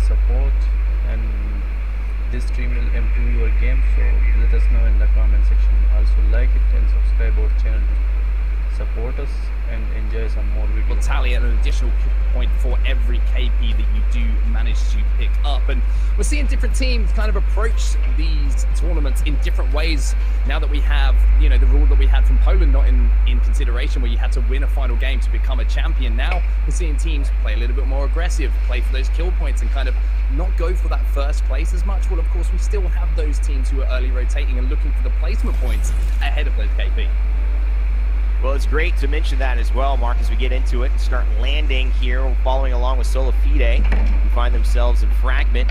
support, and this stream will improve your game, so let us know in the comment section. Also like it and subscribe our channel to support us and enjoy some more videos. We'll tally at an additional point for every KP that you do manage to pick up. And we're seeing different teams kind of approach these tournaments in different ways now that we have, you know, the rule that we had from Poland not in consideration, where you had to win a final game to become a champion. Now we're seeing teams play a little bit more aggressive, play for those kill points and kind of not go for that first place as much. Well, of course, we still have those teams who are early rotating and looking for the placement points ahead of those KP. Well, it's great to mention that as well, Mark, as we get into it and start landing here, following along with Solafide, who find themselves in Fragment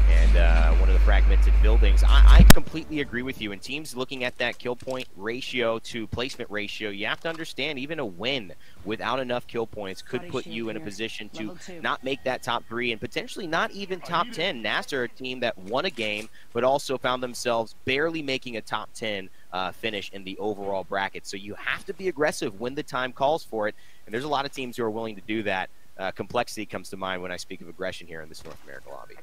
and one of the fragmented buildings. I completely agree with you. In teams looking at that kill point ratio to placement ratio, you have to understand even a win without enough kill points could put you in a position to not make that top 3 and potentially not even top 10. NASA are a team that won a game, but also found themselves barely making a top 10 finish in the overall bracket. So you have to be aggressive when the time calls for it, and there's a lot of teams who are willing to do that. Complexity comes to mind when I speak of aggression here in this North America lobby.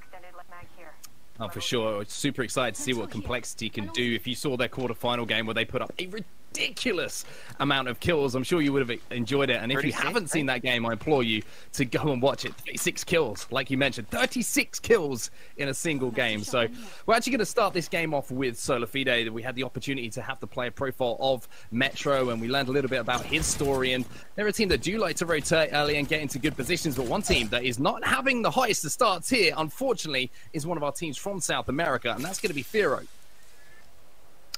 Oh, for sure. Super excited to see what Complexity can do. If you saw their quarterfinal game where they put up a ridiculous amount of kills, I'm sure you would have enjoyed it. And if you haven't seen that game, I implore you to go and watch it. 36 kills, like you mentioned, 36 kills in a single game. So we're actually going to start this game off with Solafide. We had the opportunity to have the player profile of Metro, and we learned a little bit about his story. And they're a team that do like to rotate early and get into good positions, but one team that is not having the highest of starts here, unfortunately, is one of our teams from South America, and that's going to be Firo.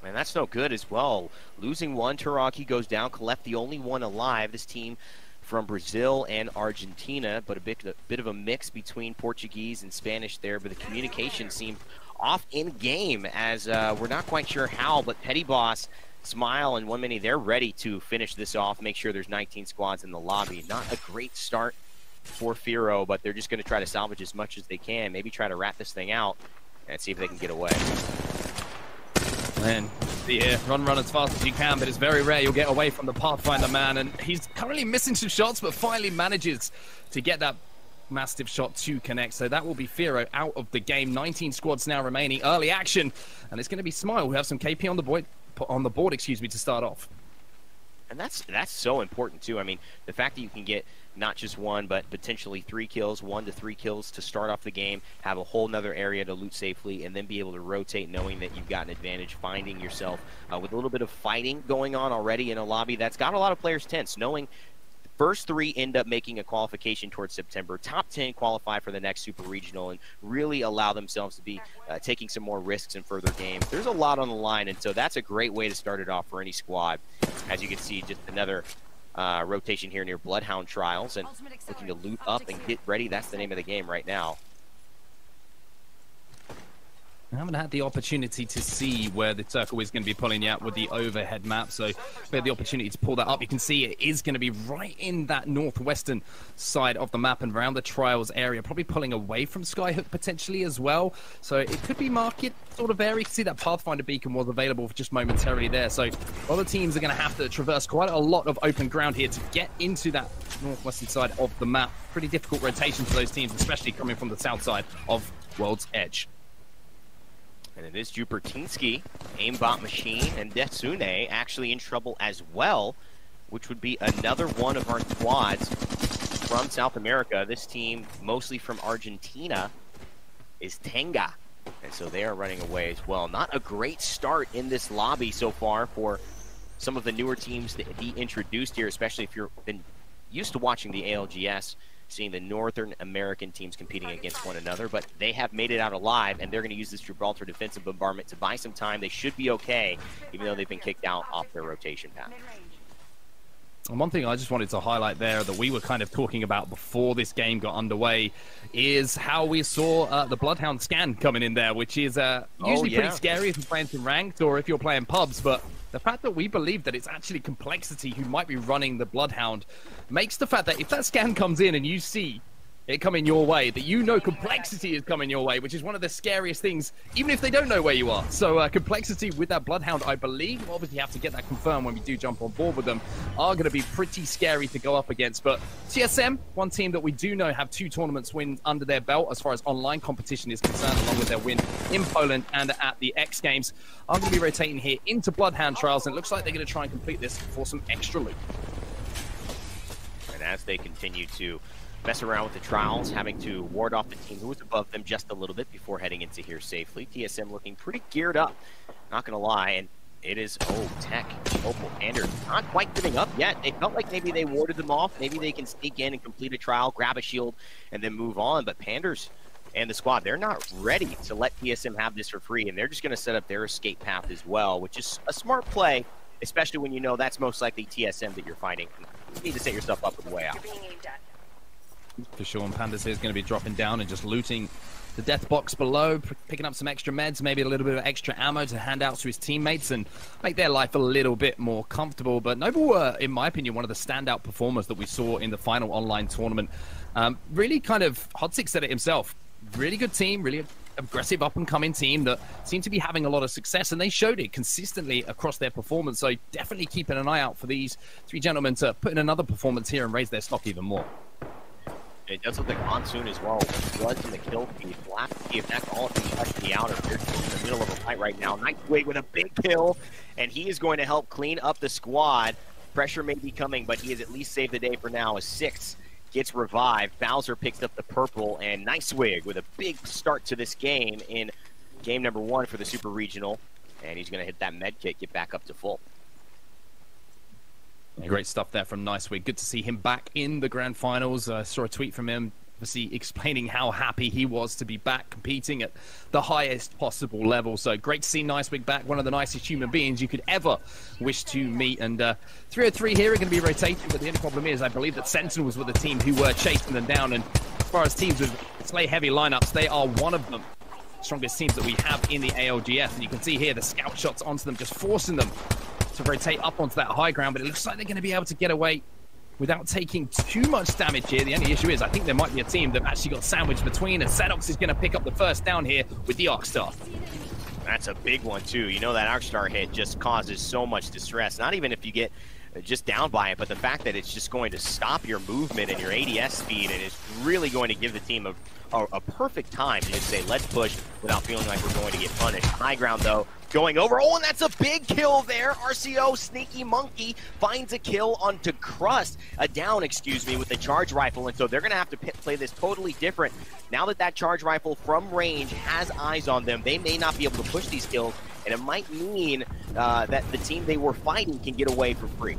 And that's no good as well. Losing one, Taraki goes down. Colette the only one alive. This team from Brazil and Argentina, but a bit of a mix between Portuguese and Spanish there, but the communication seemed off in game as we're not quite sure how, but Petty Boss, Smile, and 1 Mini, they're ready to finish this off, make sure there's 19 squads in the lobby. Not a great start for Firo, but they're just going to try to salvage as much as they can, maybe try to rat this thing out and see if they can get away. Man, yeah, run as fast as you can, but it's very rare you'll get away from the Pathfinder man, and he's currently missing some shots, but finally manages to get that massive shot to connect. So that will be Firo out of the game. 19 squads now remaining, early action, and it's going to be Smile who have some KP on the board, excuse me, to start off. And that's so important too. I mean, the fact that you can get not just 1, but potentially 3 kills, 1 to 3 kills to start off the game, have a whole nother area to loot safely, and then be able to rotate knowing that you've got an advantage, finding yourself with a little bit of fighting going on already in a lobby that's got a lot of players tense, knowing the first 3 end up making a qualification towards September, top 10 qualify for the next Super Regional, and really allow themselves to be taking some more risks in further games. There's a lot on the line, and so that's a great way to start it off for any squad. As you can see, just another rotation here near Bloodhound Trials, and looking to loot up and get ready. That's the name of the game right now. I haven't had the opportunity to see where the circle is going to be pulling you out with the overhead map, so we had the opportunity to pull that up. You can see it is going to be right in that northwestern side of the map and around the Trials area, probably pulling away from Skyhook potentially as well. So it could be market sort of area. You can see that Pathfinder beacon was available for just momentarily there. So other teams are going to have to traverse quite a lot of open ground here to get into that northwestern side of the map. Pretty difficult rotation for those teams, especially coming from the south side of World's Edge. And it is Jupertinsky, Aimbot Machine, and Desune actually in trouble as well, which would be another one of our squads from South America. This team, mostly from Argentina, is Tenga. And so they are running away as well. Not a great start in this lobby so far for some of the newer teams that he introduced here, especially if you've been used to watching the ALGS, seeing the Northern American teams competing against one another, but they have made it out alive, and they're going to use this Gibraltar defensive bombardment to buy some time. They should be okay, even though they've been kicked out off their rotation path. And one thing I just wanted to highlight there that we were kind of talking about before this game got underway is how we saw the Bloodhound scan coming in there, which is usually pretty scary if you're playing some ranked or if you're playing pubs, but the fact that we believe that it's actually Complexity who might be running the Bloodhound makes the fact that if that scan comes in and you see it coming your way, that you know Complexity is coming your way, which is one of the scariest things, even if they don't know where you are. So Complexity with that Bloodhound, I believe, obviously have to get that confirmed when we do jump on board with them, are going to be pretty scary to go up against. But TSM, one team that we do know have 2 tournaments wins under their belt as far as online competition is concerned, along with their win in Poland and at the X Games, are going to be rotating here into Bloodhound Trials, and it looks like they're going to try and complete this for some extra loot. And as they continue to mess around with the trials, having to ward off the team who was above them just a little bit before heading into here safely. TSM looking pretty geared up, not gonna lie, and it is, Tech, Opal, Anders, not quite giving up yet. They felt like maybe they warded them off, maybe they can sneak in and complete a trial, grab a shield, and then move on, but Panders and the squad, they're not ready to let TSM have this for free, and they're just gonna set up their escape path as well, which is a smart play, especially when you know that's most likely TSM that you're fighting. You need to set yourself up with a way out. For sure, and Pandas here is going to be dropping down and just looting the death box below, picking up some extra meds, maybe a little bit of extra ammo to hand out to his teammates and make their life a little bit more comfortable. But Noble were, in my opinion, one of the standout performers that we saw in the final online tournament. Really kind of, Hodsix said it himself, really good team, really aggressive up-and-coming team that seemed to be having a lot of success, and they showed it consistently across their performance. So definitely keeping an eye out for these 3 gentlemen to put in another performance here and raise their stock even more. It does look like Monsoon as well. Bloods in the kill feed. We'll have to see if that's all especially out of They're in the middle of a fight right now. Nightwing with a big kill, and he is going to help clean up the squad. Pressure may be coming, but he has at least saved the day for now as 6 gets revived. Bowser picks up the purple, and Nightwing with a big start to this game in game number 1 for the Super Regional. And he's going to hit that med kit, get back up to full. Great stuff there from Nicewig. Good to see him back in the grand finals. I saw a tweet from him, obviously explaining how happy he was to be back competing at the highest possible level. So great to see Nicewig back, one of the nicest human beings you could ever wish to meet. And 303 here are going to be rotating, but the only problem is I believe that Sentinels were the team who were chasing them down. And as far as teams with Slay heavy lineups, they are one of them. Strongest teams that we have in the ALGS. And you can see here the scout shots onto them, just forcing them to rotate up onto that high ground, but it looks like they're going to be able to get away without taking too much damage here. The only issue is I think there might be a team that actually got sandwiched between, and Sedox is going to pick up the first down here with the Arcstar. That's a big one too. You know that Arcstar hit just causes so much distress, not even if you get just down by it, but the fact that it's just going to stop your movement and your ADS speed, and it's really going to give the team a perfect time to just say, let's push without feeling like we're going to get punished. High ground though, going over. Oh, and that's a big kill there. RCO, Sneaky Monkey, finds a kill onto Crust, a down, excuse me, with the charge rifle. And so they're going to have to play this totally different. Now that that charge rifle from range has eyes on them, they may not be able to push these kills, and it might mean that the team they were fighting can get away for free.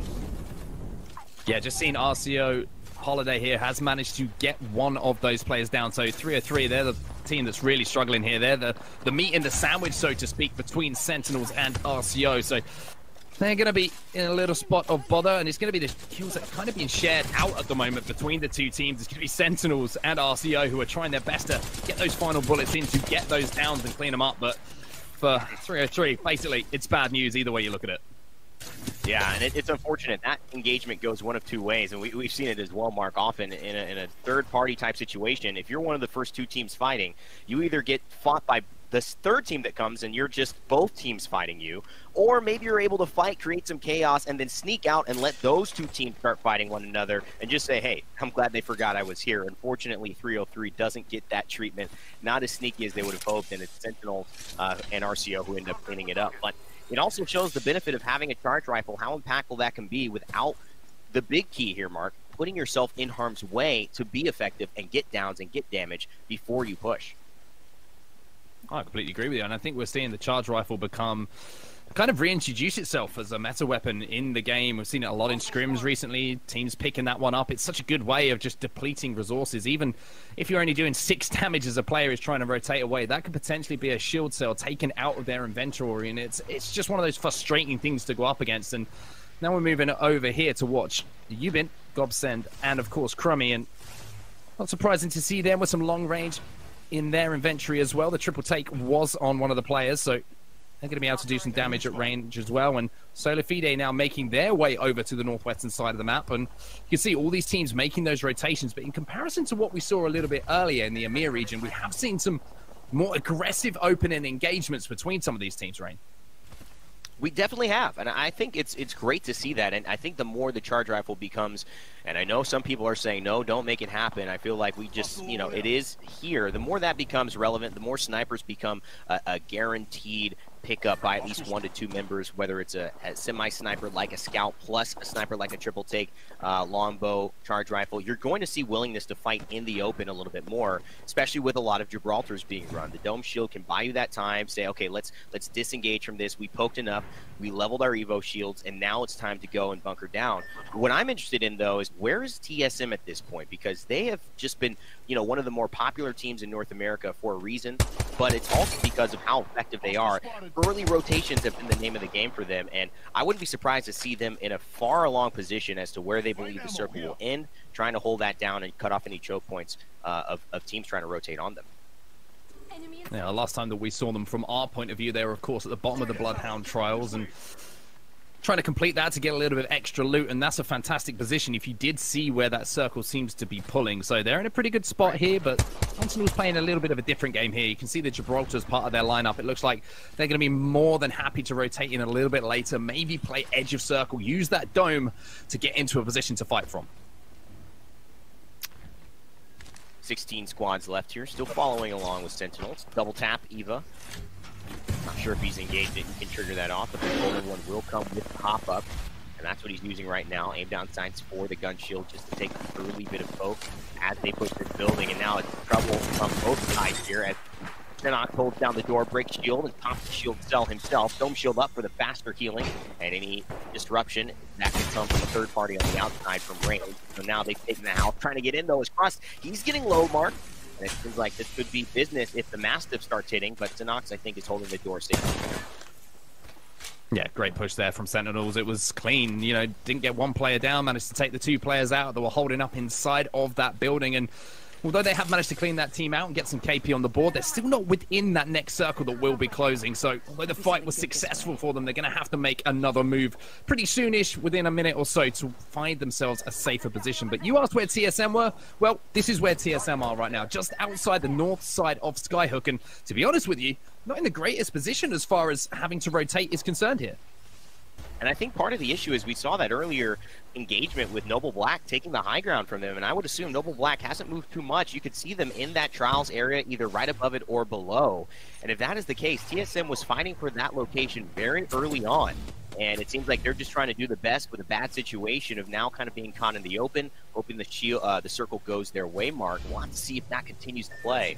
Yeah, just seeing RCO Holiday here has managed to get one of those players down. So 303, they're the team that's really struggling here. They're the meat in the sandwich, so to speak, between Sentinels and RCO. So they're going to be in a little spot of bother, and it's going to be the kills that are kind of being shared out at the moment between the 2 teams. It's going to be Sentinels and RCO who are trying their best to get those final bullets in to get those downs and clean them up. But for 303, basically, it's bad news either way you look at it. Yeah, and it's unfortunate. That engagement goes one of 2 ways, and we've seen it as well, Mark, often in a third-party type situation. If you're one of the first 2 teams fighting, you either get fought by the third team that comes and you're just both teams fighting you, or maybe you're able to fight, create some chaos, and then sneak out and let those 2 teams start fighting one another and just say, hey, I'm glad they forgot I was here. Unfortunately, 303 doesn't get that treatment, not as sneaky as they would have hoped, and it's Sentinels and RCO who end up cleaning it up. But it also shows the benefit of having a charge rifle, how impactful that can be without the big key here, Mark, putting yourself in harm's way to be effective and get downs and get damage before you push. I completely agree with you, and I think we're seeing the charge rifle become kind of reintroduce itself as a meta weapon in the game. We've seen it a lot in scrims recently, teams picking that one up. It's such a good way of just depleting resources. Even if you're only doing 6 damage as a player is trying to rotate away, that could potentially be a shield cell taken out of their inventory, and it's just one of those frustrating things to go up against. And now we're moving over here to watch Yubin, Gobsend, and of course Crummy, and not surprising to see them with some long range in their inventory as well. The triple take was on one of the players, so they're going to be able to do some damage at range as well. And Solafide now making their way over to the northwestern side of the map, and you can see all these teams making those rotations, but in comparison to what we saw a little bit earlier in the Amir region, we have seen some more aggressive opening engagements between some of these teams, Rain. We definitely have, and I think it's great to see that. And I think the more the charge rifle becomes, and I know some people are saying, no, don't make it happen. I feel like we just, you know, it is here. The more that becomes relevant, the more snipers become a guaranteed pickup by at least 1 to 2 members, whether it's a semi-sniper like a scout plus a sniper like a triple take, longbow, charge rifle. You're going to see willingness to fight in the open a little bit more, especially with a lot of Gibraltars being run. The dome shield can buy you that time, say, okay, let's disengage from this. We poked enough, we leveled our Evo shields, and now it's time to go and bunker down. What I'm interested in, though, is where is TSM at this point? Because they have just been, you know, one of the more popular teams in North America for a reason, but it's also because of how effective they are. Early rotations have been the name of the game for them, and I wouldn't be surprised to see them in a far along position as to where they believe the circle will end, trying to hold that down and cut off any choke points of teams trying to rotate on them. Yeah, last time that we saw them from our point of view, they were, of course, at the bottom of the Bloodhound trials and trying to complete that to get a little bit of extra loot, and that's a fantastic position if you did see where that circle seems to be pulling. So they're in a pretty good spot here, but Sentinel's playing a little bit of a different game here. You can see the Gibraltar as part of their lineup. It looks like they're going to be more than happy to rotate in a little bit later, maybe play edge of circle, use that dome to get into a position to fight from. 16 squads left here, still following along with Sentinels. Double tap Eva. Not sure if he's engaged it, he can trigger that off, but the golden one will come with the hop-up, and that's what he's using right now. Aim down sights for the gun shield just to take an early bit of poke as they push this building, and now it's trouble from both sides here as Xenox holds down the door, breaks shield, and pops the shield cell himself. Dome shield up for the faster healing, and any disruption that can come from a third party on the outside from range. So now they've taken the house, trying to get in though is Crust. He's getting low mark. And it seems like this could be business if the Mastiff starts hitting, but Xenox, I think, is holding the door safe. Yeah, great push there from Sentinels. It was clean, you know, didn't get one player down, managed to take the 2 players out that were holding up inside of that building. And although they have managed to clean that team out and get some KP on the board, they're still not within that next circle that will be closing. So although the fight was successful for them, they're going to have to make another move pretty soonish, within a minute or so, to find themselves a safer position. But you asked where TSM were? Well, this is where TSM are right now, just outside the north side of Skyhook. And to be honest with you, not in the greatest position as far as having to rotate is concerned here. And I think part of the issue is we saw that earlier engagement with Noble Black taking the high ground from them, and I would assume Noble Black hasn't moved too much. You could see them in that trials area, either right above it or below. And if that is the case, TSM was fighting for that location very early on. And it seems like they're just trying to do the best with a bad situation of now kind of being caught in the open, hoping the shield, the circle goes their way, Mark. We'll have to see if that continues to play.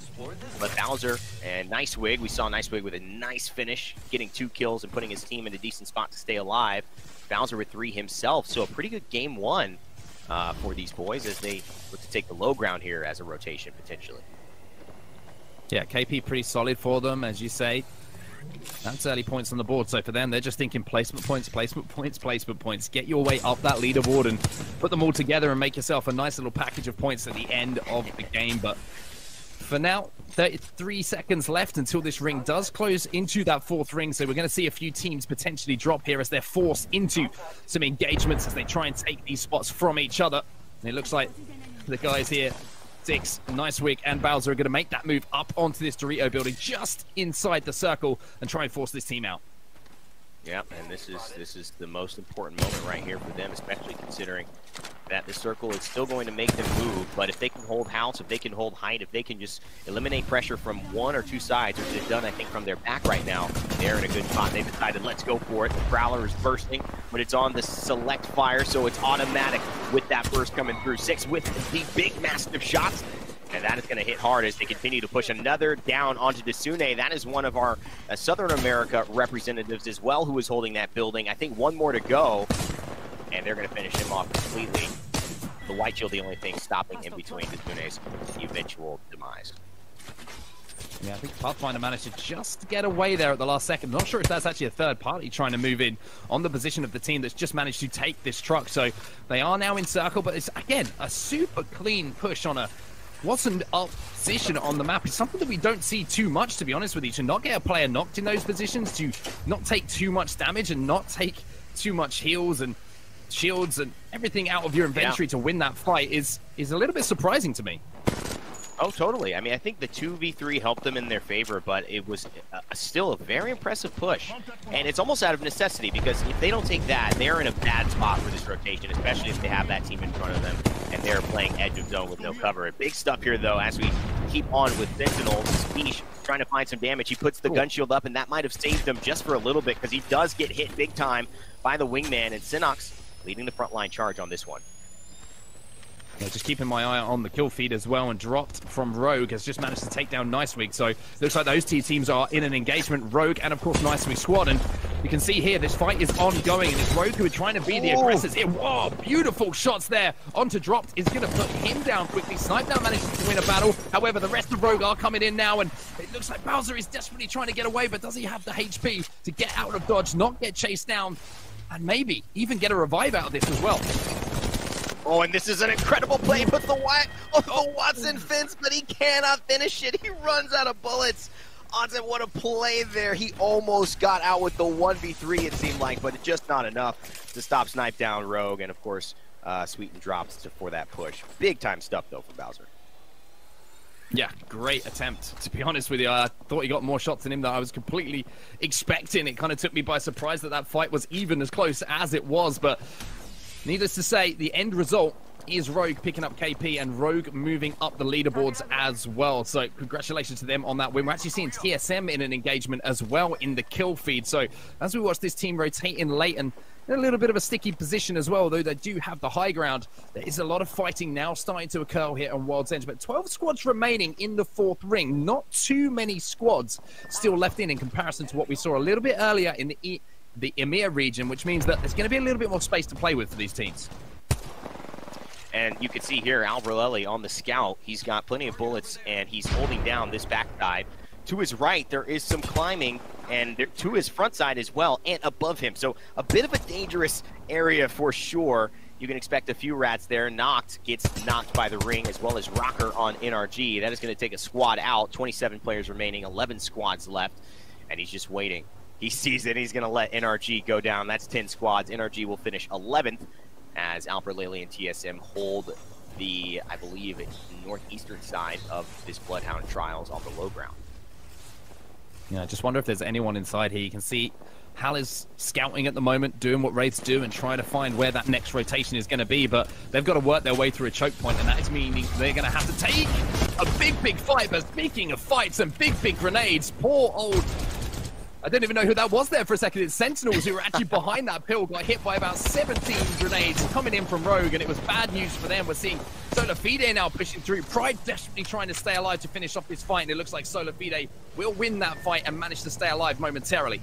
But Bowser and Nicewig, we saw Nicewig with a nice finish, getting 2 kills and putting his team in a decent spot to stay alive. Bowser with 3 himself, so a pretty good game 1 for these boys as they look to take the low ground here as a rotation, potentially. Yeah, KP pretty solid for them, as you say. That's early points on the board, so for them, they're just thinking placement points, placement points, placement points. Get your way up that leaderboard and put them all together and make yourself a nice little package of points at the end of the game. But for now, 33 seconds left until this ring does close into that 4th ring, so we're going to see a few teams potentially drop here as they're forced into some engagements as they try and take these spots from each other. And it looks like the guys here, Six, Nicewig, and Bowser are going to make that move up onto this Dorito building just inside the circle and try and force this team out. Yeah, and this is the most important moment right here for them, especially considering that the circle is still going to make them move. But if they can hold house, if they can hold height, if they can just eliminate pressure from 1 or 2 sides, which they've done, I think, from their back right now, they're in a good spot. They've decided, let's go for it. The Prowler is bursting, but it's on the select fire, so it's automatic with that burst coming through. Six with the big, massive shots. And that is going to hit hard as they continue to push another down onto Desune. That is one of our Southern America representatives as well who is holding that building. I think 1 more to go, and they're going to finish him off completely. The white shield, the only thing stopping in between Desune's eventual demise. Yeah, I think Pathfinder managed to just get away there at the last second. Not sure if that's actually a third party trying to move in on the position of the team that's just managed to take this truck. So they are now in circle, but it's, again, a super clean push on a what's an position on the map. It's something that we don't see too much, to be honest with you. To not get a player knocked in those positions, to not take too much damage and not take too much heals and shields and everything out of your inventory to win that fight is a little bit surprising to me. Oh, totally. I mean, I think the 2v3 helped them in their favor, but it was still a very impressive push. And it's almost out of necessity, because if they don't take that, they're in a bad spot for this rotation, especially if they have that team in front of them and they're playing edge of zone with no cover. Big stuff here, though, as we keep on with Sentinel. Speech trying to find some damage. He puts the gun shield up, and that might have saved him just for a little bit, because he does get hit big time by the wingman, and smwaqas leading the frontline charge on this one. Yeah, just keeping my eye on the kill feed as well, and dropped from Rogue has just managed to take down Nicewig. So looks like those two teams are in an engagement, Rogue and of course Nicewig squad. And you can see here this fight is ongoing, and it's Rogue who are trying to be the aggressors here. Whoa, beautiful shots there onto Dropped, is going to put him down quickly. Snipe now manages to win a battle. However, the rest of Rogue are coming in now, and it looks like Bowser is desperately trying to get away, but does he have the HP to get out of dodge, not get chased down, and maybe even get a revive out of this as well? Oh, and this is an incredible play with the Watson fence, but he cannot finish it. He runs out of bullets. Watson, what a play there. He almost got out with the 1v3, it seemed like, but just not enough to stop Snipe down Rogue. And, of course, Sweeten drops for that push. Big-time stuff, though, for Bowser. Yeah, great attempt. To be honest with you, I thought he got more shots than him than I was completely expecting. It kind of took me by surprise that that fight was even as close as it was, but needless to say, the end result is Rogue picking up KP and Rogue moving up the leaderboards as well. So congratulations to them on that win. We're actually seeing TSM in an engagement as well in the kill feed. So as we watch this team rotate in late and in a little bit of a sticky position as well, though they do have the high ground, there is a lot of fighting now starting to occur here on World's Edge. But 12 squads remaining in the fourth ring. Not too many squads still left in comparison to what we saw a little bit earlier in the EMEA region, which means that there's going to be a little bit more space to play with for these teams. And you can see here, Albrelelli on the scout. He's got plenty of bullets, and he's holding down this backside. To his right, there is some climbing, and to his front side as well, and above him. So a bit of a dangerous area for sure. You can expect a few rats there. Noct gets knocked by the ring, as well as Rocker on NRG. That is going to take a squad out. 27 players remaining, 11 squads left, and he's just waiting. He sees it, he's going to let NRG go down. That's 10 squads. NRG will finish 11th as Albrelelli and TSM hold the, I believe, northeastern side of this Bloodhound Trials on the low ground. Yeah, I just wonder if there's anyone inside here. You can see Hal is scouting at the moment, doing what Wraiths do and trying to find where that next rotation is going to be, but they've got to work their way through a choke point, and that is meaning they're going to have to take a big fight. But speaking of fights and big grenades, poor old... I don't even know who that was there for a second. It's Sentinels who were actually behind that pill, got hit by about 17 grenades coming in from Rogue, and it was bad news for them. We're seeing Solafide now pushing through. Pride desperately trying to stay alive to finish off this fight, and it looks like Solafide will win that fight and manage to stay alive momentarily.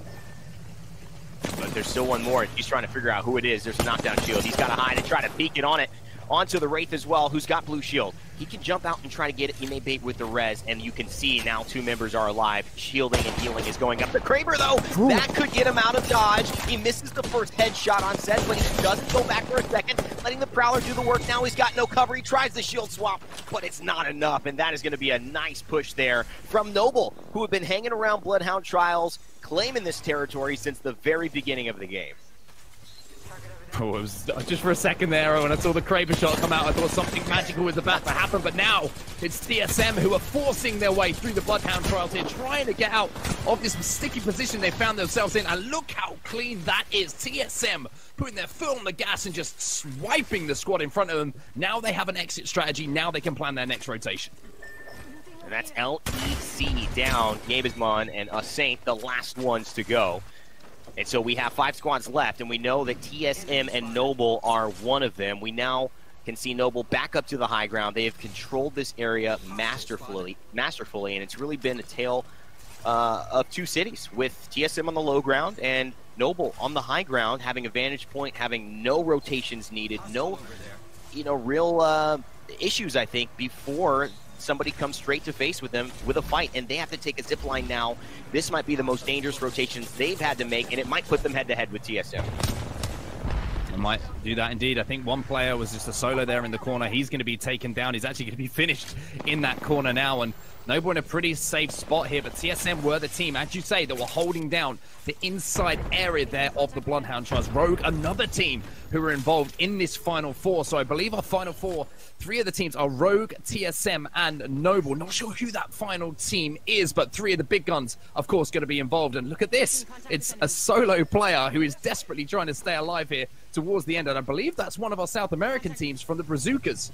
But there's still one more. He's trying to figure out who it is. There's a knockdown shield. He's got to hide and try to peek it on it. Onto the Wraith as well, who's got blue shield. He can jump out and try to get it. He may bait with the res, and you can see now 2 members are alive. Shielding and healing is going up. The Kraber, though, that could get him out of dodge. He misses the first headshot on set, but he doesn't go back for a second, letting the Prowler do the work. Now he's got no cover. He tries the shield swap, but it's not enough, and that is going to be a nice push there from Noble, who have been hanging around Bloodhound Trials, claiming this territory since the very beginning of the game. Oh, it was just for a second there when I saw the Kraber shot come out, I thought something magical was about to happen, but now it's TSM who are forcing their way through the Bloodhound Trials here, trying to get out of this sticky position they found themselves in, and look how clean that is. TSM putting their foot on the gas and just swiping the squad in front of them. Now they have an exit strategy, now they can plan their next rotation. And that's LEC down, Gabismon and Saint, the last ones to go. And so we have 5 squads left, and we know that TSM and Noble are one of them. We now can see Noble back up to the high ground. They have controlled this area masterfully, and it's really been a tale of 2 cities, with TSM on the low ground and Noble on the high ground, having a vantage point, having no rotations needed, no, real issues, I think, before somebody comes straight to face with them with a fight, and they have to take a zip line now. This might be the most dangerous rotations they've had to make, and it might put them head to head with TSM. might do that indeed. I think one player was just a solo there in the corner. He's going to be taken down. He's actually going to be finished in that corner now. And Noble in a pretty safe spot here, but TSM were the team, as you say, that were holding down the inside area there of the Bloodhound Trust. Rogue, another team who were involved in this Final Four. So I believe our Final Four, 3 of the teams are Rogue, TSM, and Noble. Not sure who that final team is, but 3 of the big guns, of course, going to be involved. And look at this. It's a solo player who is desperately trying to stay alive here towards the end. And I believe that's one of our South American teams from the Brazucas.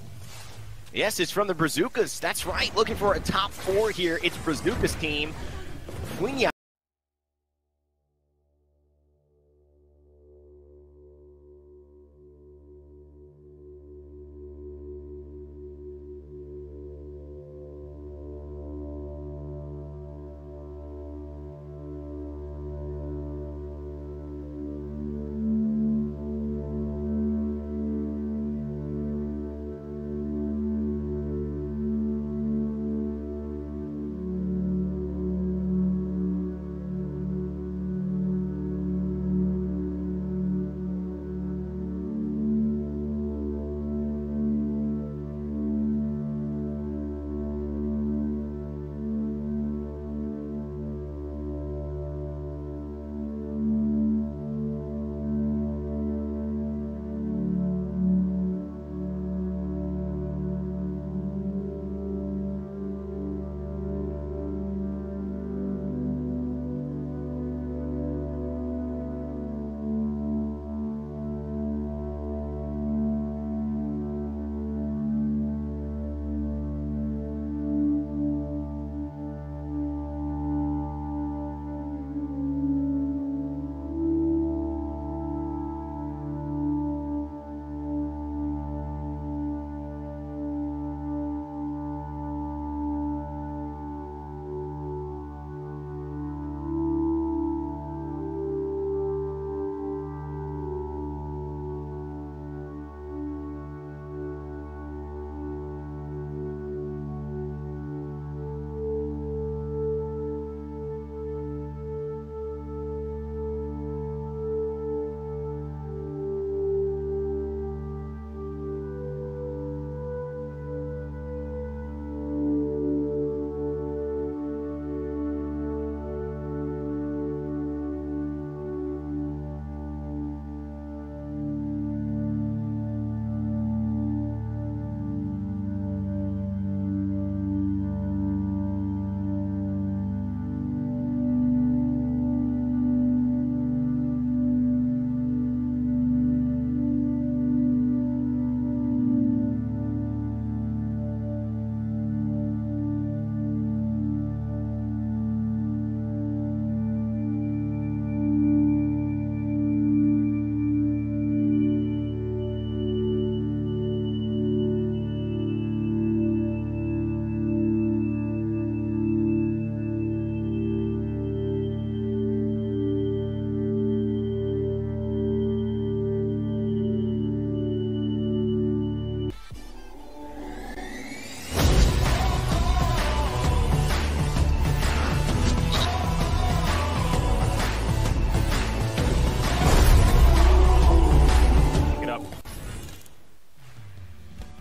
Yes, it's from the Brazucas. That's right. Looking for a top 4 here. It's Brazucas team. Flingy.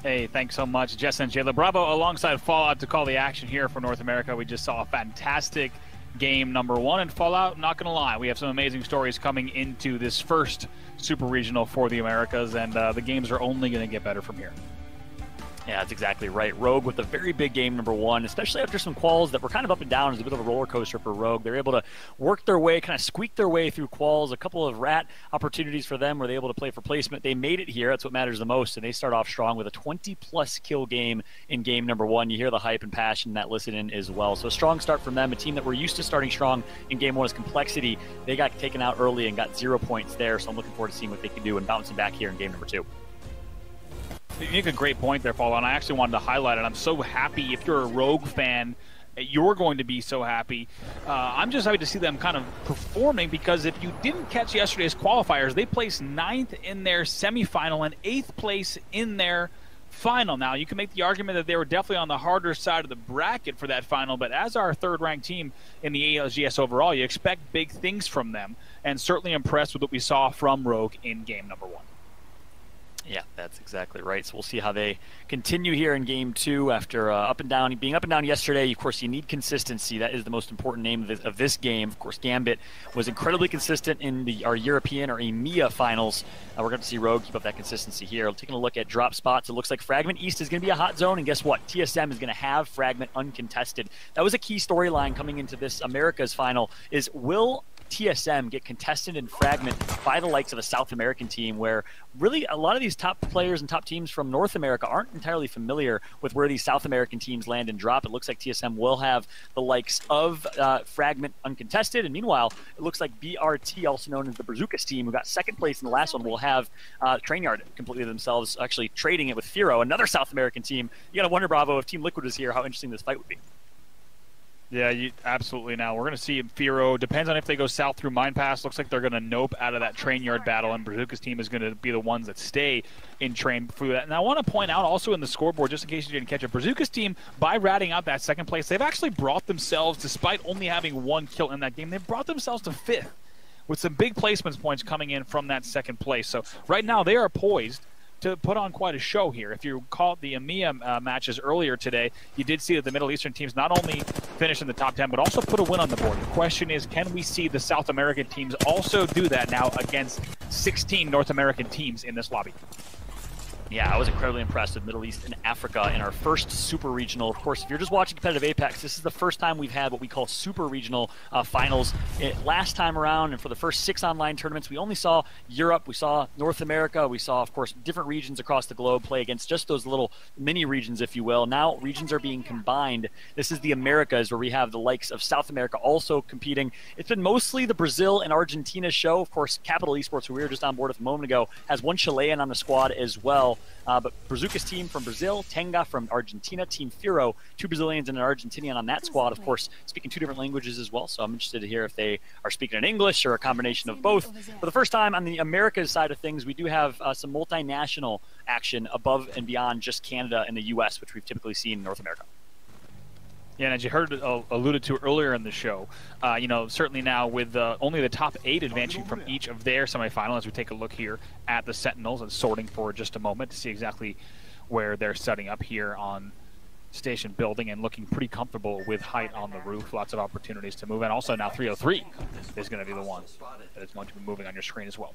Hey, thanks so much, Jess and Jayla Bravo alongside Fallout to call the action here for North America. We just saw a fantastic game number 1 in Fallout. Not gonna lie, we have some amazing stories coming into this first Super Regional for the Americas, and the games are only gonna get better from here. Yeah, that's exactly right. Rogue with a very big game number 1, especially after some quals that were kind of up and down. It was a bit of a roller coaster for Rogue. They're able to work their way, kind of squeak their way through quals. A couple of rat opportunities for them where they're able to play for placement. They made it here. That's what matters the most. And they start off strong with a 20-plus kill game in game number 1. You hear the hype and passion that listen in as well. So a strong start from them. A team that we're used to starting strong in game 1 is Complexity. They got taken out early and got 0 points there. So I'm looking forward to seeing what they can do and bouncing back here in game number 2. You make a great point there, Paul, and I actually wanted to highlight it. I'm so happy. If you're a Rogue fan, you're going to be so happy. I'm just happy to see them kind of performing, because if you didn't catch yesterday's qualifiers, they placed 9th in their semifinal and 8th place in their final. Now, you can make the argument that they were definitely on the harder side of the bracket for that final, but as our third-ranked team in the ALGS overall, you expect big things from them, and certainly impressed with what we saw from Rogue in game number 1. Yeah, that's exactly right. So we'll see how they continue here in game 2 after being up and down yesterday. Of course, you need consistency. That is the most important name of this game. Of course, Gambit was incredibly consistent in our European or EMEA finals. We're going to see Rogue keep up that consistency here. Taking a look at drop spots, it looks like Fragment East is going to be a hot zone, and guess what? TSM is going to have Fragment uncontested. That was a key storyline coming into this America's final, is will TSM get contested in Fragment by the likes of a South American team, where really a lot of these top players and top teams from North America aren't entirely familiar with where these South American teams land and drop. It looks like TSM will have the likes of Fragment uncontested, and meanwhile, it looks like BRT, also known as the Brazucas team, who got second place in the last one, will have Trainyard completely themselves, actually trading it with Firo, another South American team. You gotta wonder, Bravo, if Team Liquid was here, how interesting this fight would be. Yeah, absolutely. Now we're going to see Firo. Depends on if they go south through Mine Pass. Looks like they're going to nope out of that train yard battle, and Brazuca's team is going to be the ones that stay in train through that. And I want to point out also in the scoreboard, just in case you didn't catch it, Brazuca's team, by ratting out that second place, they've actually brought themselves, despite only having 1 kill in that game, they've brought themselves to 5th with some big placements points coming in from that second place. So right now they are poised to put on quite a show here. If you caught the EMEA matches earlier today, you did see that the Middle Eastern teams not only finished in the top 10, but also put a win on the board. The question is, can we see the South American teams also do that now against 16 North American teams in this lobby? Yeah, I was incredibly impressed with Middle East and Africa in our first Super Regional. Of course, if you're just watching competitive Apex, this is the first time we've had what we call Super Regional finals. Last time around, and for the first 6 online tournaments, we only saw Europe, we saw North America, we saw, of course, different regions across the globe play against just those little mini regions, if you will. Now regions are being combined. This is the Americas, where we have the likes of South America also competing. It's been mostly the Brazil and Argentina show. Of course, Capital Esports, who we were just on board with a moment ago, has 1 Chilean on the squad as well. But Brazuca's team from Brazil, Tenga from Argentina, Team Firo, 2 Brazilians and an Argentinian on that squad, of course, speaking 2 different languages as well. So I'm interested to hear if they are speaking in English or a combination of both. For the first time on the Americas side of things, we do have some multinational action above and beyond just Canada and the U.S., which we've typically seen in North America. Yeah, and as you heard alluded to earlier in the show, you know, certainly now with only the top 8 advancing from each of their semifinals, as we take a look here at the Sentinels and sorting for just a moment to see exactly where they're setting up here on station building and looking pretty comfortable with height on the roof. Lots of opportunities to move, and also now 303 is going to be the one that is going to be moving on your screen as well.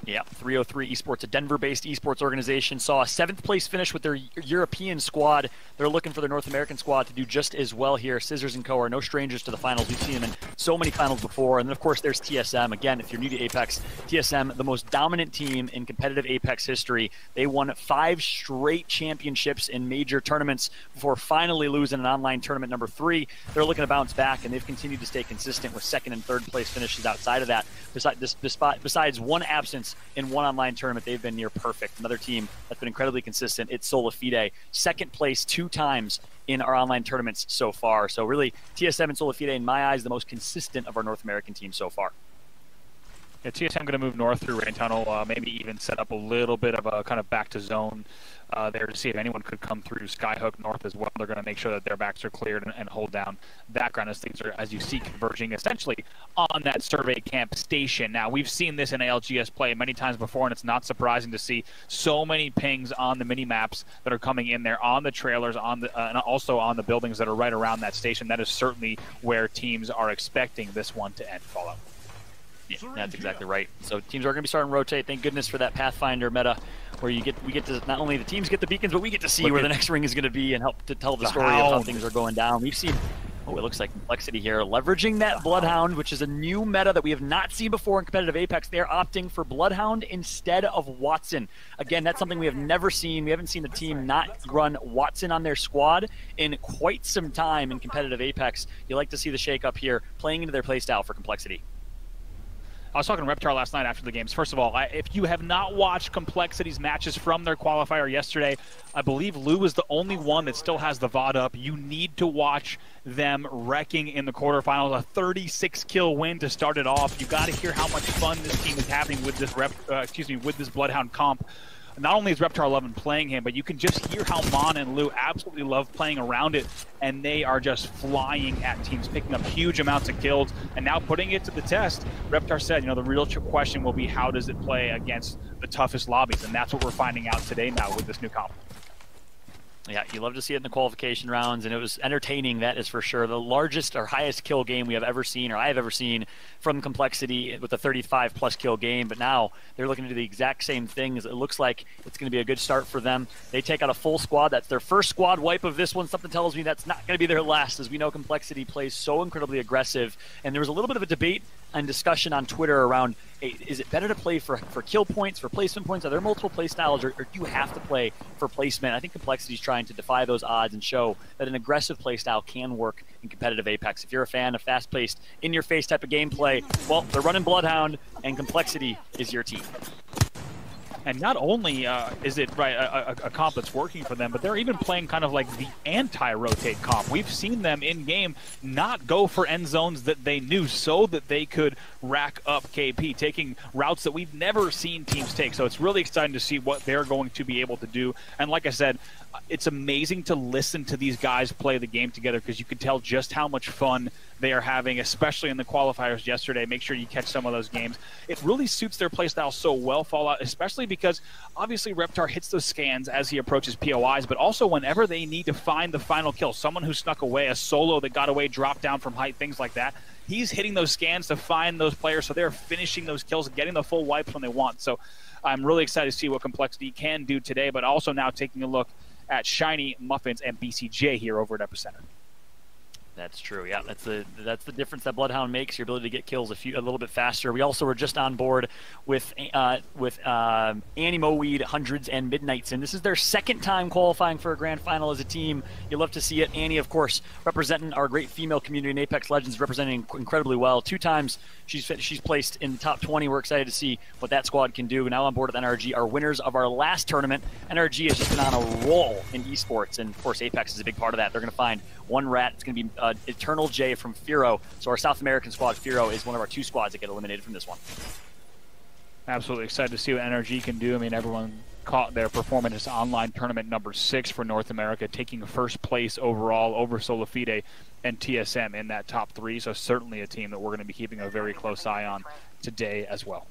Yeah, 303 Esports, a Denver-based esports organization, saw a 7th place finish with their European squad. They're looking for their North American squad to do just as well here. Scissors and Co. are no strangers to the finals. We've seen them in so many finals before. And then, of course, there's TSM. Again, if you're new to Apex, TSM, the most dominant team in competitive Apex history. They won 5 straight championships in major tournaments before finally losing an online tournament number 3. They're looking to bounce back, and they've continued to stay consistent with 2nd and 3rd place finishes outside of that. Besides 1 absence in 1 online tournament, they've been near perfect. Another team that's been incredibly consistent, it's Sola Fide. 2nd place 2 times in our online tournaments so far. So really, TSM and Sola Fide, in my eyes, the most consistent of our North American teams so far. Yeah, TSM going to move north through Rain Tunnel, maybe even set up a little bit of a kind of back to zone there to see if anyone could come through Skyhook north as well. They're going to make sure that their backs are cleared and hold down background as things are, as you see, converging essentially on that survey camp station. Now, we've seen this in ALGS play many times before, and it's not surprising to see so many pings on the mini-maps that are coming in there, on the trailers, on the and also on the buildings that are right around that station. That is certainly where teams are expecting this one to end, Fallout. Yeah, that's exactly right. So teams are going to be starting to rotate. Thank goodness for that Pathfinder meta, where we get to not only the teams get the beacons, but we get to see where the next ring is going to be and help to tell the story of how things are going down. We've seen, it looks like Complexity here, leveraging that Bloodhound, which is a new meta that we have not seen before in competitive Apex. They're opting for Bloodhound instead of Watson. Again, that's something we have never seen. We haven't seen a team not run Watson on their squad in quite some time in competitive Apex. You like to see the shake-up here, playing into their playstyle for Complexity. I was talking to Reptar last night after the games. First of all, if you have not watched Complexity's matches from their qualifier yesterday, I believe Lou is the only one that still has the VOD up. You need to watch them wrecking in the quarterfinals. A 36-kill win to start it off. You got to hear how much fun this team is having with this with this Bloodhound comp. not only is Reptar 11 playing him, but you can just hear how Mon and Lu absolutely love playing around it, and they are just flying at teams, picking up huge amounts of kills, and now putting it to the test. Reptar said, you know, the real question will be how does it play against the toughest lobbies, and that's what we're finding out today now with this new comp. Yeah, you love to see it in the qualification rounds, and it was entertaining, that is for sure. The largest or highest kill game we have ever seen, or I have ever seen, from Complexity with a 35-plus kill game. But now they're looking to do the exact same things. It looks like it's going to be a good start for them. They take out a full squad. That's their first squad wipe of this one. Something tells me that's not going to be their last, as we know Complexity plays so incredibly aggressive. And there was a little bit of a debate and discussion on Twitter around, hey, is it better to play for kill points, for placement points? Are there multiple play styles, or do you have to play for placement? I think Complexity is trying to defy those odds and show that an aggressive play style can work in competitive Apex. If you're a fan of fast-paced, in-your-face type of gameplay, well, they're running Bloodhound, and Complexity is your team. And not only is it a comp that's working for them, but they're even playing kind of like the anti-rotate comp. We've seen them in-game not go for end zones that they knew so that they could rack up KP, taking routes that we've never seen teams take. So it's really exciting to see what they're going to be able to do. And like I said, it's amazing to listen to these guys play the game together, because you can tell just how much fun they are having, especially in the qualifiers yesterday. Make sure you catch some of those games. It really suits their playstyle so well, Fallout, especially because obviously Reptar hits those scans as he approaches POIs, but also whenever they need to find the final kill, someone who snuck away, a solo that got away, dropped down from height, things like that, he's hitting those scans to find those players, so they're finishing those kills and getting the full wipes when they want. So I'm really excited to see what Complexity can do today, but also now taking a look at Shiny, Muffins, and BCJ here over at Epicenter. That's true. Yeah, that's the difference that Bloodhound makes. Your ability to get kills a little bit faster. We also were just on board with Annie Moweed, Hundreds, and Midnights, and this is their second time qualifying for a grand final as a team. You love to see it. Annie, of course, representing our great female community in Apex Legends, representing incredibly well. 2 times she's placed in the top 20. We're excited to see what that squad can do. Now on board with NRG, our winners of our last tournament. NRG has just been on a roll in esports, and of course Apex is a big part of that. They're going to find one rat. It's going to be Eternal J from Firo. So our South American squad, Firo, is one of our 2 squads that get eliminated from this one. Absolutely excited to see what NRG can do. I mean, everyone caught their performance online tournament number 6 for North America, taking first place overall over Solafide and TSM in that top 3. So certainly a team that we're going to be keeping a very close eye on today as well.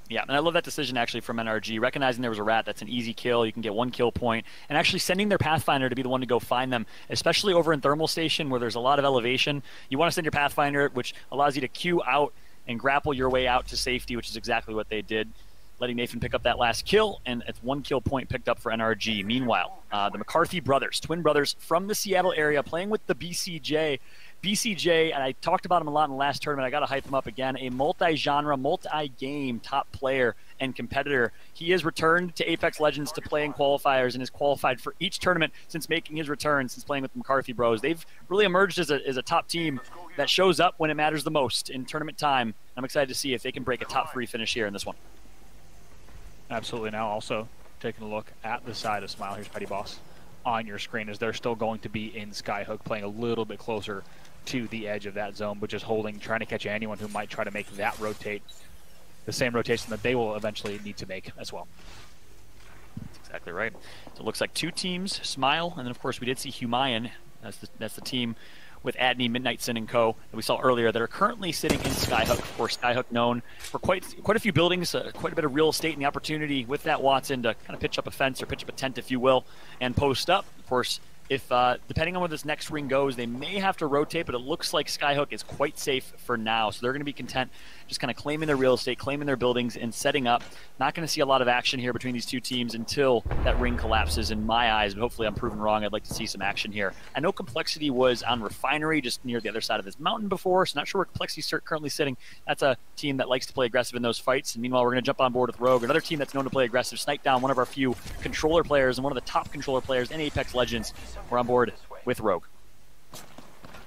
Yeah, and I love that decision actually from NRG, recognizing there was a rat. That's an easy kill. You can get 1 kill point, and actually sending their Pathfinder to be the one to go find them, especially over in Thermal Station where there's a lot of elevation. You want to send your Pathfinder, which allows you to queue out and grapple your way out to safety, which is exactly what they did, letting Nathan pick up that last kill, and it's 1 kill point picked up for NRG. Meanwhile, the McCarthy brothers, twin brothers from the Seattle area, playing with the BCJ. BCJ, and I talked about him a lot in the last tournament. I got to hype him up again. A multi-genre, multi-game top player and competitor. He has returned to Apex Legends to play in qualifiers and has qualified for each tournament since making his return, since playing with the McCarthy Bros. They've really emerged as a top team that shows up when it matters the most in tournament time. I'm excited to see if they can break a top 3 finish here in this one. Absolutely. Now also taking a look at the side of Smile. Here's Petty Boss on your screen, as they're still going to be in Skyhook, playing a little bit closer to the edge of that zone, but just holding, trying to catch anyone who might try to make that rotate, the same rotation that they will eventually need to make as well. That's exactly right. So it looks like 2 teams, Smile, and then of course we did see Humayan. That's the team with Adney, Midnightson, and co. that we saw earlier that are currently sitting in Skyhook. Of course, Skyhook known for quite a few buildings, quite a bit of real estate, and the opportunity with that Watson to kind of pitch up a fence or pitch up a tent, if you will, and post up. Of course, if depending on where this next ring goes, they may have to rotate, but it looks like Skyhook is quite safe for now. So they're going to be content just kind of claiming their real estate, claiming their buildings, and setting up. Not going to see a lot of action here between these 2 teams until that ring collapses in my eyes, but hopefully I'm proven wrong. I'd like to see some action here. I know Complexity was on Refinery, just near the other side of this mountain before, so not sure where Complexity is currently sitting. That's a team that likes to play aggressive in those fights. And meanwhile, we're going to jump on board with Rogue, another team that's known to play aggressive, snipe down one of our few controller players and one of the top controller players in Apex Legends. We're on board with Rogue.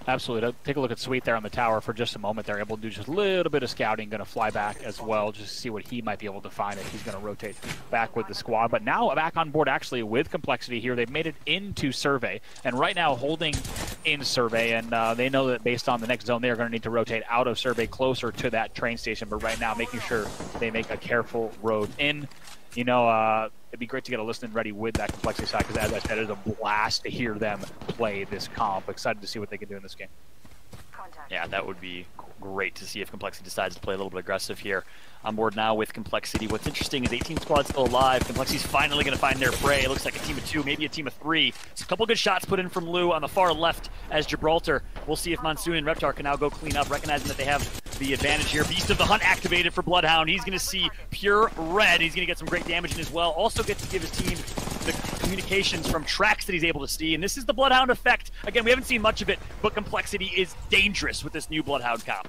Absolutely. Take a look at Sweet there on the tower for just a moment. They're able to do just a little bit of scouting, going to fly back as well, just to see what he might be able to find if he's going to rotate back with the squad. But now back on board actually with Complexity here. They've made it into Survey, and right now holding in Survey, and they know that based on the next zone, they are going to need to rotate out of Survey closer to that train station, but right now making sure they make a careful road in. you know, it'd be great to get a listening ready with that complexity side, because as I said, it's a blast to hear them play this comp. Excited to see what they can do in this game. Yeah, that would be great to see if Complexity decides to play a little bit aggressive here. On board now with Complexity. What's interesting is 18 squad's still alive. Complexity's finally going to find their prey. It looks like a team of 2, maybe a team of 3. So a couple good shots put in from Lou on the far left as Gibraltar. We'll see if Monsoon and Reptar can now go clean up, recognizing that they have the advantage here. Beast of the Hunt activated for Bloodhound. He's going to see pure red. He's going to get some great damage in as well. Also get to give his team the communications from tracks that he's able to see. And this is the Bloodhound effect. Again, we haven't seen much of it, but Complexity is dangerous with this new Bloodhound comp.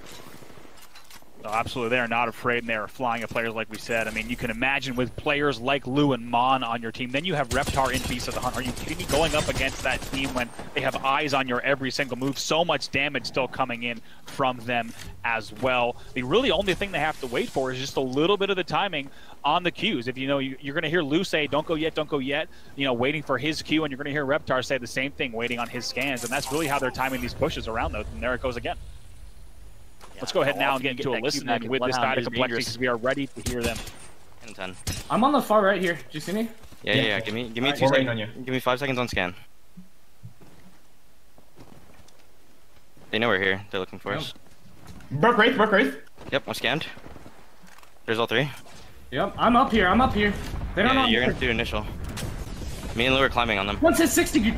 Oh, absolutely, they are not afraid, and they are flying at players like we said. I mean, you can imagine with players like Lou and Mon on your team, then you have Reptar in Beast of the Hunt. Are you kidding me? Going up against that team when they have eyes on your every single move, so much damage still coming in from them as well. The really only thing they have to wait for is just a little bit of the timing on the cues. If you know, you're going to hear Lou say, don't go yet, you know, waiting for his cue, and you're going to hear Reptar say the same thing, waiting on his scans, and that's really how they're timing these pushes around those, and there it goes again. Let's go ahead now and get into a listen-in with this side of Complexity, because we are ready to hear them. 10. I'm on the far right here. Do you see me? Yeah. Give me 2 seconds. Give me 5 seconds on scan. They know we're here. They're looking for us. Broke Wraith. Yep, I'm scanned. There's all 3. Yep, I'm up here. They don't know. You're gonna do initial. Me and Lou are climbing on them. One says 60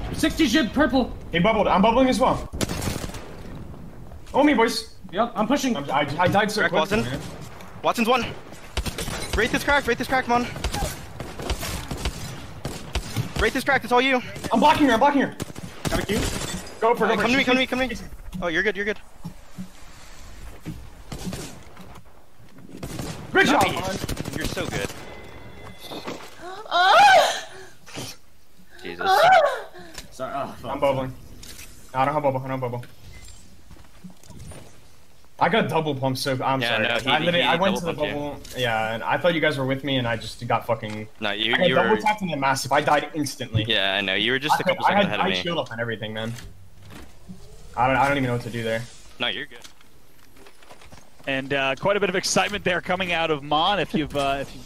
jib purple. He bubbled. I'm bubbling as well. Oh, me, boys. Yep, I'm pushing. I died so Crack quick. Watson. Man. Watson's 1. Wraith is cracked, man. Wraith is cracked, it's all you. I'm blocking her. Got a Q. Go for it. Come to me. Oh, you're good. Great job. You're so good. Jesus. Sorry. I'm bubbling. No, I don't have bubble. I got double pumped, so I'm sorry. No, I went to the bubble. Yeah, and I thought you guys were with me, and I just got fucking. No, you I were. double tapped in the massive. I died instantly. Yeah, I know. You were just a couple seconds ahead of me. I shield up and everything, man. I don't even know what to do there. No, you're good. And quite a bit of excitement there coming out of Mon. If you've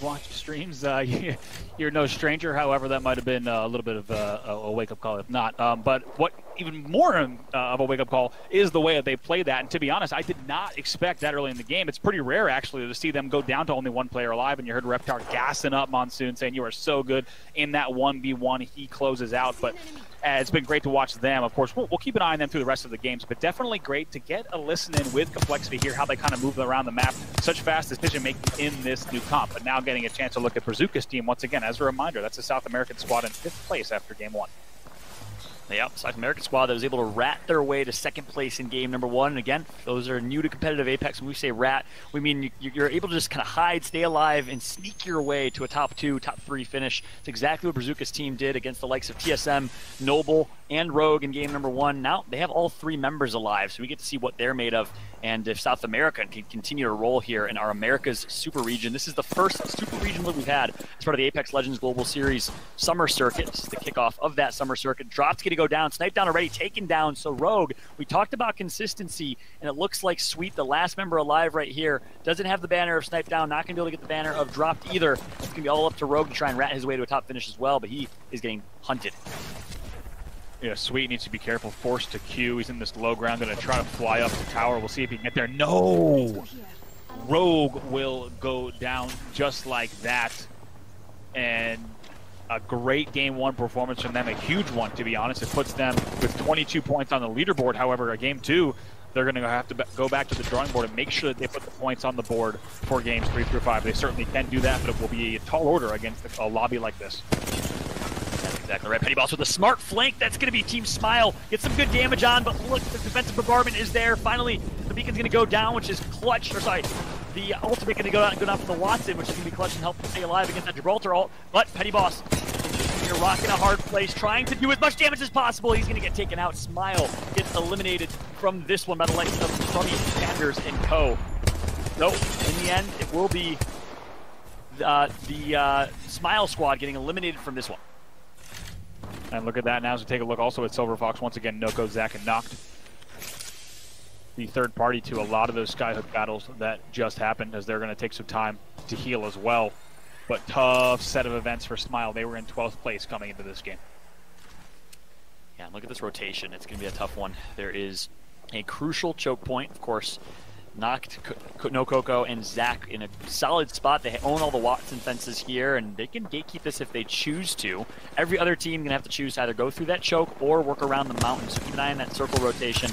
watched streams, you're no stranger. However, that might have been a little bit of a wake-up call, if not. But what even more of a wake-up call is the way that they played that. And to be honest, I did not expect that early in the game. It's pretty rare, actually, to see them go down to only 1 player alive. And you heard Reptar gassing up Monsoon, saying, "You are so good in that 1v1." He closes out, but. It's been great to watch them. Of course, we'll keep an eye on them through the rest of the games, but definitely great to get a listen in with Complexity here, how they kind of move around the map. Such fast decision-making in this new comp, but now getting a chance to look at Brazuca's team once again. As a reminder, that's a South American squad in 5th place after Game 1. Yep, South American squad that was able to rat their way to 2nd place in game number 1. And again, those are new to competitive Apex. When we say rat, we mean you're able to just kind of hide, stay alive, and sneak your way to a top 2, top 3 finish. It's exactly what Brazuca's team did against the likes of TSM, Noble, and Rogue in game number 1. Now they have all 3 members alive, so we get to see what they're made of. And if South America can continue to roll here in our America's Super Region, this is the first Super Region that we've had as part of the Apex Legends Global Series Summer Circuit. This is the kickoff of that Summer Circuit. Drop's going to go down, sniped down already, taken down. So Rogue, we talked about consistency, and it looks like Sweet, the last member alive right here, doesn't have the banner of sniped down, not going to be able to get the banner of dropped either. It's going to be all up to Rogue to try and rat his way to a top finish as well, but he is getting hunted. Yeah, Sweet needs to be careful. Forced to Q. He's in this low ground. Going to try to fly up the tower. We'll see if he can get there. No! Rogue will go down just like that. And a great Game 1 performance from them. A huge one, to be honest. It puts them with 22 points on the leaderboard. However, a Game 2, they're going to have to go back to the drawing board and make sure that they put the points on the board for Games 3 through 5. They certainly can do that, but it will be a tall order against a lobby like this. Exactly right. Petty Boss with a smart flank. That's going to be Team Smile. Get some good damage on, but look, the defensive bombardment is there. Finally, the beacon's going to go down, which is clutch. Or sorry, the ultimate going to go down for the Watson, which is going to be clutch and help stay alive against that Gibraltar ult. But Petty Boss, you're rocking a hard place, trying to do as much damage as possible. He's going to get taken out. Smile gets eliminated from this one by the likes of Sonny, Sanders, and co. So, in the end, it will be the Smile squad getting eliminated from this one. And look at that now as we take a look also at Silver Fox. Once again, Noko, Zach, and Noct. The third party to a lot of those Skyhook battles that just happened, as they're going to take some time to heal as well. but tough set of events for Smile. They were in 12th place coming into this game. Yeah, look at this rotation. It's going to be a tough one. There is a crucial choke point, of course. Knocked No Coco and Zach in a solid spot. They own all the Watson fences here, and they can gatekeep this if they choose to. Every other team gonna have to choose to either go through that choke or work around the mountain. So keep an eye on that circle rotation.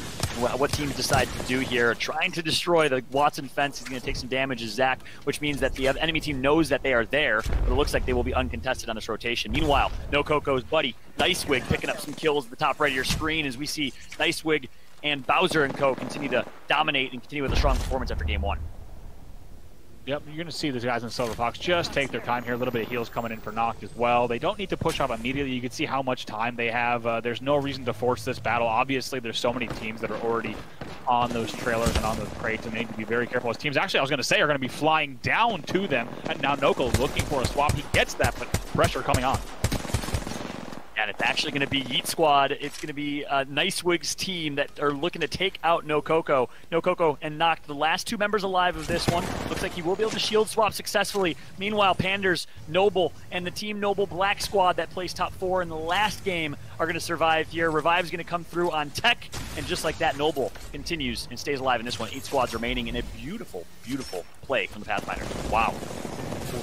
What teams decide to do here, trying to destroy the Watson fence is gonna take some damage as Zach, which means that the enemy team knows that they are there, but it looks like they will be uncontested on this rotation. Meanwhile, No Coco's buddy Nicewig picking up some kills at the top right of your screen as we see Nicewig and Bowser and co continue to dominate and continue with a strong performance after game 1. Yep, you're going to see these guys in Silver Fox just take their time here. A little bit of heals coming in for Noct as well. They don't need to push up immediately. You can see how much time they have. There's no reason to force this battle. Obviously, there's so many teams that are already on those trailers and on those crates, and they need to be very careful. As teams, actually, I was going to say, are going to be flying down to them. And now Noko looking for a swap. He gets that, but pressure coming on. And it's actually going to be Yeet Squad. It's going to be Nicewig's team that are looking to take out No Coco. No Coco and Noct, the last 2 members alive of this one. Looks like he will be able to shield swap successfully. Meanwhile, Panders, Noble, and the Team Noble Black Squad that placed top 4 in the last game are going to survive here. Revive's going to come through on Tech, and just like that, Noble continues and stays alive in this one. 8 squads remaining in a beautiful, beautiful play from the Pathfinder. Wow.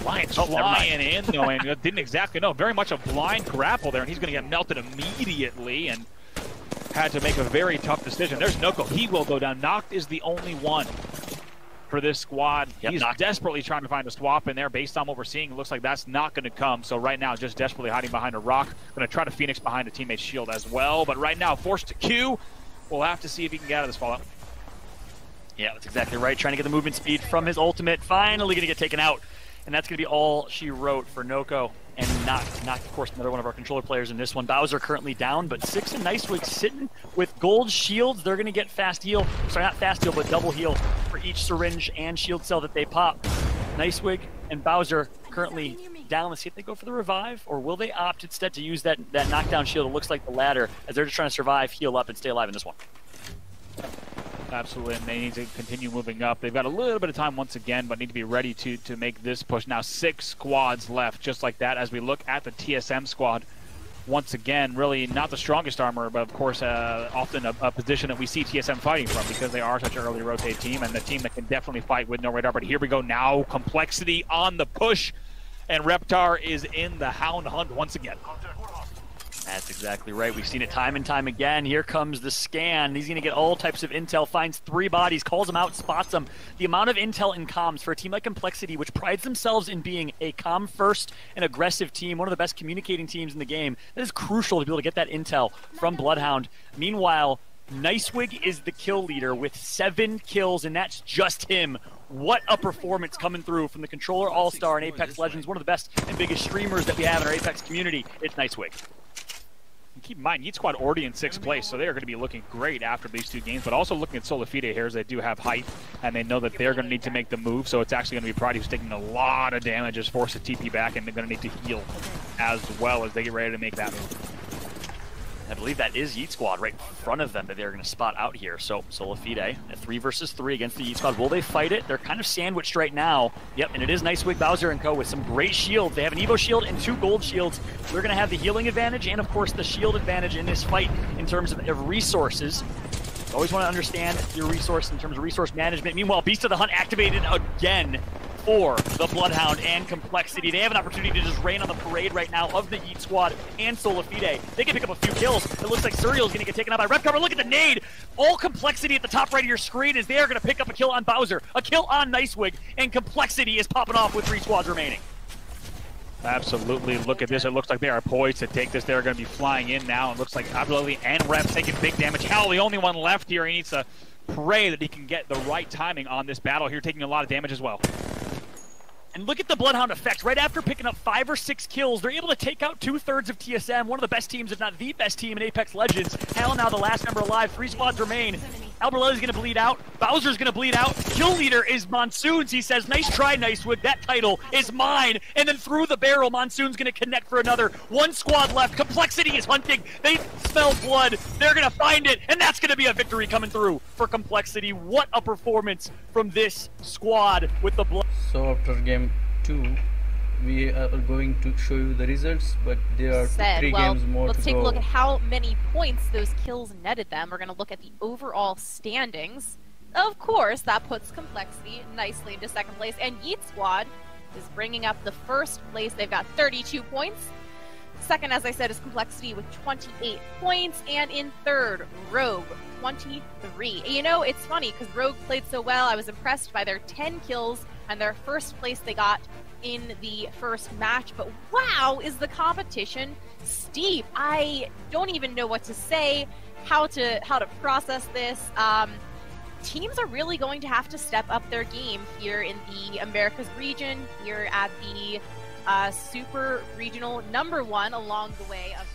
Lions flying in, though, and didn't exactly know. Very much a blind grapple there, and he's going to get melted immediately and had to make a very tough decision. There's Noko. He will go down. Noct is the only one for this squad. Yep, he's Noct desperately trying to find a swap in there. Based on what we're seeing, it looks like that's not going to come. So right now, just desperately hiding behind a rock. Going to try to Phoenix behind a teammate's shield as well. But right now, forced to Q. We'll have to see if he can get out of this fallout. Yeah, that's exactly right. Trying to get the movement speed from his ultimate. Finally going to get taken out. And that's going to be all she wrote for Noko and Noct, of course, another one of our controller players in this one. Bowser currently down, but Six and Nicewig sitting with gold shields. They're going to get fast heal. Sorry, not fast heal, but double heal for each syringe and shield cell that they pop. Nicewig and Bowser currently down. Let's see if they go for the revive, or will they opt instead to use that knockdown shield? It looks like the latter, as they're just trying to survive, heal up, and stay alive in this one. Absolutely, and they need to continue moving up. They've got a little bit of time once again, but need to be ready to make this push. Now 6 squads left, just like that, as we look at the TSM squad. Once again, really not the strongest armor, but of course often a position that we see TSM fighting from because they are such an early rotate team and the team that can definitely fight with no radar. But here we go now, Complexity on the push, and Reptar is in the Hound Hunt once again. That's exactly right. We've seen it time and time again. Here comes the scan. He's going to get all types of intel, finds 3 bodies, calls them out, spots them. The amount of intel and comms for a team like Complexity, which prides themselves in being a comm-first and aggressive team, one of the best communicating teams in the game, that is crucial to be able to get that intel from Bloodhound. Meanwhile, Nicewig is the kill leader with 7 kills, and that's just him. What a performance coming through from the Controller All-Star in Apex Legends, one of the best and biggest streamers that we have in our Apex community. It's Nicewig. Keep in mind, Yeet Squad already in 6th place, so they are going to be looking great after these 2 games, but also looking at Solifide here as they do have height, and they know that they're going to need to make the move, so it's actually going to be Pride who's taking a lot of damage, is forced to TP back, and they're going to need to heal as well as they get ready to make that move. I believe that is Yeet Squad right in front of them that they're going to spot out here. So Solifide, a 3 versus 3 against the Yeet Squad. Will they fight it? They're kind of sandwiched right now. Yep, and it is Nicewig, Bowser, and co with some great shields. They have an Evo shield and 2 gold shields. They're going to have the healing advantage and, of course, the shield advantage in this fight in terms of resources. You always want to understand your resource in terms of resource management. Meanwhile, Beast of the Hunt activated again for the Bloodhound and Complexity. They have an opportunity to just rain on the parade right now of the Yeet Squad and Solifide. They can pick up a few kills. It looks like Surreal is going to get taken out by Rep Cover. Look at the nade. All Complexity at the top right of your screen is they are going to pick up a kill on Bowser, a kill on Nicewig, and Complexity is popping off with 3 squads remaining. Absolutely. Look at this. It looks like they are poised to take this. They're going to be flying in now. It looks like Abdulali and Rep taking big damage. Hal, the only one left here. He needs to pray that he can get the right timing on this battle here, taking a lot of damage as well. And look at the Bloodhound effect. Right after picking up 5 or 6 kills, they're able to take out 2/3 of TSM, one of the best teams, if not the best team in Apex Legends. Hal now the last member alive. 3 squads remain. Alberelli's going to bleed out. Bowser's going to bleed out. Kill leader is Monsoons. He says, nice try, Nicewig. That title is mine. And then through the barrel, Monsoon's going to connect for another. 1 squad left. Complexity is hunting. They smell blood. They're going to find it. And that's going to be a victory coming through for Complexity. What a performance from this squad with the blood. So after game 2, we are going to show you the results, but there are three well, games more to go. let's take a look at how many points those kills netted them. We're going to look at the overall standings. Of course, that puts Complexity nicely into second place, and Yeet Squad is bringing up the first place. They've got 32 points. Second, as I said, is Complexity with 28 points, and in third, Rogue, 23. You know, it's funny because Rogue played so well. I was impressed by their 10 kills and their first place they got in the first match, but wow, is the competition steep. I don't even know what to say, how to process this. Teams are really going to have to step up their game here in the Americas region, here at the Super Regional #1 along the way of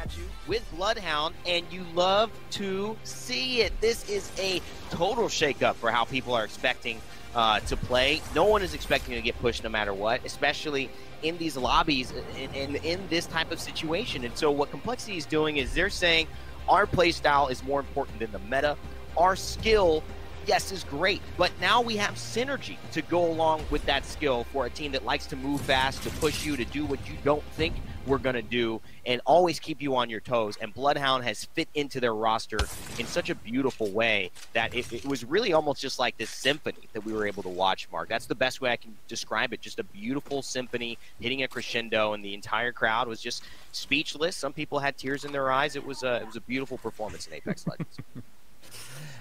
at you with Bloodhound, and you love to see it. This is a total shakeup for how people are expecting to play. No one is expecting to get pushed no matter what, especially in these lobbies in this type of situation. And so what Complexity is doing is they're saying our play style is more important than the meta. Our skill, yes, is great, but now we have synergy to go along with that skill for a team that likes to move fast, to push you, to do what you don't think we're going to do, and always keep you on your toes. And Bloodhound has fit into their roster in such a beautiful way that it was really almost just like this symphony that we were able to watch, Mark. That's the best way I can describe it, just a beautiful symphony hitting a crescendo, and the entire crowd was just speechless. Some people had tears in their eyes. It was a beautiful performance in Apex Legends.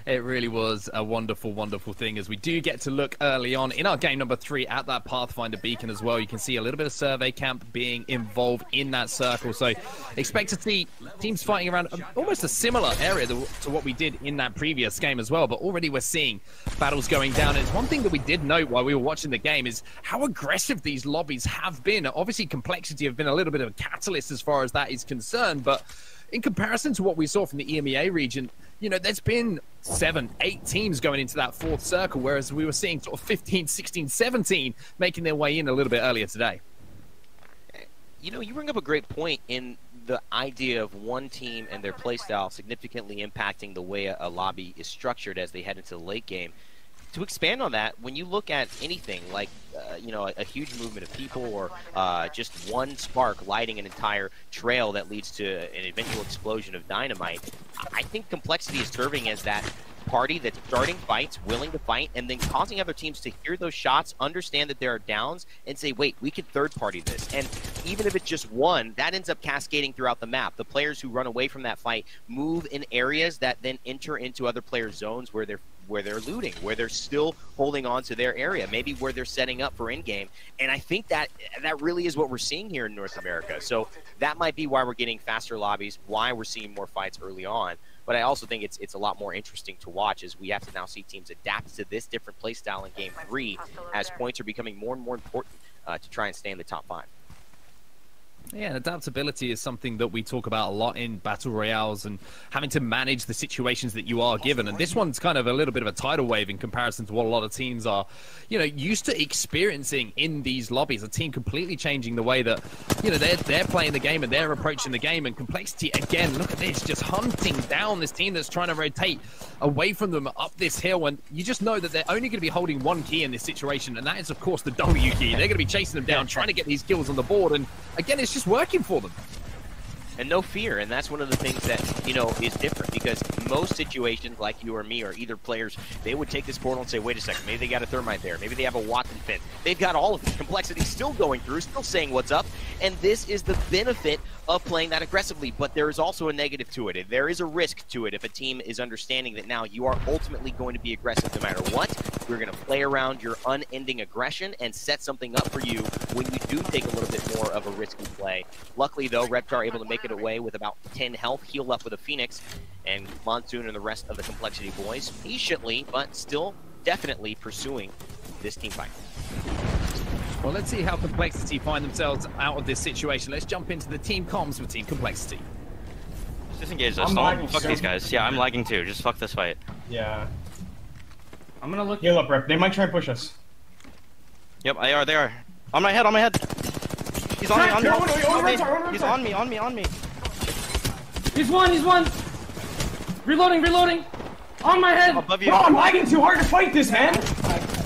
It really was a wonderful, wonderful thing, as we do get to look early on in our game #3 at that Pathfinder beacon as well. You can see a little bit of Survey Camp being involved in that circle. So expect to see teams fighting around almost a similar area to what we did in that previous game as well. But already we're seeing battles going down. And it's one thing that we did note while we were watching the game is how aggressive these lobbies have been. Obviously, Complexity have been a little bit of a catalyst as far as that is concerned. But in comparison to what we saw from the EMEA region, you know, there's been 7, 8 teams going into that fourth circle, whereas we were seeing sort of 15, 16, 17 making their way in a little bit earlier today. You know, you bring up a great point in the idea of one team and their playstyle significantly impacting the way a lobby is structured as they head into the late game. To expand on that, when you look at anything like, you know, a huge movement of people or just one spark lighting an entire trail that leads to an eventual explosion of dynamite, I think Complexity is serving as that party that's starting fights, willing to fight, and then causing other teams to hear those shots, understand that there are downs, and say, wait, we can third-party this. And even if it's just one, that ends up cascading throughout the map. The players who run away from that fight move in areas that then enter into other players' zones where they're looting, where they're still holding on to their area, maybe where they're setting up for in-game. And I think that really is what we're seeing here in North America. So that might be why we're getting faster lobbies, why we're seeing more fights early on. But I also think it's a lot more interesting to watch as we have to now see teams adapt to this different play style in Game 3 as points are becoming more and more important to try and stay in the top 5. Yeah, adaptability is something that we talk about a lot in battle royales and having to manage the situations that you are given. And this one's kind of a little bit of a tidal wave in comparison to what a lot of teams are, you know, used to experiencing in these lobbies. A team completely changing the way that, you know, they're playing the game and they're approaching the game. And Complexity, again, look at this, just hunting down this team that's trying to rotate away from them up this hill. And you just know that they're only going to be holding one key in this situation, and that is, of course, the W key. They're going to be chasing them down, trying to get these kills on the board. And again, it's just working for them. And no fear, and that's one of the things that, you know, is different, because most situations like you or me or either players, they would take this portal and say, wait a second, maybe they got a thermite there, maybe they have a Watson fence, they've got all of the Complexity still going through, still saying what's up, and this is the benefit of playing that aggressively. But there is also a negative to it. There is a risk to it if a team is understanding that now you are ultimately going to be aggressive no matter what. We're going to play around your unending aggression and set something up for you when you do take a little bit more of a risky play. Luckily, though, Reptar able to make it away with about 10 health, healed up with a Phoenix, and Monsoon and the rest of the Complexity boys patiently, but still definitely pursuing this team fight. Well, let's see how Complexity find themselves out of this situation. Let's jump into the team comms with Team Complexity. Just disengage us. Don't fuck these guys. Yeah, I'm lagging too. Just fuck this fight. Yeah. I'm gonna look. Heal up, Rep. They might try and push us. Yep, they are. On my head, on my head. He's on me, on me. He's on me. He's one. Reloading. On my head. Above you. Bro, I'm lagging too hard to fight this, man.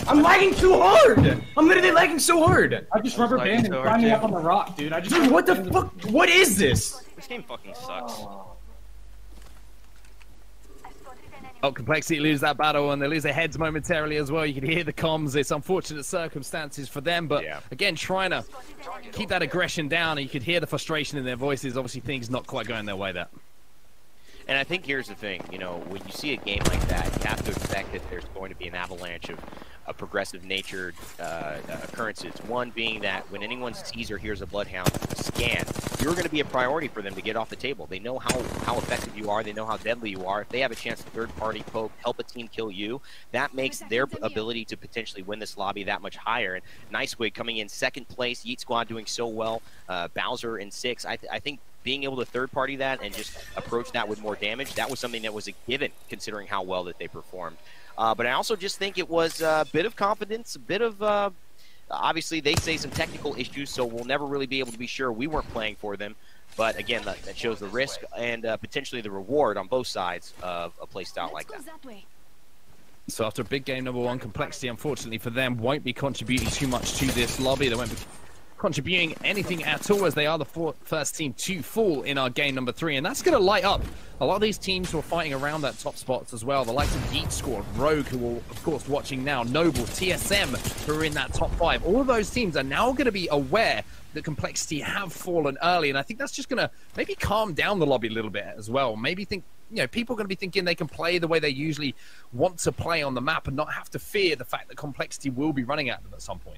I'm lagging too hard! I'm literally lagging so hard! I just rubber band and climbed me up on the rock, dude. Dude, what the fuck? What is this? This game fucking sucks. Oh, Complexity lose that battle, and they lose their heads momentarily as well. You can hear the comms. It's unfortunate circumstances for them, but again, trying to keep that aggression down, and you could hear the frustration in their voices. Obviously, things not quite going their way there. And I think here's the thing, you know, when you see a game like that, you have to expect that there's going to be an avalanche of progressive natured occurrences. One being that when anyone sees or hears a Bloodhound scan, you're going to be a priority for them to get off the table. They know how effective you are. They know how deadly you are. If they have a chance to third-party poke, help a team kill you, that makes their ability to potentially win this lobby that much higher. And Nicewig coming in second place, Yeet Squad doing so well, Bowser in 6. I think being able to third-party that and just approach that with more damage, that was something that was a given considering how well that they performed. But I also just think it was a bit of confidence, a bit of, obviously they say some technical issues, so we'll never really be able to be sure we weren't playing for them. But again, that shows the risk and potentially the reward on both sides of a play style like that. So after a big game number 1, Complexity, unfortunately for them, won't be contributing too much to this lobby. They won't be contributing anything at all, as they are the first team to fall in our game number 3, and that's going to light up a lot of these teams who are fighting around that top spots as well. The likes of Yeet Squad, Rogue, who are of course watching now, Noble, TSM, who are in that top 5. All of those teams are now going to be aware that Complexity have fallen early, and I think that's just going to maybe calm down the lobby a little bit as well. Maybe think, you know, people are going to be thinking they can play the way they usually want to play on the map and not have to fear the fact that Complexity will be running at them at some point.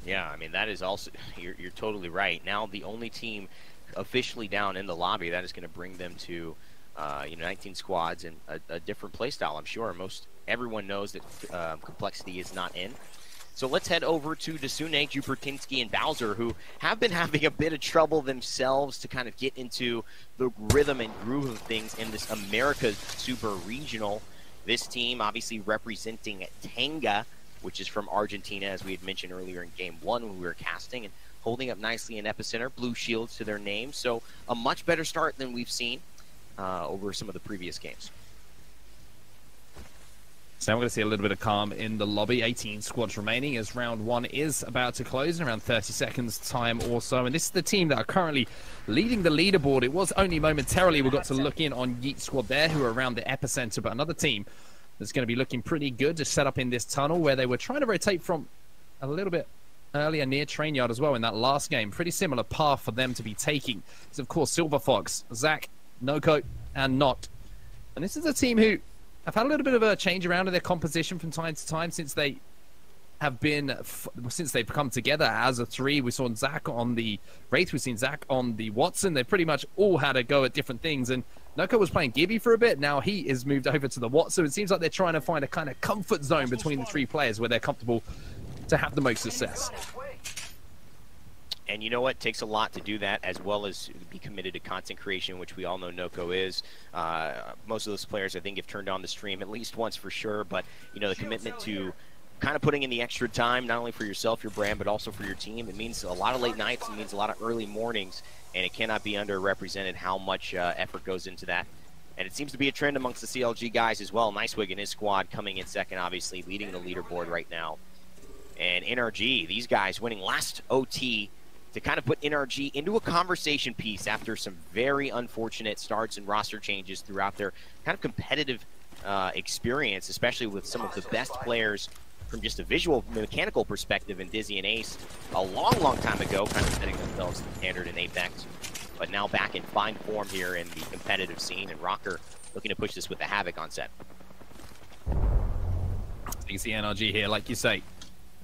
Yeah, I mean, that is also, you're totally right. Now the only team officially down in the lobby, that is going to bring them to, you know, 19 squads and a different play style, I'm sure. Everyone knows that Complexity is not in. So let's head over to Desune, Jupertinsky, and Bowser, who have been having a bit of trouble themselves to kind of get into the rhythm and groove of things in this America's Super Regional. This team obviously representing Tenga, which is from Argentina, as we had mentioned earlier in Game 1 when we were casting, and holding up nicely in Epicenter, blue shields to their name. So a much better start than we've seen over some of the previous games. So we're going to see a little bit of calm in the lobby. 18 squads remaining as round 1 is about to close in around 30 seconds time or so. And this is the team that are currently leading the leaderboard. It was only momentarily we got to look in on Yeet Squad there, who are around the Epicenter, but another team that's going to be looking pretty good to set up in this tunnel, where they were trying to rotate from a little bit earlier near train yard as well in that last game. Pretty similar path for them to be taking. It's of course Silver Fox, Zach, Noko, and Not. And this is a team who have had a little bit of a change around in their composition from time to time since they have been, since they've come together as a 3. We saw Zach on the Wraith, we've seen Zach on the Watson. They've pretty much all had a go at different things, and Noko was playing Gibby for a bit. Now he is moved over to the Watson. It seems like they're trying to find a kind of comfort zone between the 3 players where they're comfortable to have the most success. And you know what? It takes a lot to do that, as well as be committed to content creation, which we all know Noko is. Most of those players, I think, have turned on the stream at least once for sure. But, you know, the commitment to kind of putting in the extra time, not only for yourself, your brand, but also for your team. It means a lot of late nights. It means a lot of early mornings. And it cannot be underrepresented how much effort goes into that. And it seems to be a trend amongst the CLG guys as well. Nicewig and his squad coming in second, obviously, leading the leaderboard right now. And NRG, these guys winning last OT to kind of put NRG into a conversation piece after some very unfortunate starts and roster changes throughout their kind of competitive experience, especially with some of the best players from just a visual, mechanical perspective in Dizzy and Ace a long, long time ago, kind of setting themselves the standard in Apex, but now back in fine form here in the competitive scene, and Rocker looking to push this with the Havoc on set. You can see NRG here, like you say.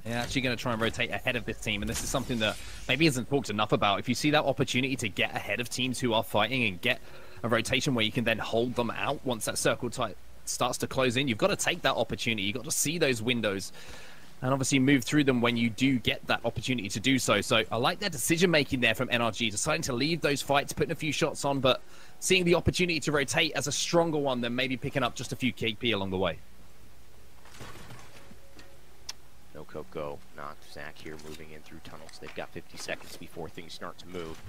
They're actually going to try and rotate ahead of this team, and this is something that maybe isn't talked enough about. If you see that opportunity to get ahead of teams who are fighting and get a rotation where you can then hold them out once that circle type starts to close in, you've got to take that opportunity. You've got to see those windows and obviously move through them when you do get that opportunity to do so. So I like their decision making there from NRG, deciding to leave those fights, putting a few shots on, but seeing the opportunity to rotate as a stronger one than maybe picking up just a few KP along the way. No Coco, not Zach here moving in through tunnels. They've got 50 seconds before things start to move.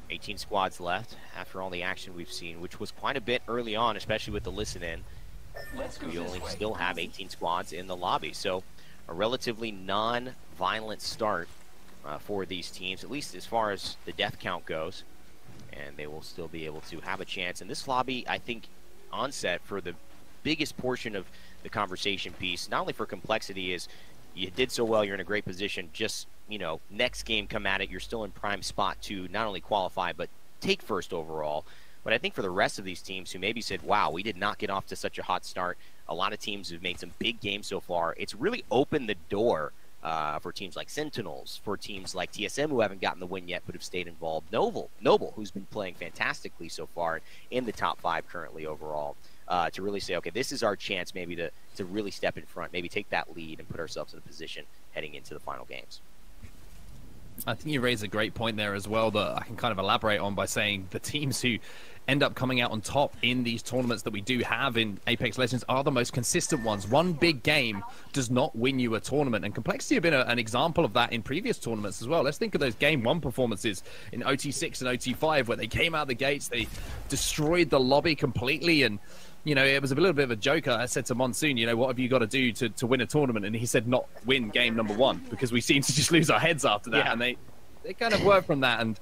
18 squads left after all the action we've seen, which was quite a bit early on, especially with the listen in. We only still have 18 squads in the lobby, so a relatively non-violent start for these teams, at least as far as the death count goes, and they will still be able to have a chance. And this lobby, I think, onset for the biggest portion of the conversation piece, not only for complexity, is you did so well, you're in a great position, just, you know, next game come at it, you're still in prime spot to not only qualify, but take first overall. But I think for the rest of these teams who maybe said, wow, we did not get off to such a hot start, a lot of teams have made some big games so far. It's really opened the door for teams like Sentinels, for teams like TSM who haven't gotten the win yet but have stayed involved. Noble, who's been playing fantastically so far in the top 5 currently overall, to really say, okay, this is our chance maybe to really step in front, maybe take that lead and put ourselves in a position heading into the final games. I think you raise a great point there as well that I can kind of elaborate on by saying the teams who end up coming out on top in these tournaments that we do have in Apex Legends are the most consistent ones. One big game does not win you a tournament, and Complexity have been an example of that in previous tournaments as well. Let's think of those Game 1 performances in OT6 and OT5 where they came out the gates, they destroyed the lobby completely, and you know, it was a little bit of a joke. I said to Monsoon, you know, what have you got to do to win a tournament? And he said not win game number 1, because we seem to just lose our heads after that. Yeah. And they kind of work from that. And,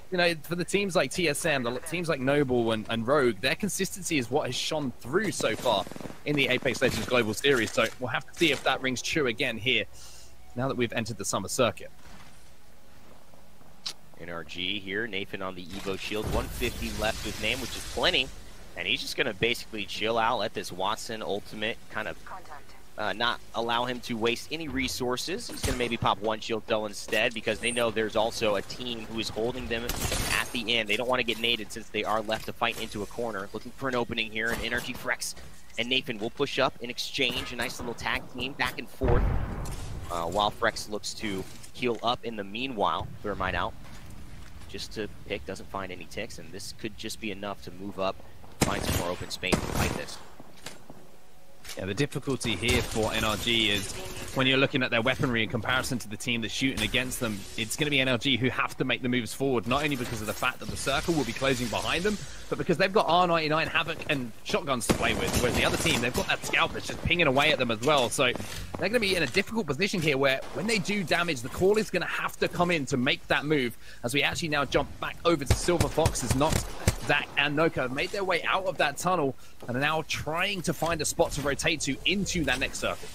you know, for the teams like TSM, the teams like Noble and Rogue, their consistency is what has shone through so far in the Apex Legends Global Series. So we'll have to see if that rings true again here, now that we've entered the summer circuit. NRG here, Nathan on the Evo shield, 150 left with name, which is plenty. And he's just going to basically chill out, let this Watson ultimate kind of not allow him to waste any resources. He's going to maybe pop one shield cell instead, because they know there's also a team who is holding them at the end. They don't want to get naded since they are left to fight into a corner. Looking for an opening here, and Energy Frex and Nathan will push up in exchange. A nice little tag team back and forth while Frex looks to heal up in the meanwhile. Thermite out just to pick, doesn't find any ticks, and this could just be enough to move up, find some more open space to fight this. Yeah, the difficulty here for NRG is when you're looking at their weaponry in comparison to the team that's shooting against them, it's going to be NRG who have to make the moves forward, not only because of the fact that the circle will be closing behind them, but because they've got R99, Havoc, and shotguns to play with, whereas the other team, they've got that Scout that's just pinging away at them as well. So they're going to be in a difficult position here where when they do damage, the call is going to have to come in to make that move, as we actually now jump back over to Silver Fox as not Zach and Noka have made their way out of that tunnel and are now trying to find a spot to rotate to into that next circle.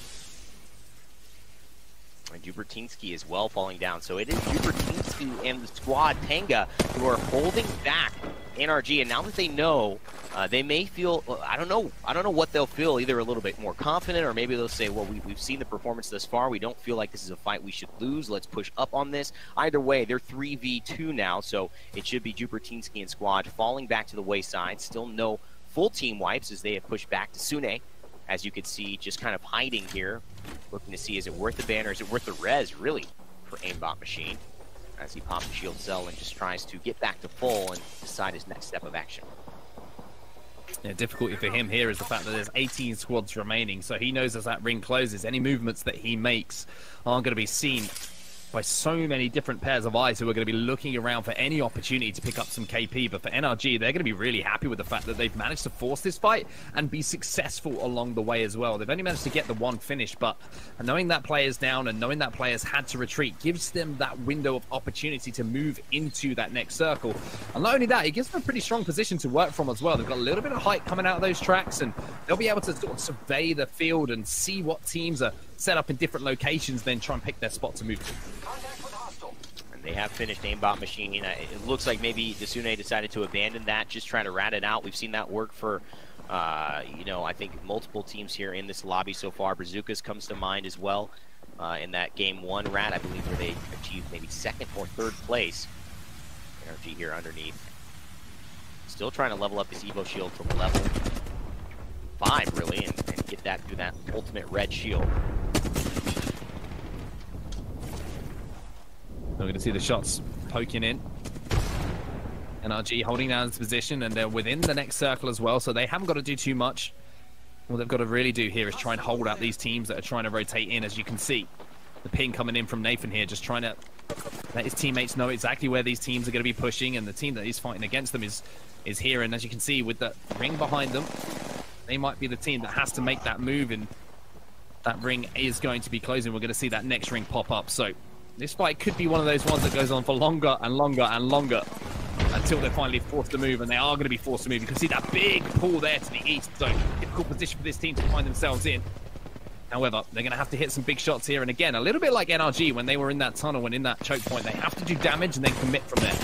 And Jubertinsky as well falling down. So it is Jubertinsky and the squad Tenga who are holding back NRG. And now that they know, they may feel, I don't know what they'll feel, either a little bit more confident, or maybe they'll say, well, we've seen the performance thus far. We don't feel like this is a fight we should lose. Let's push up on this. Either way, they're 3v2 now, so it should be Jubertinsky and squad falling back to the wayside. Still no full team wipes as they have pushed back to Sune. As you can see, just kind of hiding here, looking to see, is it worth the banner, is it worth the res, really, for Aimbot Machine, as he pops the shield cell and just tries to get back to full and decide his next step of action. Yeah, difficulty for him here is the fact that there's 18 squads remaining, so he knows as that ring closes, any movements that he makes aren't going to be seen by so many different pairs of eyes who are going to be looking around for any opportunity to pick up some KP. But for NRG, they're going to be really happy with the fact that they've managed to force this fight and be successful along the way as well. They've only managed to get the one finish, but knowing that player's down and knowing that player's had to retreat gives them that window of opportunity to move into that next circle. And not only that, it gives them a pretty strong position to work from as well. They've got a little bit of height coming out of those tracks, and they'll be able to sort of survey the field and see what teams are set up in different locations, then try and pick their spot to move to. They have finished Aimbot Machine. It looks like maybe Desune decided to abandon that, just trying to rat it out. We've seen that work for, you know, I think multiple teams here in this lobby so far. Bazookas comes to mind as well in that game 1 rat, I believe, where they achieved maybe 2nd or 3rd place. Energy here underneath. Still trying to level up his Evo shield to level 5, really, and get that through that ultimate red shield. We're going to see the shots poking in. NRG holding down his position, and they're within the next circle as well, so they haven't got to do too much. What they've got to really do here is try and hold out these teams that are trying to rotate in. As you can see, the ping coming in from Nathan here, just trying to let his teammates know exactly where these teams are going to be pushing, and the team that he's fighting against them is here. And as you can see, with the ring behind them, they might be the team that has to make that move, and that ring is going to be closing. We're going to see that next ring pop up. So this fight could be one of those ones that goes on for longer and longer and longer until they're finally forced to move, and they are going to be forced to move. You can see that big pull there to the east, so difficult position for this team to find themselves in. However, they're going to have to hit some big shots here, and again, a little bit like NRG when they were in that tunnel and in that choke point, they have to do damage and then commit from there.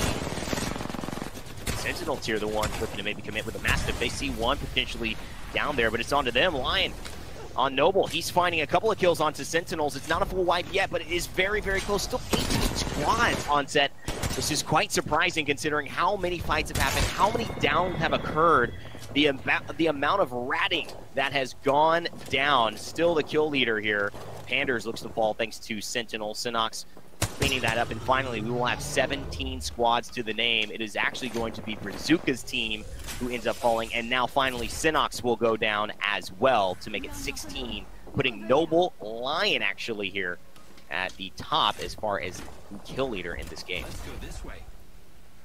Sentinels here, the ones looking to maybe commit with a Mastiff. They see one potentially down there, but it's onto them. Lion on Noble. He's finding a couple of kills onto Sentinels. It's not a full wipe yet, but it is very, very close. Still 18 squads on set. This is quite surprising considering how many fights have happened, how many downs have occurred, the amount of ratting that has gone down. Still the kill leader here. Panders looks to fall thanks to Sentinel. Sinox cleaning that up, and finally we will have 17 squads to the name. It is actually going to be Brazuca's team who ends up falling, and now finally Sinox will go down as well to make it 16, putting Noble, Lion actually here at the top as far as kill leader in this game. Let's go this way.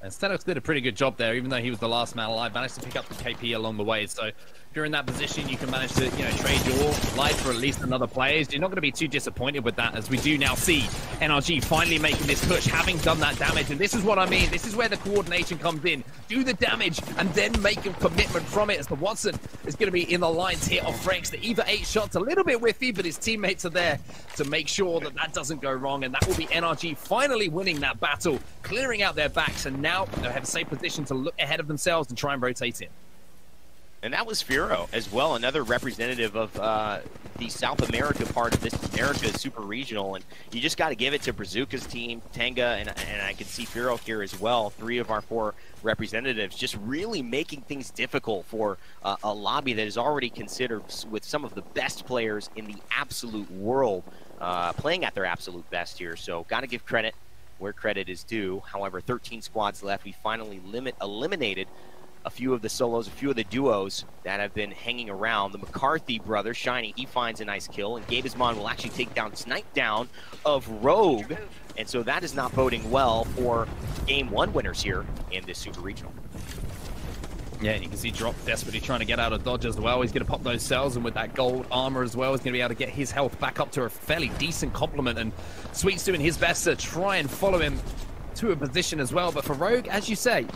And Stenox did a pretty good job there, even though he was the last man alive, managed to pick up the KP along the way. So if you're in that position, you can manage to, trade your life for at least another player. You're not going to be too disappointed with that, as we do now see NRG finally making this push, having done that damage. And this is what I mean. This is where the coordination comes in. Do the damage and then make a commitment from it, as the Watson is going to be in the lines here of Franks. The EVA 8 shots a little bit whiffy, but his teammates are there to make sure that that doesn't go wrong. And that will be NRG finally winning that battle, clearing out their backs, and now they have a safe position to look ahead of themselves and try and rotate in. And that was Firo as well, another representative of the South America part of this America Super Regional. And you just got to give it to Brazuca's team, Tenga, and I can see Firo here as well. 3 of our 4 representatives just really making things difficult for a lobby that is already considered with some of the best players in the absolute world, playing at their absolute best here. So got to give credit where credit is due. However, 13 squads left. We finally eliminated a few of the solos, a few of the duos that have been hanging around. The McCarthy brother, Shiny, he finds a nice kill, and Gabizmon will actually take down Snipe down of Rogue, and so that is not boding well for Game 1 winners here in this Super Regional. Yeah, and you can see Drop desperately trying to get out of dodge as well. He's going to pop those cells, and with that gold armor as well, he's going to be able to get his health back up to a fairly decent complement, and Sweet's doing his best to try and follow him to a position as well. But for Rogue, as you say,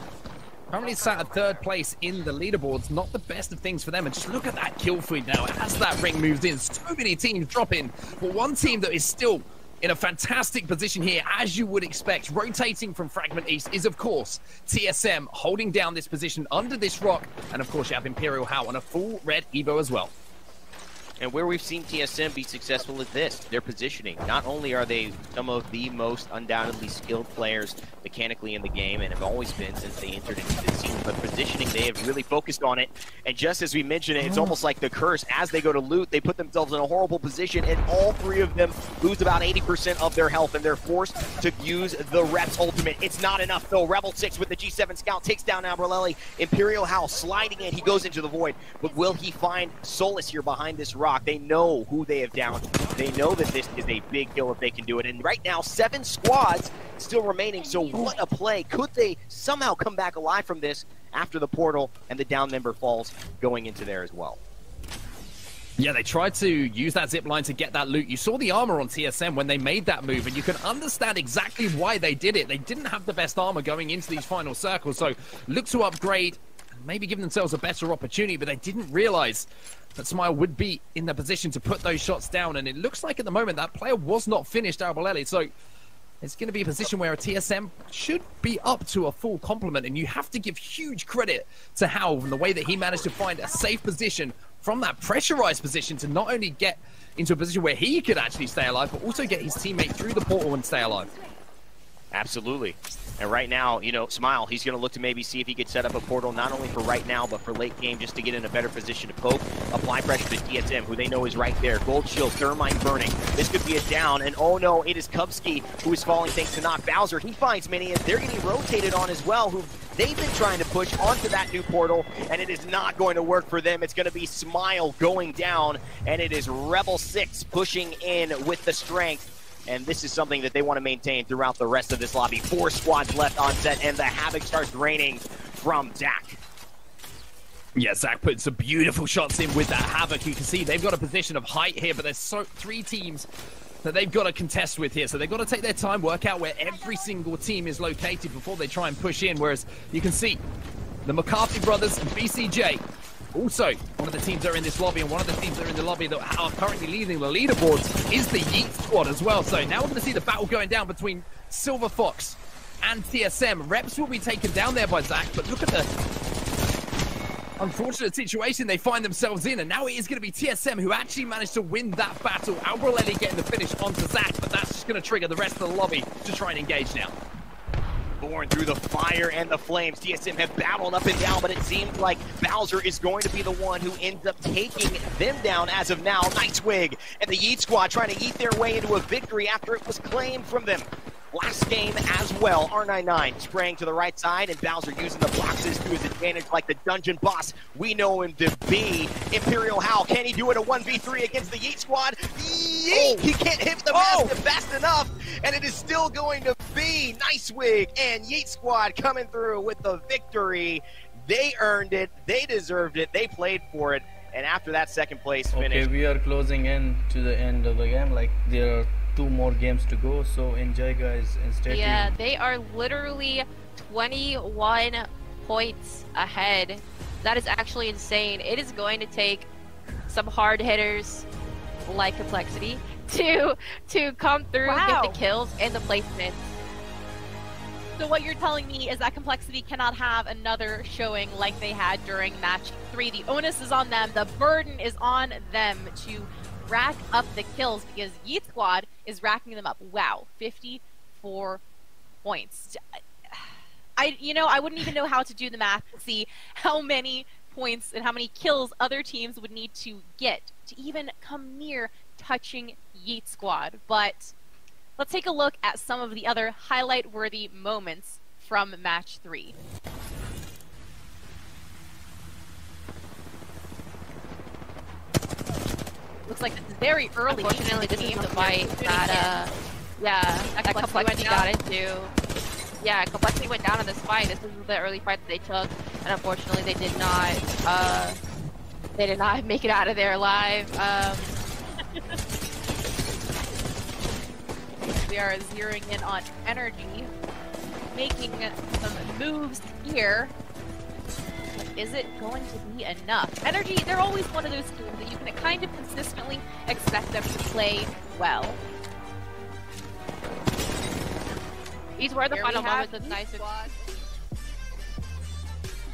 currently sat at 3rd place in the leaderboards. Not the best of things for them. And just look at that kill feed now. As that ring moves in, so many teams drop in. But one team that is still in a fantastic position here, as you would expect, rotating from Fragment East, is, of course, TSM holding down this position under this rock. And, of course, you have Imperial How on a full red Evo as well. And where we've seen TSM be successful at this, their positioning. Not only are they some of the most undoubtedly skilled players mechanically in the game, and have always been since they entered into the scene, but positioning, they have really focused on it. And just as we mentioned it, it's almost like the curse. As they go to loot, they put themselves in a horrible position, and all 3 of them lose about 80% of their health, and they're forced to use the Rep's ultimate. It's not enough, though. Rebel 6 with the G7 Scout takes down Abrelelli. Imperial House sliding in. He goes into the void, but will he find solace here behind this rock? They know who they have downed. They know that this is a big kill if they can do it. And right now, 7 squads still remaining. So what a play. Could they somehow come back alive from this after the portal and the down member falls going into there as well? Yeah, they tried to use that zip line to get that loot. You saw the armor on TSM when they made that move, and you can understand exactly why they did it. They didn't have the best armor going into these final circles, so look to upgrade, maybe give themselves a better opportunity, but they didn't realize that Smile would be in the position to put those shots down. And it looks like at the moment that player was not finished, Arbolelli. So it's going to be a position where a TSM should be up to a full complement. And you have to give huge credit to Halv and the way that he managed to find a safe position from that pressurized position to not only get into a position where he could actually stay alive, but also get his teammate through the portal and stay alive. Absolutely. And right now, Smile, he's going to look to maybe see if he could set up a portal, not only for right now, but for late game, just to get in a better position to poke, apply pressure to TSM, who they know is right there. Gold shield, thermite burning. This could be a down, and oh no, it is Kubsky who is falling thanks to knock. Bowser, he finds Minions. They're getting rotated on as well, who they've been trying to push onto that new portal, and it is not going to work for them. It's going to be Smile going down, and it is Rebel 6 pushing in with the strength. And this is something that they want to maintain throughout the rest of this lobby. 4 squads left on set, and the havoc starts raining from Dak. Yeah, Zach putting some beautiful shots in with that Havoc. You can see they've got a position of height here, but there's three teams that they've got to contest with here. So they've got to take their time, work out where every single team is located before they try and push in. Whereas you can see the McCarthy brothers and BCJ, also one of the teams that are in this lobby, and one of the teams that are in the lobby that are currently leading the leaderboards is the Yeet squad as well. So now we're going to see the battle going down between Silver Fox and TSM. Reps will be taken down there by Zach, but look at the unfortunate situation they find themselves in, and now it is going to be TSM who actually managed to win that battle. Albrelli getting the finish onto Zach, but that's just going to trigger the rest of the lobby to try and engage now. Born through the fire and the flames, TSM have battled up and down, but it seems like Bowser is going to be the one who ends up taking them down as of now. Nice wig, and the Yeet squad trying to eat their way into a victory after it was claimed from them last game as well. R99 spraying to the right side, and Bowser using the boxes to his advantage like the dungeon boss we know him to be. Imperial Howl, can he do it a 1v3 against the Yeet squad? Yeet! He can't hit the basket fast enough, and it is still going to be Nice Wig and Yeet squad coming through with the victory. They earned it, they deserved it, they played for it, and after that second place finish. Okay, we are closing in to the end of the game. Like, there are 2 more games to go, so enjoy, guys, and stay tuned. Yeah, they are literally 21 points ahead. That is actually insane. It is going to take some hard hitters like Complexity to come through, get the kills and the placements. So what you're telling me is that Complexity cannot have another showing like they had during match 3. The onus is on them. The burden is on them to rack up the kills, because Yeet squad is racking them up. Wow, 54 points. I wouldn't even know how to do the math to see how many points and how many kills other teams would need to get to even come near touching Yeet squad. But let's take a look at some of the other highlight-worthy moments from match 3. Looks like this is very early. Unfortunately, this is the fight that, that Complexity got into. Yeah, Complexity went down in this fight. This is the early fight that they took, and unfortunately, they did not make it out of there alive. We are zeroing in on Energy, making some moves here. Is it going to be enough? Energy, they're always one of those teams that you can kind of consistently expect them to play well. These were the final moments of Nice Squad.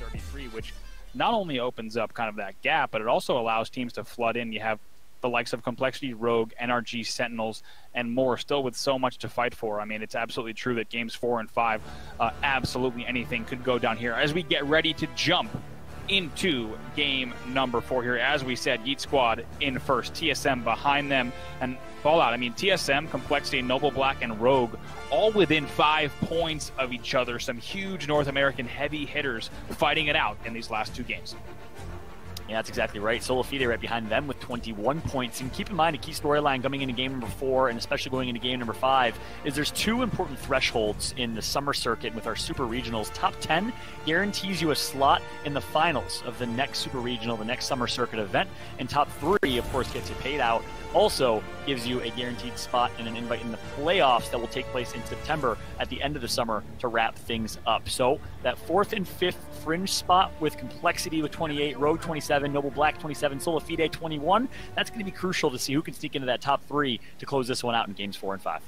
33, which not only opens up kind of that gap, but it also allows teams to flood in. You have the likes of Complexity, Rogue, NRG, Sentinels, and more, still with so much to fight for. I mean, it's absolutely true that games 4 and 5, absolutely anything could go down here as we get ready to jump into game number 4 here. As we said, Yeet squad in first, TSM behind them, and Fallout. I mean, TSM, Complexity, Noble Black, and Rogue all within 5 points of each other. Some huge North American heavy hitters fighting it out in these last 2 games. Yeah, that's exactly right. Solofide right behind them with 21 points. And keep in mind, a key storyline coming into game number 4, and especially going into game number 5, is there's 2 important thresholds in the summer circuit with our super regionals. Top 10 guarantees you a slot in the finals of the next super regional, the next summer circuit event. And top 3, of course, gets you paid out. Also gives you a guaranteed spot and an invite in the playoffs that will take place in September at the end of the summer to wrap things up. So that 4th and 5th fringe spot with Complexity with 28, Rogue 27, Noble Black 27, Solofide 21, that's going to be crucial to see who can sneak into that top 3 to close this one out in games 4 and 5.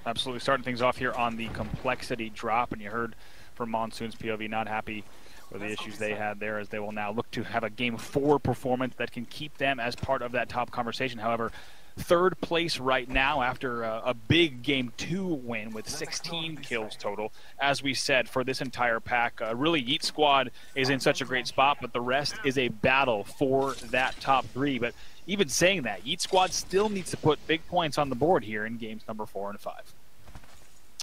Absolutely. Starting things off here on the Complexity drop, and you heard from Monsoon's POV, not happy with the issues they had there, as they will now look to have a game 4 performance that can keep them as part of that top conversation. However, 3rd place right now after a big game 2 win with 16 kills total. As we said, for this entire pack, really Yeet squad is in such a great spot, but the rest is a battle for that top 3. But even saying that, Yeet squad still needs to put big points on the board here in games number 4 and 5.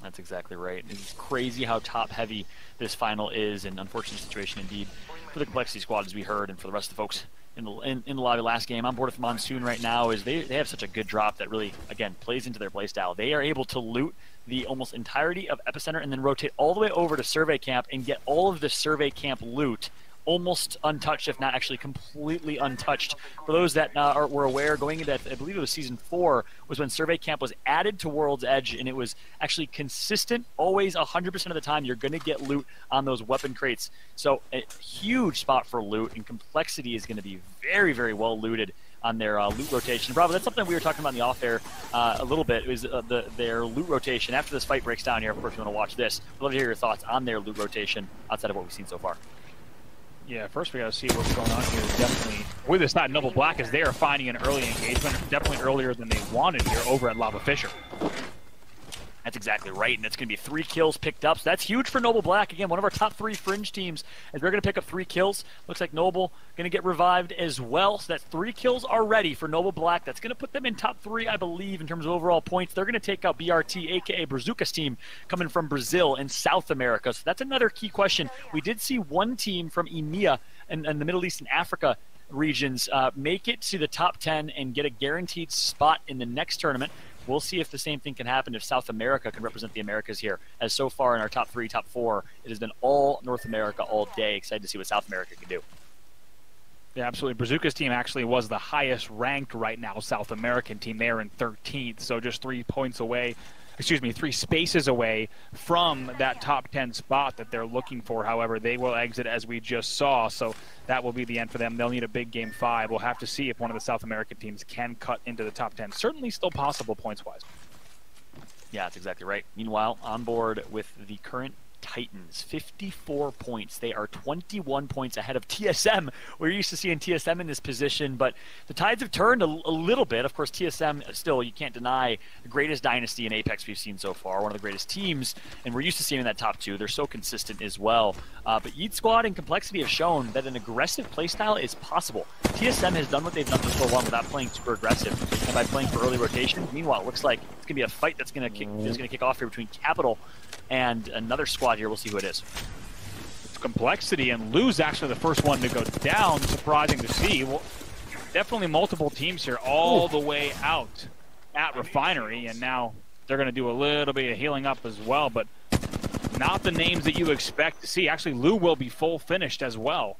That's exactly right. It's crazy how top-heavy this final is, and unfortunate situation indeed for the Complexity squad, as we heard, and for the rest of the folks in the lobby last game. On board with Monsoon right now is they have such a good drop that really, again, plays into their playstyle. They are able to loot the almost entirety of Epicenter and then rotate all the way over to Survey Camp and get all of the Survey Camp loot almost untouched, if not actually completely untouched. For those that were aware, going into, I believe it was Season 4, was when Survey Camp was added to World's Edge, and it was actually consistent, always 100% of the time you're going to get loot on those weapon crates. So a huge spot for loot, and Complexity is going to be very, very well looted on their loot rotation. Bravo, that's something we were talking about in the off-air a little bit. It was their loot rotation. After this fight breaks down here, of course, you want to watch this. I'd love to hear your thoughts on their loot rotation outside of what we've seen so far. Yeah, first we got to see what's going on here. Definitely, with this side, Noble Black, as they are finding an early engagement, definitely earlier than they wanted here over at Lava Fisher. That's exactly right, and it's going to be 3 kills picked up. So that's huge for Noble Black. Again, one of our top 3 Fringe teams, as they're going to pick up 3 kills. Looks like Noble going to get revived as well. So that's 3 kills already for Noble Black. That's going to put them in top 3, I believe, in terms of overall points. They're going to take out BRT, a.k.a. Brazuca's team, coming from Brazil and South America. So that's another key question. We did see one team from EMEA and the Middle East and Africa regions make it to the top 10 and get a guaranteed spot in the next tournament. We'll see if the same thing can happen if South America can represent the Americas here. As so far in our top 3, top 4, it has been all North America all day. Excited to see what South America can do. Yeah, absolutely. Brazuca's team actually was the highest ranked right now South American team. They're in 13th, so just 3 points away. Excuse me, 3 spaces away from that top 10 spot that they're looking for. However, they will exit as we just saw, so that will be the end for them. They'll need a big game 5. We'll have to see if one of the South American teams can cut into the top 10. Certainly still possible points-wise. Yeah, that's exactly right. Meanwhile, on board with the current Titans, 54 points. They are 21 points ahead of TSM. We're used to seeing TSM in this position, but the tides have turned a little bit. Of course, TSM still, you can't deny, the greatest dynasty in Apex we've seen so far, one of the greatest teams, and we're used to seeing in that top 2. They're so consistent as well. But Yeet Squad and Complexity have shown that an aggressive playstyle is possible. TSM has done what they've done for so long without playing super aggressive and by playing for early rotation. Meanwhile, it looks like it's going to be a fight that's going to kick off here between Capital and another squad here. We'll see who it is. It's Complexity, and Lou's actually the first one to go down. Surprising to see. Well, definitely multiple teams here all the way out at Refinery, and now they're going to do a little bit of healing up as well, but not the names that you expect to see. Actually, Lou will be full finished as well.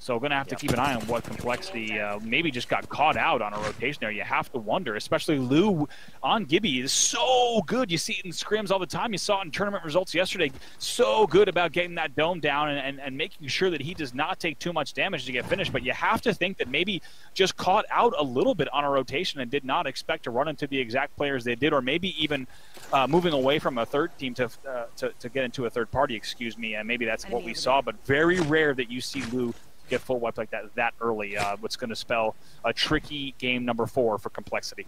So we're going to have to keep an eye on what Complexity maybe just got caught out on a rotation there. You have to wonder, especially Lou on Gibby is so good. You see it in scrims all the time. You saw it in tournament results yesterday. So good about getting that dome down and making sure that he does not take too much damage to get finished. But you have to think that maybe just caught out a little bit on a rotation and did not expect to run into the exact players they did, or maybe even moving away from a third team to get into a third party, excuse me. And maybe that's what we saw, but very rare that you see Lou get full wiped like that early, what's going to spell a tricky game number 4 for Complexity.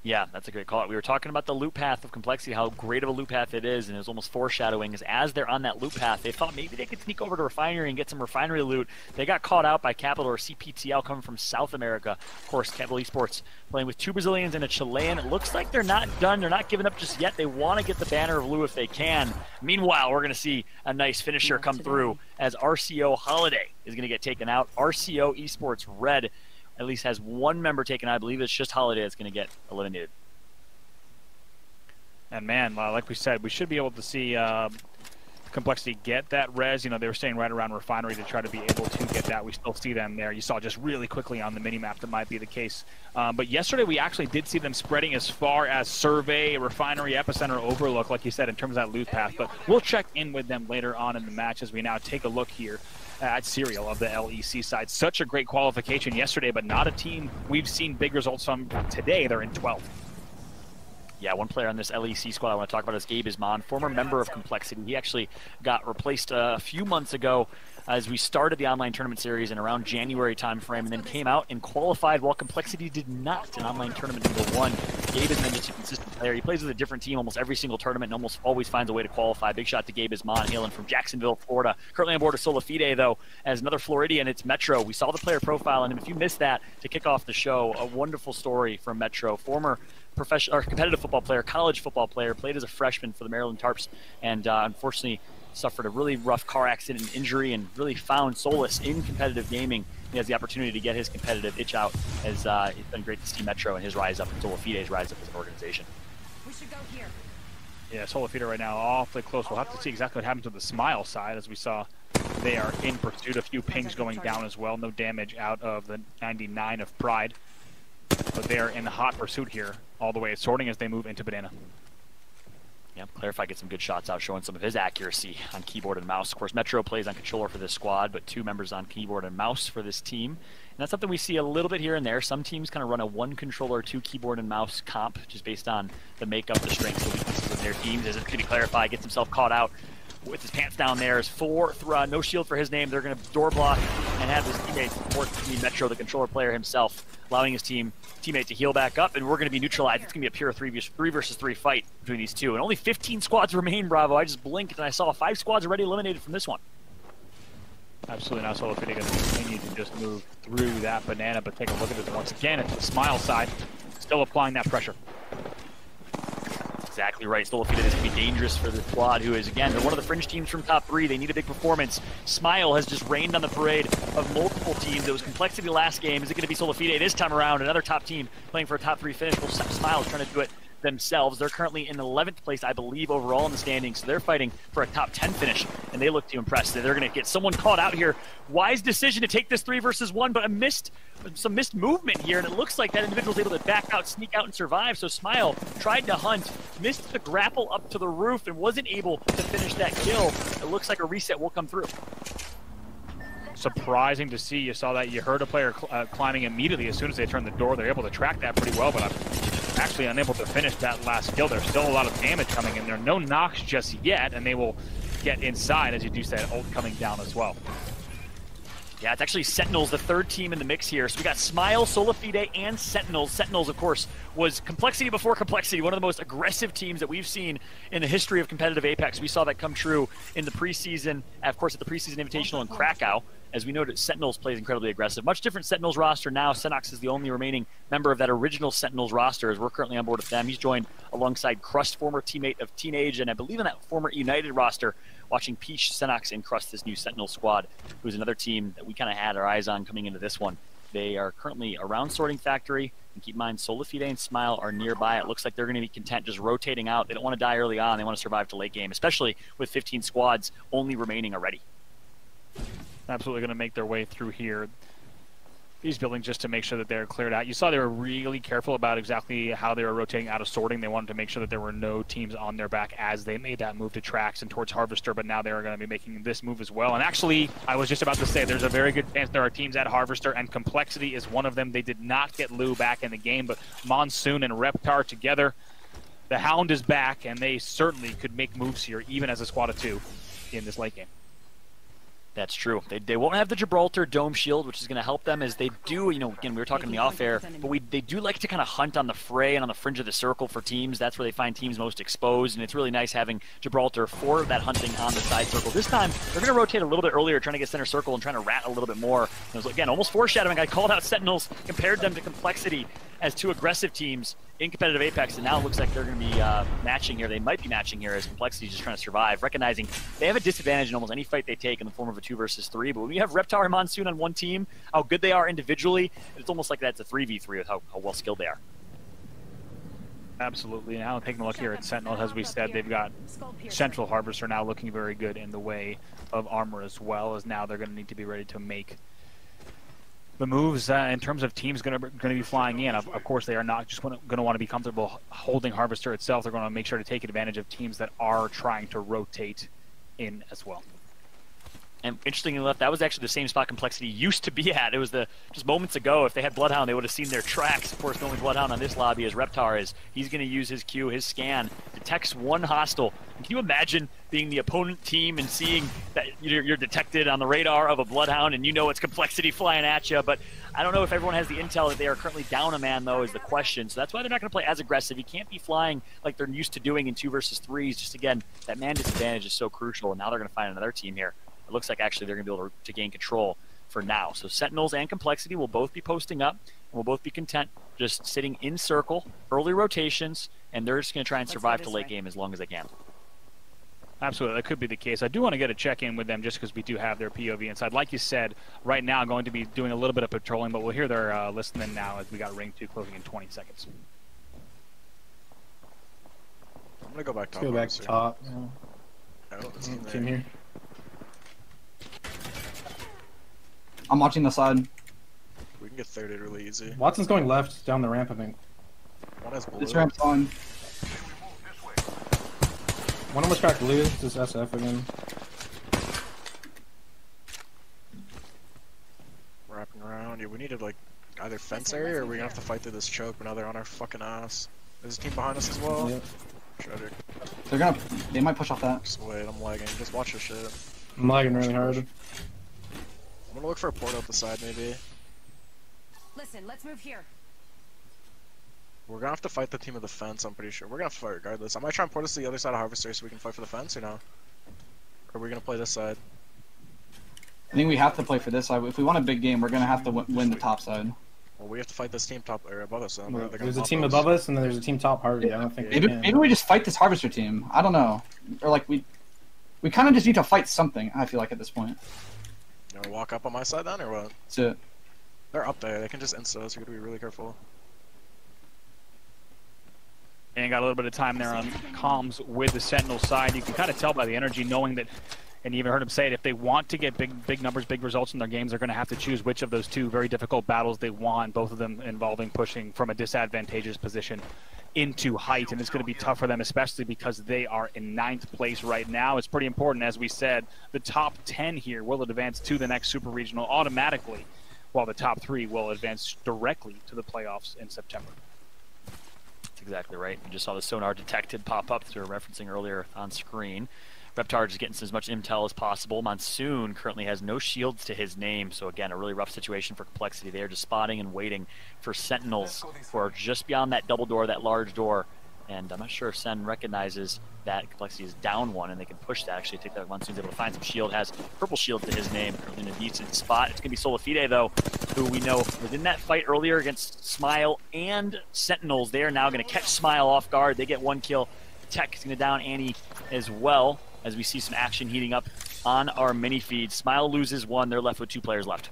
Yeah, that's a great call. We were talking about the loop path of Complexity, how great of a loop path it is, and it was almost foreshadowing, as they're on that loop path, they thought maybe they could sneak over to Refinery and get some Refinery loot. They got caught out by Capital, or CPTL, coming from South America. Of course, Capital Esports playing with 2 Brazilians and a Chilean. It looks like they're not done. They're not giving up just yet. They want to get the banner of Lou if they can. Meanwhile, we're going to see a nice finisher come through as RCO Holiday is going to get taken out. RCO Esports Red at least has 1 member taken out. I believe it's just Holiday that's going to get eliminated. And man, like we said, we should be able to see Complexity get that res. You know, they were staying right around Refinery to try to be able to get that. We still see them there. You saw just really quickly on the minimap that might be the case. But yesterday we actually did see them spreading as far as Survey, Refinery, Epicenter, Overlook, like you said, in terms of that loot path. But we'll check in with them later on in the match as we now take a look here at Serial of the LEC side. Such a great qualification yesterday, but not a team we've seen big results from today. They're in 12th. Yeah, one player on this LEC squad I want to talk about is Gabe Isman, former member of Complexity. He actually got replaced a few months ago as we started the online tournament series in around January time frame, and then came out and qualified while Complexity did not in online tournament number 1. Gabe Isman is just a consistent player. He plays with a different team almost every single tournament and almost always finds a way to qualify. Big shot to Gabe Isman, hailing from Jacksonville, Florida. Currently on board of Solafide, though, as another Floridian. It's Metro. We saw the player profile on him. If you missed that, to kick off the show, a wonderful story from Metro. Former professional or competitive football player, college football player, played as a freshman for the Maryland Tarps, and unfortunately suffered a really rough car accident and injury, and really found solace in competitive gaming. He has the opportunity to get his competitive itch out, as it's been great to see Metro and his rise up, and Solafide's rise up as an organization. We should go here. Yeah, Solafide right now awfully close. We'll have to see exactly what happens with the Smile side, as we saw They are in pursuit. A few pings going down as well. No damage out of the 99 of Pride. But they are in hot pursuit here, all the way sorting as they move into Banana. Yep, Clarify gets some good shots out, showing some of his accuracy on keyboard and mouse. Of course, Metro plays on controller for this squad, but 2 members on keyboard and mouse for this team. And that's something we see a little bit here and there. Some teams kind of run a 1 controller, 2 keyboard and mouse comp, just based on the makeup, the strengths, the weaknesses of their teams. As it's going to Clarify gets himself caught out with his pants down there. Is 4, no shield for his name. They're going to door block and have his teammates support Metro, the controller player himself, allowing his teammate to heal back up, and we're going to be neutralized. It's going to be a pure 3 versus 3 fight between these two. And only 15 squads remain, Bravo. I just blinked and I saw 5 squads already eliminated from this one. Absolutely not. Solo Fide going to continue to just move through that Banana, but take a look at this once again. It's the Smile side, still applying that pressure. Exactly right. Solo Fide is going to be dangerous for the squad, who is, again, they're one of the fringe teams from top 3. They need a big performance. Smile has just rained on the parade of multiple teams. It was Complexity last game. Is it going to be Solo Fide this time around? Another top team playing for a top 3 finish. Well, Smile is trying to do it themselves. They're currently in 11th place, I believe, overall in the standings, so they're fighting for a top 10 finish, and they look to impress. They're going to get someone caught out here. Wise decision to take this 3 versus 1, but some missed movement here, and it looks like that individual's able to back out, sneak out, and survive. So Smile tried to hunt, missed the grapple up to the roof, and wasn't able to finish that kill. It looks like a reset will come through. Surprising to see. You saw that. You heard a player climbing immediately as soon as they turned the door. They're able to track that pretty well, but I'm actually unable to finish that last kill. There's still a lot of damage coming in there. No knocks just yet, and they will get inside as you do that ult coming down as well. Yeah, it's actually Sentinels, the 3rd team in the mix here. So we got Smile, Solo Fide, and Sentinels. Sentinels, of course, was Complexity before Complexity, one of the most aggressive teams that we've seen in the history of competitive Apex. We saw that come true in the preseason, of course, at the preseason Invitational in Krakow. As we noted, Sentinels plays incredibly aggressive. Much different Sentinels roster now. Senox is the only remaining member of that original Sentinels roster, as we're currently on board with them. He's joined alongside Crust, former teammate of Teenage, and I believe in that former United roster, watching Peach, Senox, and Crust, this new Sentinel squad, who's another team that we kind of had our eyes on coming into this one. They are currently around Sorting Factory, and keep in mind, Solo Fide and Smile are nearby. It looks like they're going to be content just rotating out. They don't want to die early on. They want to survive to late game, especially with 15 squads only remaining already. Absolutely going to make their way through here. These buildings just to make sure that they're cleared out. You saw they were really careful about exactly how they were rotating out of sorting. They wanted to make sure that there were no teams on their back as they made that move to Trax and towards Harvester, but now they're going to be making this move as well. And actually, I was just about to say, there's a very good chance there are teams at Harvester, and Complexity is one of them. They did not get Lou back in the game, but Monsoon and Reptar together, the Hound is back, and they certainly could make moves here, even as a squad of 2 in this late game. That's true. They won't have the Gibraltar Dome Shield, which is going to help them as they do, again, we were talking in the off-air, but they do like to kind of hunt on the fray and on the fringe of the circle for teams. That's where they find teams most exposed, and it's really nice having Gibraltar for that hunting on the side circle. This time, they're going to rotate a little bit earlier, trying to get center circle and trying to rat a little bit more. It was, again, almost foreshadowing. I called out Sentinels, compared them to Complexity as 2 aggressive teams in competitive Apex, and now it looks like they're going to be matching here. They might be matching here as Complexity is just trying to survive, recognizing they have a disadvantage in almost any fight they take in the form of a 2 versus 3. But when you have Reptar and Monsoon on one team, how good they are individually, it's almost like that's a 3v3 with how well skilled they are. Absolutely. Now taking a look here at Sentinel, as we said, they've got Central Harvester now looking very good in the way of armor as well, as now they're going to need to be ready to make the moves in terms of teams going to be flying in. Of course, they are not just going to want to be comfortable holding Harvester itself. They're going to make sure to take advantage of teams that are trying to rotate in as well. And interestingly enough, that was actually the same spot Complexity used to be at. It was just moments ago. If they had Bloodhound, they would have seen their tracks. Of course, the only Bloodhound on this lobby is Reptar. He's going to use his Q, his scan, detects one hostile. And can you imagine being the opponent team and seeing that you're detected on the radar of a Bloodhound and it's Complexity flying at you? But I don't know if everyone has the intel that they are currently down a man, though, is the question. So that's why they're not going to play as aggressive. You can't be flying like they're used to doing in 2 versus 3s. Just, again, that man disadvantage is so crucial, and now they're going to find another team here. It looks like actually they're going to be able to gain control for now. So Sentinels and Complexity will both be posting up, and will both be content just sitting in circle, early rotations, and they're just going to try and survive to late game as long as they can. Absolutely, that could be the case. I do want to get a check-in with them just because we do have their POV inside. Like you said, right now I'm going to be doing a little bit of patrolling, but we'll hear their listening now as we got Ring 2 closing in 20 seconds. I'm going to go back top. Let's go back to top. Yeah. Team here. I'm watching the side. We can get 30 really easy. Watson's going left down the ramp, I think. One has blue. This ramp's on. One almost cracked blue. This is SF again. Wrapping around. Yeah, we need to like either fence area or we're gonna have to fight through this choke, but now they're on our fucking ass. There's a team behind us as well. Yep. Shredder. They might push off that. Just wait, I'm lagging. Just watch this shit. I'm lagging really hard. I'm gonna look for a port out the side maybe. Listen, let's move here. We're gonna have to fight the team of the fence, I'm pretty sure. We're gonna have to fight regardless. I might try and port us to the other side of Harvester so we can fight for the fence, or no? Or are we gonna play this side? I think we have to play for this side. If we want a big game, we're gonna have to win the top side. Well, we have to fight this team top or above us. So There's a team above us, and then there's a team top Harvey. I don't think maybe we just fight this Harvester team. I don't know. Or like we kind of just need to fight something. I feel like at this point. You wanna walk up on my side then, or what? That's it. They're up there. They can just insta us. We gotta be really careful. And got a little bit of time there on comms with the Sentinel side. You can kind of tell by the energy, knowing that, and you even heard him say it, if they want to get big numbers, big results in their games, they're going to have to choose which of those two very difficult battles they want, both of them involving pushing from a disadvantageous position into height, and it's going to be tough for them, especially because they are in 9th place right now. It's pretty important, as we said, the top 10 here will advance to the next Super Regional automatically, while the top 3 will advance directly to the playoffs in September. That's exactly right. You just saw the sonar detected pop up that we were referencing earlier on screen. Reptar just getting as much intel as possible. Monsoon currently has no shields to his name, so again, a really rough situation for Complexity. They are just spotting and waiting for Sentinels who are just beyond that double door, that large door. And I'm not sure if Sen recognizes that Complexity is down one, and they can push that, actually take that. Monsoon's able to find some shield, has purple shield to his name, currently in a decent spot. It's going to be Solafide, though, who we know was in that fight earlier against Smile and Sentinels. They are now going to catch Smile off guard. They get 1 kill. Tech is going to down Annie as well, as we see some action heating up on our mini feed. Smile loses 1. They're left with 2 players left.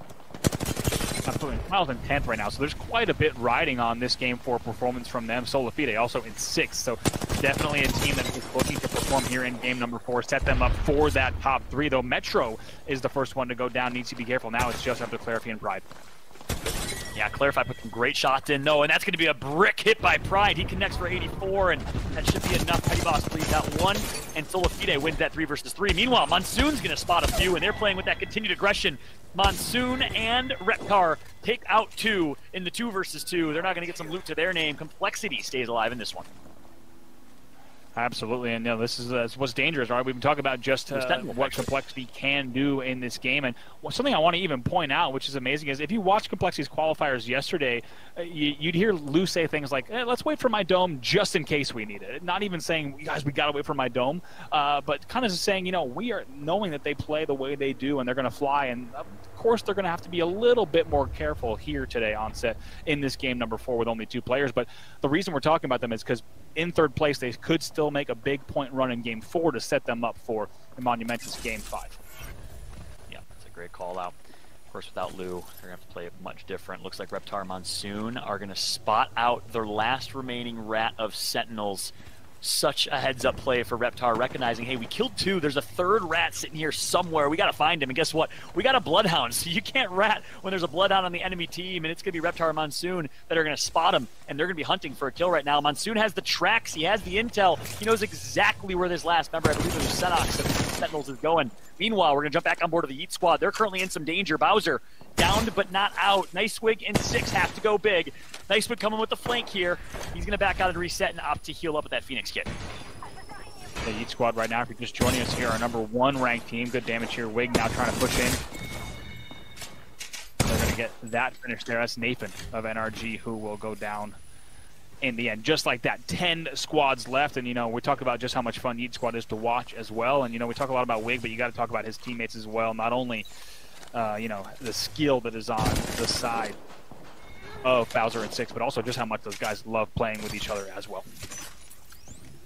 Absolutely. Smile's in 10th right now, so there's quite a bit riding on this game for performance from them. Solafide also in 6th, so definitely a team that is looking to perform here in game number 4, set them up for that top 3, though Metro is the first one to go down, needs to be careful. Now it's just up to Clarify and Pride. Yeah, Clarify put some great shots in. No, and that's going to be a brick hit by Pride. He connects for 84, and that should be enough. Petty Boss bleeds out 1, and Solafide wins that 3 versus 3. Meanwhile, Monsoon's going to spot a few, and they're playing with that continued aggression. Monsoon and Reptar take out 2 in the 2 versus 2. They're not going to get some loot to their name. Complexity stays alive in this one. Absolutely, and this is what's dangerous, right? We've been talking about just what Complexity can do in this game, and something I want to even point out, which is amazing, is if you watch Complexity's qualifiers yesterday, you'd hear Lou say things like, let's wait for my dome just in case we need it. Not even saying, guys, we got to wait for my dome, but kind of saying, we are knowing that they play the way they do, and they're going to fly, and of course they're going to have to be a little bit more careful here today on set in this game number 4 with only 2 players, but the reason we're talking about them is because in 3rd place, they could still make a big point run in game 4 to set them up for the monumentous game 5. Yeah, that's a great call out. Of course, without Lou, they're going to have to play it much different. Looks like Reptar Monsoon are going to spot out their last remaining rat of Sentinels. Such a heads-up play for Reptar, recognizing, hey, we killed 2. There's a 3rd rat sitting here somewhere. We got to find him. And guess what? We got a Bloodhound, so you can't rat when there's a Bloodhound on the enemy team. And it's going to be Reptar and Monsoon that are going to spot him, and they're going to be hunting for a kill right now. Monsoon has the tracks. He has the intel. He knows exactly where this last member, I believe it was Senox of Sentinels, is going. Meanwhile, we're going to jump back on board of the Yeet Squad. They're currently in some danger. Bowser downed but not out. Nicewig in 6 have to go big. Nicewig coming with the flank here. He's going to back out and reset and opt to heal up with that Phoenix kit. The Yeet Squad right now, if you're just joining us here, our number 1 ranked team. Good damage here. Wig now trying to push in. They're going to get that finish there. That's Nathan of NRG who will go down in the end. Just like that, 10 squads left. And, we talk about just how much fun Yeet Squad is to watch as well. And, we talk a lot about Wig, but you got to talk about his teammates as well. Not only, the skill that is on the side of Bowser and 6, but also just how much those guys love playing with each other as well.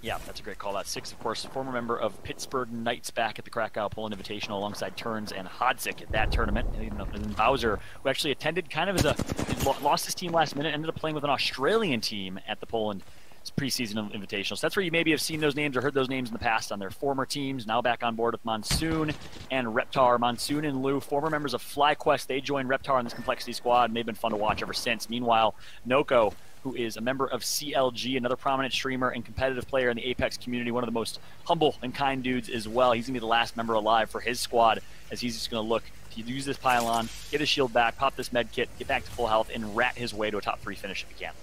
Yeah, that's a great call. That 6, of course, a former member of Pittsburgh Knights back at the Krakow Poland Invitational alongside Turns and Hodzik at that tournament. And then Bowser, who actually attended kind of as lost his team last minute, ended up playing with an Australian team at the Poland preseason invitational. So that's where you maybe have seen those names or heard those names in the past on their former teams. Now back on board with Monsoon and Reptar. Monsoon and Lou, former members of FlyQuest, they joined Reptar on this Complexity squad, and they've been fun to watch ever since. Meanwhile, Noko, who is a member of CLG, another prominent streamer and competitive player in the Apex community, one of the most humble and kind dudes as well. He's going to be the last member alive for his squad, as he's just going to look to use this pylon, get his shield back, pop this med kit, get back to full health, and rat his way to a top 3 finish if he can.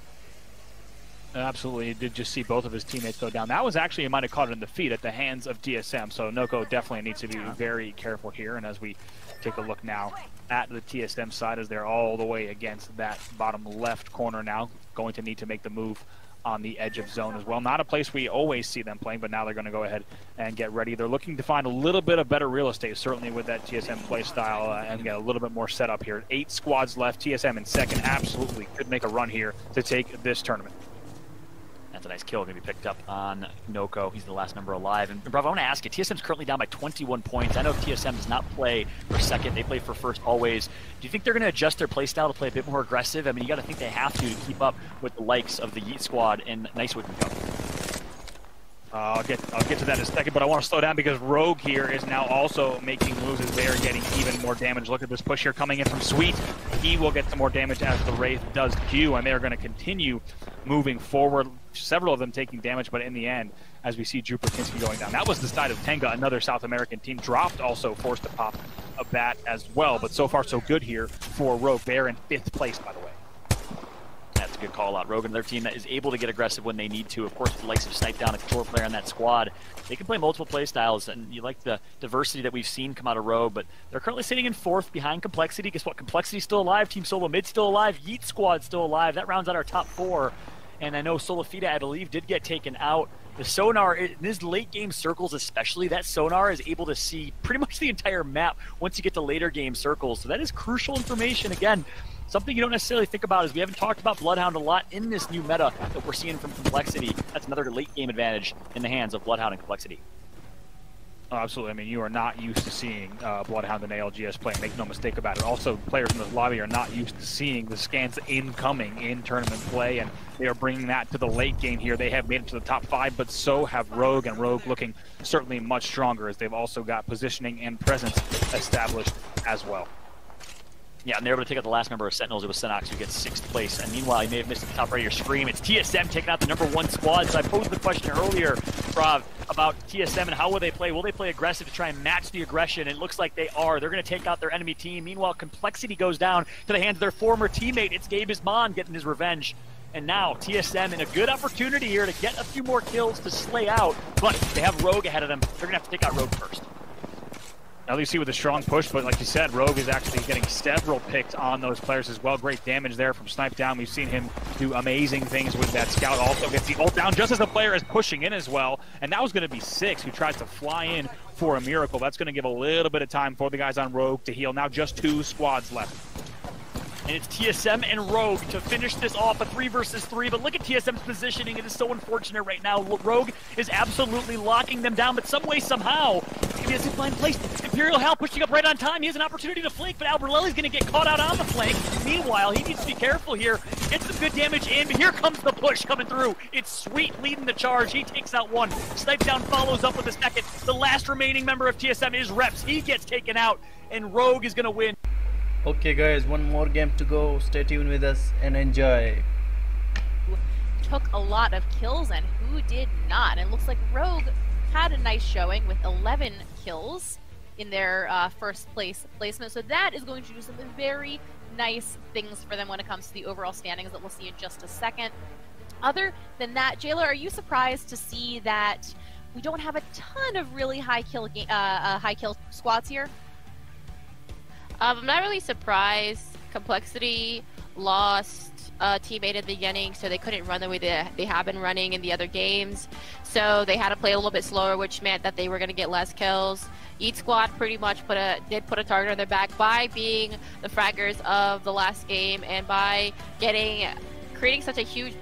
Absolutely. He did just see both of his teammates go down. That was actually, he might have caught it in the feet at the hands of TSM. So Noko definitely needs to be very careful here. And as we take a look now at the TSM side, as they're all the way against that bottom left corner now, going to need to make the move on the edge of zone as well. Not a place we always see them playing, but now they're going to go ahead and get ready. They're looking to find a little bit of better real estate, certainly with that TSM play style, and get a little bit more set up here. 8 squads left. TSM in second absolutely could make a run here to take this tournament. That's a nice kill, going to be picked up on Noko. He's the last member alive. And Bravo, I want to ask you, TSM's currently down by 21 points. I know TSM does not play for second. They play for first always. Do you think they're going to adjust their play style to play a bit more aggressive? I mean, you got to think they have to keep up with the likes of the Yeet squad and Nice Wood can go. I'll get to that in a second, but I want to slow down because Rogue here is now also making moves as they are getting even more damage. Look at this push here coming in from Sweet. He will get some more damage as the Wraith does Q, and they're going to continue moving forward. Several of them taking damage, but in the end, as we see Drew Perkinski going down. That was the side of Tenga, another South American team. Dropped also, forced to pop a bat as well, but so far so good here for Rogue. They're in 5th place, by the way. That's a good call out. Rogue and their team that is able to get aggressive when they need to. Of course, with the likes of Snipe Down, a control player on that squad, they can play multiple play styles, and you like the diversity that we've seen come out of Rogue, but they're currently sitting in 4th behind Complexity. Guess what? Complexity's still alive. Team Solo Mid still alive. Yeet Squad still alive. That rounds out our top 4. And I know Solafita, I believe, did get taken out. The sonar, in these late game circles especially, that sonar is able to see pretty much the entire map once you get to later game circles. So that is crucial information. Again, something you don't necessarily think about is we haven't talked about Bloodhound a lot in this new meta that we're seeing from Complexity. That's another late game advantage in the hands of Bloodhound and Complexity. Oh, absolutely. I mean, you are not used to seeing Bloodhound and ALGS play. Make no mistake about it. Also, players in this lobby are not used to seeing the scans incoming in tournament play, and they are bringing that to the late game here. They have made it to the top 5, but so have Rogue, and Rogue looking certainly much stronger as they've also got positioning and presence established as well. Yeah, and they're able to take out the last member of Sentinels. It was Senox who gets 6th place. And meanwhile, you may have missed the top right of your screen. It's TSM taking out the #1 squad. So I posed the question earlier, Prav, about TSM and how will they play? Will they play aggressive to try and match the aggression? It looks like they are. They're going to take out their enemy team. Meanwhile, Complexity goes down to the hands of their former teammate. It's Gabe Isman getting his revenge. And now TSM in a good opportunity here to get a few more kills to slay out. But they have Rogue ahead of them. They're going to have to take out Rogue first. LEC with a strong push, but like you said, Rogue is actually getting several picks on those players as well. Great damage there from Snipe Down. We've seen him do amazing things with that Scout. Also gets the ult down just as the player is pushing in as well. And that was going to be 6 who tries to fly in for a miracle. That's going to give a little bit of time for the guys on Rogue to heal. Now just 2 squads left. And it's TSM and Rogue to finish this off, a 3 versus 3. But look at TSM's positioning. It is so unfortunate right now. Rogue is absolutely locking them down, but some way, somehow, he has his blind place. Imperial Hal pushing up right on time. He has an opportunity to flank, but Alberlelli's going to get caught out on the flank. Meanwhile, he needs to be careful here. Gets some good damage in, but here comes the push coming through. It's Sweet leading the charge. He takes out 1. Snipe Down follows up with a 2nd. The last remaining member of TSM is Reps. He gets taken out, and Rogue is going to win. Okay guys, one more game to go. Stay tuned with us and enjoy. Took a lot of kills and who did not? And it looks like Rogue had a nice showing with 11 kills in their first place placement. So that is going to do some very nice things for them when it comes to the overall standings that we'll see in just a second. Other than that, Jayla, are you surprised to see that we don't have a ton of really high kill squads here? I'm not really surprised. Complexity lost a teammate at the beginning, so they couldn't run the way they have been running in the other games. So they had to play a little bit slower, which meant that they were going to get less kills. Each squad pretty much did put a target on their back by being the fraggers of the last game and by creating such a huge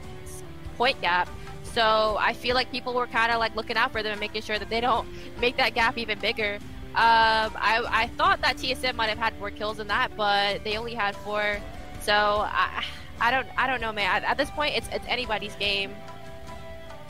point gap. So I feel like people were kind of like looking out for them and making sure that they don't make that gap even bigger. I thought that TSM might have had more kills than that, but they only had 4. So I don't know, man. At this point, it's anybody's game.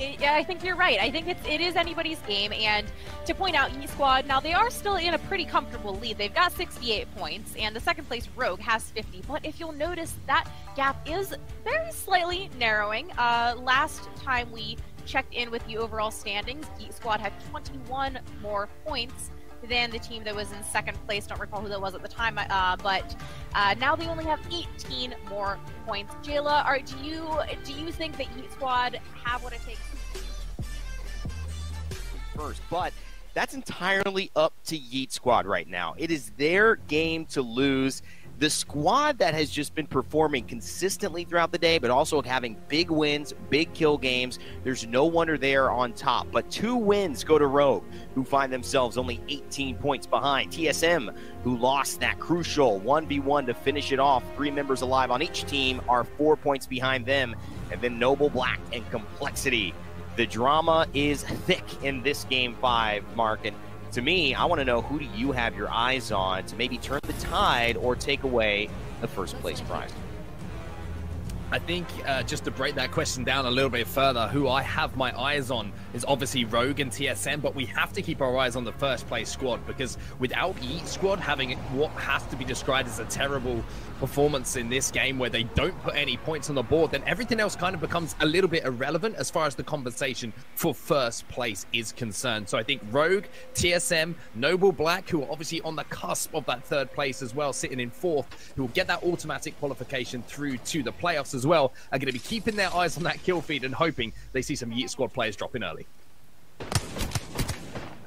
Yeah, I think you're right. I think it is anybody's game, and to point out, Yeet Squad, now they are still in a pretty comfortable lead. They've got 68 points, and the second place Rogue has 50, but if you'll notice, that gap is very slightly narrowing. Last time we checked in with the overall standings, Yeet Squad had 21 more points than the team that was in second place. Don't recall who that was at the time, but now they only have 18 more points. Jayla, do you think that Yeet Squad have what it takes? First, but that's entirely up to Yeet Squad right now. It is their game to lose. The squad that has just been performing consistently throughout the day, but also having big wins, big kill games. There's no wonder they are on top. But 2 wins go to Rogue, who find themselves only 18 points behind. TSM, who lost that crucial 1v1 to finish it off. 3 members alive on each team are 4 points behind them. And then Noble, Black, and Complexity. The drama is thick in this Game 5, Mark. And to me, I want to know, who do you have your eyes on to maybe turn the tide or take away the first place prize? I think just to break that question down a little bit further, who I have my eyes on is obviously Rogue and TSM, but we have to keep our eyes on the first place squad, because without Yeet Squad having what has to be described as a terrible performance in this game where they don't put any points on the board, then everything else kind of becomes a little bit irrelevant as far as the conversation for first place is concerned. So I think Rogue, TSM, Noble, Black, who are obviously on the cusp of that third place as well, sitting in 4th, who will get that automatic qualification through to the playoffs as well, are going to be keeping their eyes on that kill feed and hoping they see some Yeet Squad players drop in early.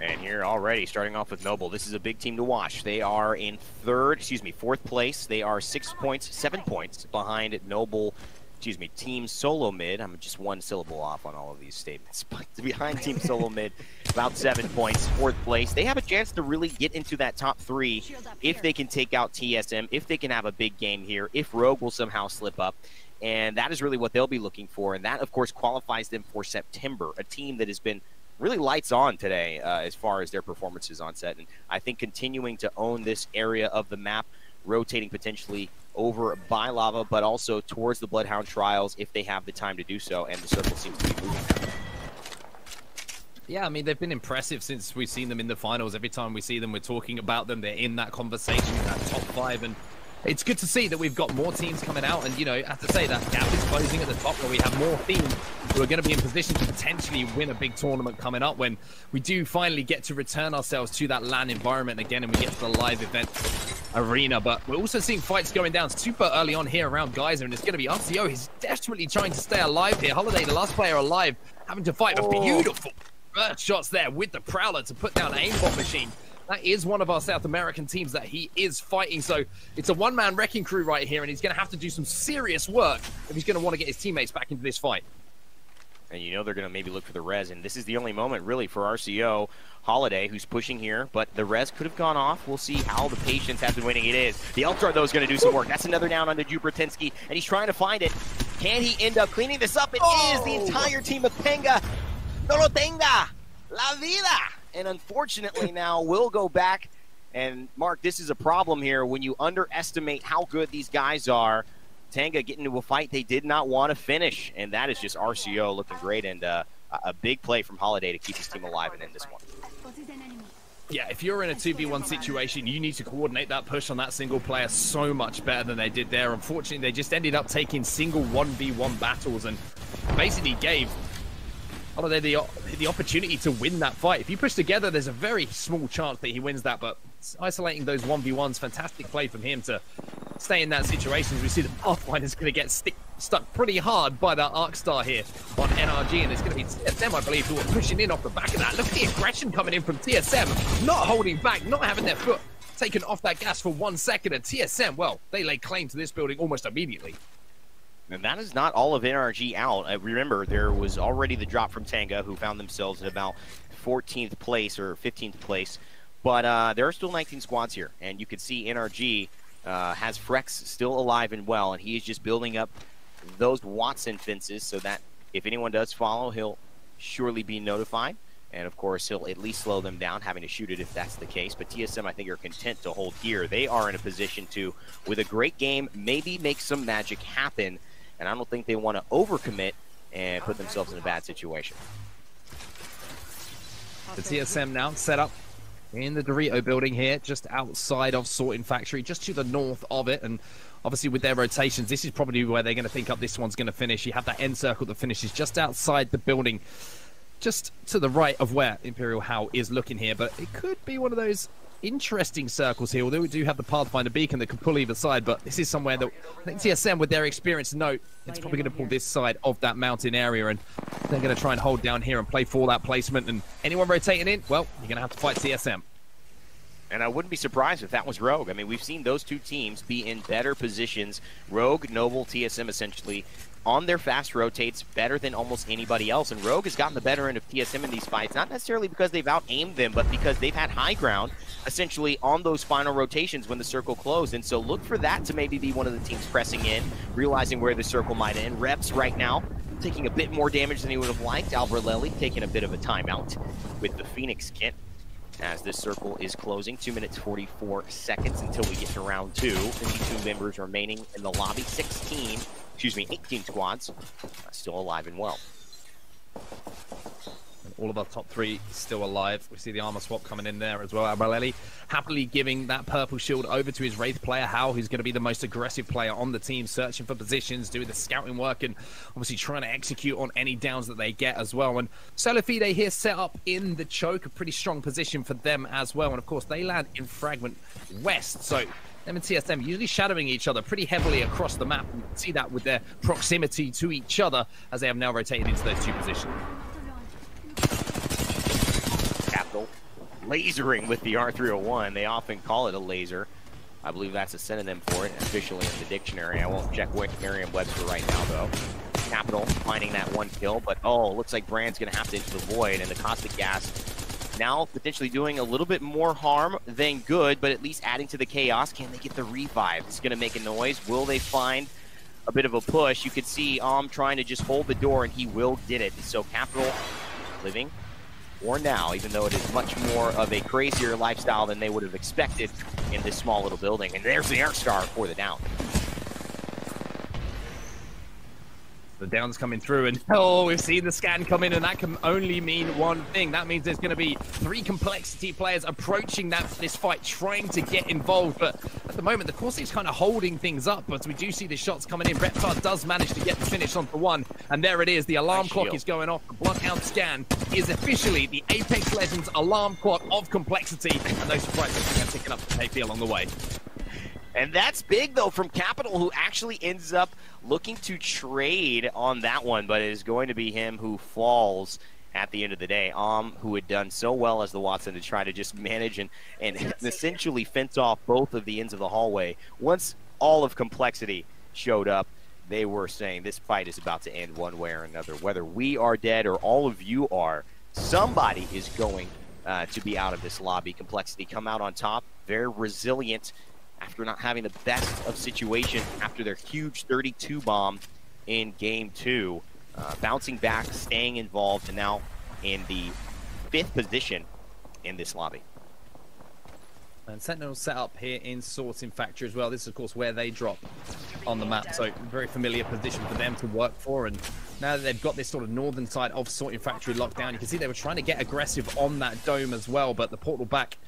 And here already, starting off with Noble, this is a big team to watch. They are in 4th place. They are 7 points behind Team Solo Mid. I'm just 1 syllable off on all of these statements. But behind Team Solo Mid, about 7 points, 4th place. They have a chance to really get into that top 3 if they can take out TSM, if they can have a big game here, if Rogue will somehow slip up. And that is really what they'll be looking for. And that, of course, qualifies them for September, a team that has been really lights on today as far as their performances on set. And I think continuing to own this area of the map, rotating potentially over by Lava, but also towards the Bloodhound Trials if they have the time to do so, and the circle seems to be moving. Yeah, I mean, they've been impressive since we've seen them in the finals. Every time we see them, we're talking about them. They're in that conversation, that top 5, and it's good to see that we've got more teams coming out, and, you know, I have to say that gap is closing at the top, where we have more teams who are going to be in position to potentially win a big tournament coming up when we do finally get to return ourselves to that LAN environment again, and we get to the live event arena. But we're also seeing fights going down super early on here around Geyser, and it's going to be RCO. He's desperately trying to stay alive here. Holiday, the last player alive, having to fight a beautiful burst shots there with the Prowler to put down an aimbot machine. That is one of our South American teams that he is fighting. So it's a one-man wrecking crew right here, and he's going to have to do some serious work if he's going to want to get his teammates back into this fight. And you know they're going to maybe look for the res, and this is the only moment really for RCO. Holiday, who's pushing here, but the res could have gone off. We'll see how the patience has been winning. It is. The Ultra, though, is going to do some work. That's another down on the Jupitertensky, and he's trying to find it. Can he end up cleaning this up? It is the entire team of Tenga. No lo tenga. La vida. And unfortunately now we'll go back. And Mark, this is a problem here when you underestimate how good these guys are. Tenga getting into a fight they did not want to finish. And that is just RCO looking great, and a big play from Holiday to keep his team alive and end this one. Yeah, if you're in a 2v1 situation, you need to coordinate that push on that single player so much better than they did there. Unfortunately, they just ended up taking single 1v1 battles and basically gave Holiday the opportunity to win that fight. If you push together, there's a very small chance that he wins that, but isolating those 1v1s, fantastic play from him to stay in that situation. As we see the Pathfinder's going to get stuck pretty hard by that Arc Star here on NRG, and it's going to be TSM, I believe, who are pushing in off the back of that. Look at the aggression coming in from TSM, not holding back, not having their foot taken off that gas for 1 second, and TSM, well, they lay claim to this building almost immediately. And that is not all of NRG out. Remember, there was already the drop from Tenga, who found themselves in about 14th place or 15th place. But there are still 19 squads here, and you can see NRG has Frex still alive and well, and he is just building up those Watson fences so that if anyone does follow, he'll surely be notified. And, of course, he'll at least slow them down, having to shoot it if that's the case. But TSM, I think, are content to hold here. They are in a position to, with a great game, maybe make some magic happen. And I don't think they want to overcommit and put themselves in a bad situation. The TSM now set up in the Dorito building here, just outside of Sorting Factory, just to the north of it. And obviously with their rotations, this is probably where they're going to think up this one's going to finish. You have that end circle that finishes just outside the building, just to the right of where Imperial How is looking here. But it could be one of those interesting circles here, although we do have the Pathfinder beacon that can pull either side. But this is somewhere that I think TSM, with their experience, know it's probably going to pull this side of that mountain area, and they're going to try and hold down here and play for that placement. And anyone rotating in, well, you're going to have to fight TSM. And I wouldn't be surprised if that was Rogue. I mean, we've seen those two teams be in better positions. Rogue, Noble, TSM essentially on their fast rotates better than almost anybody else. And Rogue has gotten the better end of TSM in these fights, not necessarily because they've out-aimed them, but because they've had high ground essentially on those final rotations when the circle closed. And so look for that to maybe be one of the teams pressing in, realizing where the circle might end. Reps right now taking a bit more damage than he would have liked. Alvarelli taking a bit of a timeout with the Phoenix kit as this circle is closing. 2 minutes 44 seconds until we get to round 2. 52 members remaining in the lobby. 18 squads still alive and well. And all of our top 3 still alive. We see the armor swap coming in there as well. Albarelli happily giving that purple shield over to his Wraith player, Hal, who's going to be the most aggressive player on the team, searching for positions, doing the scouting work, and obviously trying to execute on any downs that they get as well. And Solofide here set up in the choke, a pretty strong position for them as well. And of course, they land in Fragment West. So them and TSM usually shadowing each other pretty heavily across the map. You can see that with their proximity to each other as they have now rotated into those 2 positions. Capital lasering with the R301. They often call it a laser. I believe that's a synonym for it officially in the dictionary. I won't check Merriam-Webster right now, though. Capital finding that 1 kill, but looks like Brand's going to have to enter the void, and the caustic gas now potentially doing a little bit more harm than good, but at least adding to the chaos. Can they get the revive? It's going to make a noise. Will they find a bit of a push? You could see trying to just hold the door, and he will get it. So Capital living for now, even though it is much more of a crazier lifestyle than they would have expected in this small little building. And there's the Airstar for the down. The down's coming through, and we've seen the scan come in, and that can only mean one thing. That means there's going to be 3 complexity players approaching this fight, trying to get involved. But at the moment, the Corsair's kind of holding things up, but we do see the shots coming in. Reptar does manage to get the finish onto 1, and there it is. The alarm clock is going off. The Bloodhound scan is officially the Apex Legends alarm clock of complexity, and those surprises are picking up the KP along the way. And that's big, though, from Capital, who actually ends up looking to trade on that one, but it is going to be him who falls at the end of the day. Who had done so well as the Watson to try to just manage and essentially fence off both of the ends of the hallway. Once all of complexity showed up, they were saying this fight is about to end one way or another. Whether we are dead or all of you are, somebody is going to be out of this lobby. Complexity come out on top, very resilient, after not having the best of situation after their huge 32 bomb in game 2. Bouncing back, staying involved, and now in the 5th position in this lobby. And Sentinel set up here in Sorting Factory as well. This is, of course, where they drop on the map. So very familiar position for them to work for. And now that they've got this sort of northern side of Sorting Factory locked down, you can see they were trying to get aggressive on that dome as well. But the portal back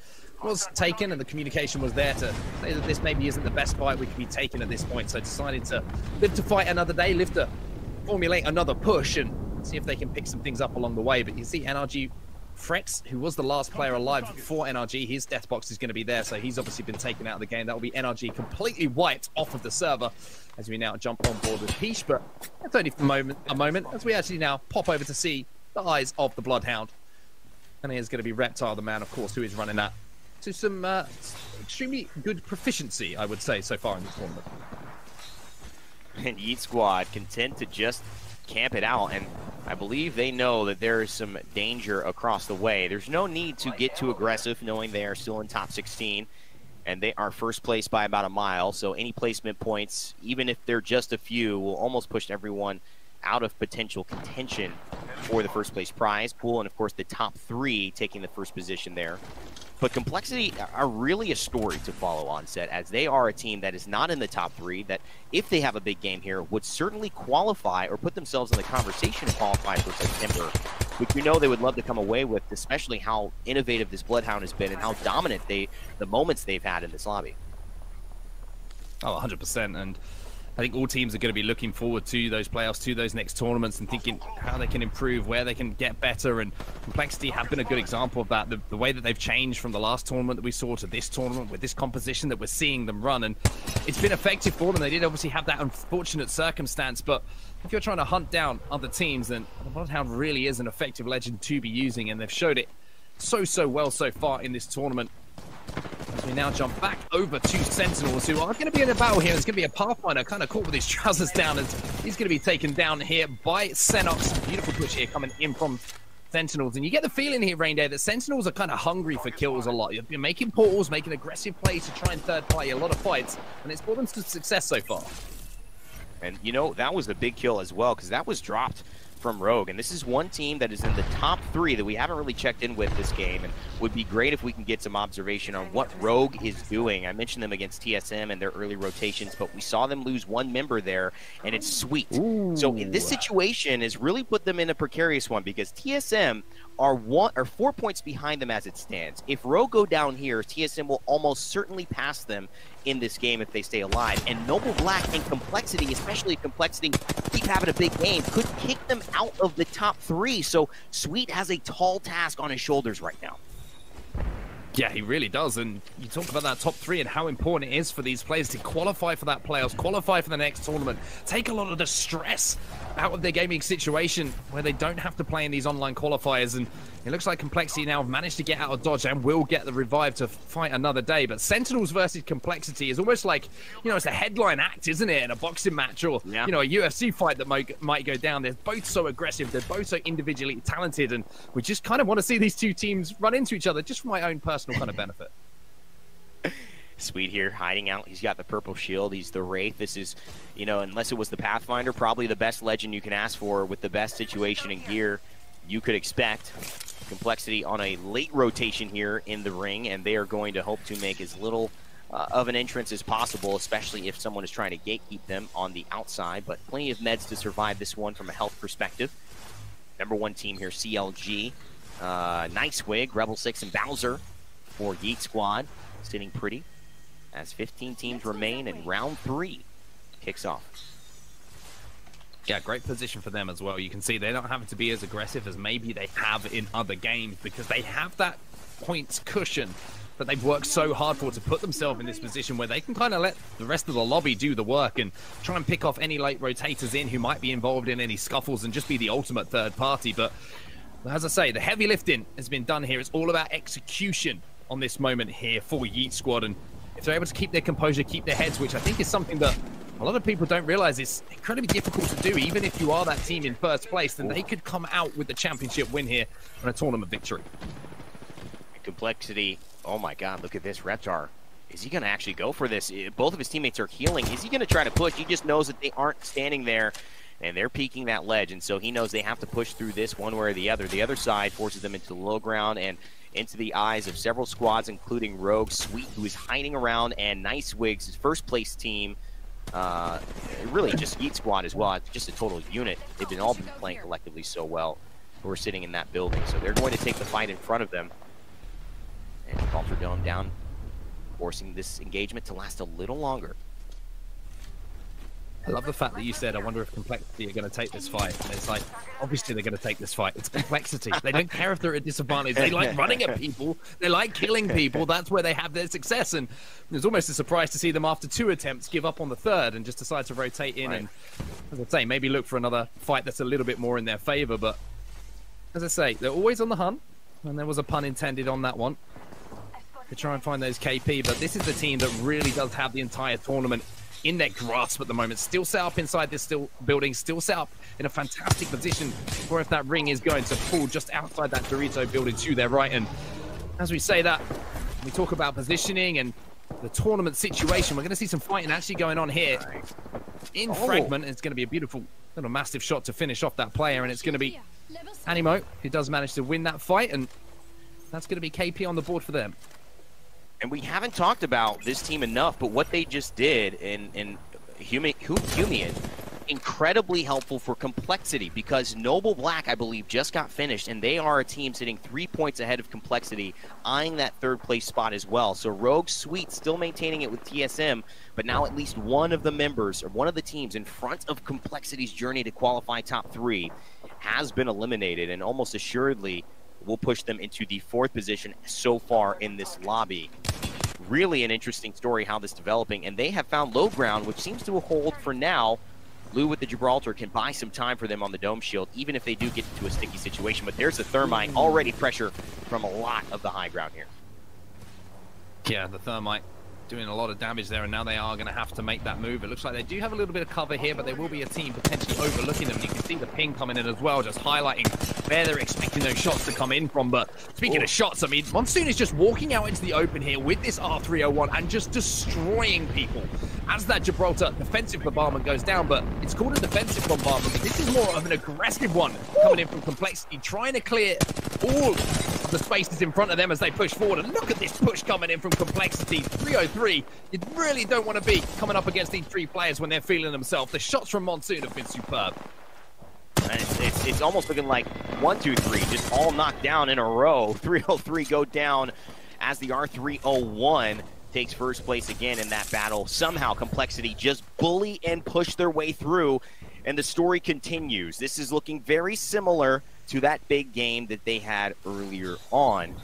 was taken, and the communication was there to say that this maybe isn't the best fight we could be taking at this point. So decided to live to fight another day, live to formulate another push, and see if they can pick some things up along the way. But you see NRG Frex, who was the last player alive for NRG, his death box is going to be there, so he's obviously been taken out of the game. That will be NRG completely wiped off of the server as we now jump on board with Peach. But that's only for a moment as we actually now pop over to see the eyes of the Bloodhound. And here's going to be Reptile, the man, of course, who is running that to some extremely good proficiency, I would say, so far in this tournament. And Yeet Squad content to just camp it out, and I believe they know that there is some danger across the way. There's no need to get too aggressive, knowing they are still in top 16, and they are first place by about a mile, so any placement points, even if they're just a few, will almost push everyone out of potential contention for the first place prize pool, and of course the top 3 taking the first position there But Complexity are really a story to follow on set, as they are a team that is not in the top 3, that if they have a big game here, would certainly qualify or put themselves in the conversation to qualify for September, which we know they would love to come away with, especially how innovative this Bloodhound has been and how dominant the moments they've had in this lobby. Oh, 100%. And I think all teams are going to be looking forward to those playoffs, to those next tournaments, and thinking how they can improve, where they can get better. And Complexity have been a good example of that. The way that they've changed from the last tournament that we saw to this tournament with this composition that we're seeing them run. And it's been effective for them. They did obviously have that unfortunate circumstance, but if you're trying to hunt down other teams, then the Bloodhound really is an effective legend to be using, and they've showed it so well so far in this tournament. As we now jump back over to Sentinels, who are going to be in a battle here. It's going to be a Pathfinder kind of caught with his trousers down, and he's going to be taken down here by Xenox. Beautiful push here coming in from Sentinels. And you get the feeling here, Rainday, that Sentinels are kind of hungry for kills a lot. You're making portals, making aggressive plays to try and third party a lot of fights, and it's brought them to success so far. And, you know, that was a big kill as well, because that was dropped from Rogue, and this is one team that is in the top 3 that we haven't really checked in with this game, and would be great if we can get some observation on what Rogue is doing. I mentioned them against TSM and their early rotations, but we saw them lose one member there, and it's Sweet. Ooh. So in this situation has really put them in a precarious one, because TSM are 4 points behind them as it stands. If Rogue go down here, TSM will almost certainly pass them in this game if they stay alive. And Noble Black and Complexity, especially Complexity, keep having a big game, could kick them out of the top 3. So Sweet has a tall task on his shoulders right now. Yeah, he really does. And you talk about that top 3 and how important it is for these players to qualify for that playoffs, qualify for the next tournament, take a lot of the stress out of their gaming situation where they don't have to play in these online qualifiers. And it looks like Complexity now have managed to get out of dodge and will get the revive to fight another day. But Sentinels versus Complexity is almost like, you know, it's a headline act, isn't it, in a boxing match or, you know, a UFC fight that might go down. They're both so aggressive. They're both so individually talented. And we just kind of want to see these two teams run into each other just for my own personal kind of benefit. Sweet here, hiding out. He's got the purple shield. He's the Wraith. This is, you know, unless it was the Pathfinder, probably the best legend you can ask for with the best situation and gear you could expect. Complexity on a late rotation here in the ring, and they are going to hope to make as little of an entrance as possible, especially if someone is trying to gatekeep them on the outside. But plenty of meds to survive this one from a health perspective. Number 1 team here, CLG. Nicewig, Rebel 6, and Bowser for Yeet Squad. Sitting pretty as 15 teams remain, and round 3 kicks off. Yeah, great position for them as well. You can see they're not having to be as aggressive as maybe they have in other games, because they have that points cushion that they've worked so hard for to put themselves in this position where they can kind of let the rest of the lobby do the work and try and pick off any late rotators in who might be involved in any scuffles and just be the ultimate third party. But as I say, the heavy lifting has been done here. It's all about execution on this moment here for Yeet Squad, and if they're able to keep their composure, keep their heads, which I think is something that a lot of people don't realize is incredibly difficult to do, even if you are that team in first place, then they could come out with the championship win here on a tournament victory. Complexity, oh my god, look at this. Reptar, is he going to actually go for this? Both of his teammates are healing. Is he going to try to push? He just knows that they aren't standing there, and they're peeking that ledge, and so he knows they have to push through this one way or the other. The other side forces them into the low ground and into the eyes of several squads, including Rogue, Sweet, who is hiding around, and Nicewig's first place team. Really just Yeet Squad as well. It's just a total unit. They've all been playing collectively so well, who are sitting in that building. So they're going to take the fight in front of them. And Culture Dome down, forcing this engagement to last a little longer. I love the fact that you said, I wonder if Complexity are going to take this fight. And it's like, obviously they're going to take this fight. It's Complexity. They don't care if they're at a disadvantage. They like running at people. They like killing people. That's where they have their success. And it was almost a surprise to see them after 2 attempts give up on the 3rd and just decide to rotate in. Right. And as I say, maybe look for another fight that's a little bit more in their favor. But as I say, they're always on the hunt. And there was a pun intended on that one, to try and find those KP. But this is the team that really does have the entire tournament in their grasp at the moment. Still set up inside this building, still set up in a fantastic position for if that ring is going to pull just outside that Dorito building to their right. And as we say that, we talk about positioning and the tournament situation. We're going to see some fighting actually going on here in Fragment. It's going to be a beautiful little massive shot to finish off that player, and it's going to be Animo who does manage to win that fight. And That's going to be KP on the board for them. And we haven't talked about this team enough, but what they just did in Humian, incredibly helpful for Complexity, because Noble Black, I believe, just got finished, and they are a team sitting 3 points ahead of Complexity, eyeing that third place spot as well. So Rogue Sweet still maintaining it with TSM, but now at least one of the members, or one of the teams in front of Complexity's journey to qualify top 3 has been eliminated, and almost assuredly will push them into the 4th position so far in this lobby. Really an interesting story how this is developing, and they have found low ground, which seems to hold for now. Lou with the Gibraltar can buy some time for them on the dome shield, even if they do get into a sticky situation. But there's the Thermite, already pressure from a lot of the high ground here. Yeah, the Thermite doing a lot of damage there, and now they are going to have to make that move. It looks like they do have a little bit of cover here, but there will be a team potentially overlooking them. You can see the ping coming in as well, just highlighting where they're expecting those shots to come in from. But speaking of shots, I mean, Monsoon is just walking out into the open here with this R301 and just destroying people as that Gibraltar defensive bombardment goes down. But it's called a defensive bombardment, but this is more of an aggressive one coming in from Complexity, trying to clear all of the spaces in front of them as they push forward. And look at this push coming in from Complexity. 303. You really don't want to be coming up against these 3 players when they're feeling themselves. The shots from Monsoon have been superb. And it's almost looking like 1, 2, 3 just all knocked down in a row. 303 go down as the R301 takes first place again in that battle. Somehow Complexity just bully and push their way through, and the story continues. This is looking very similar to that big game that they had earlier on,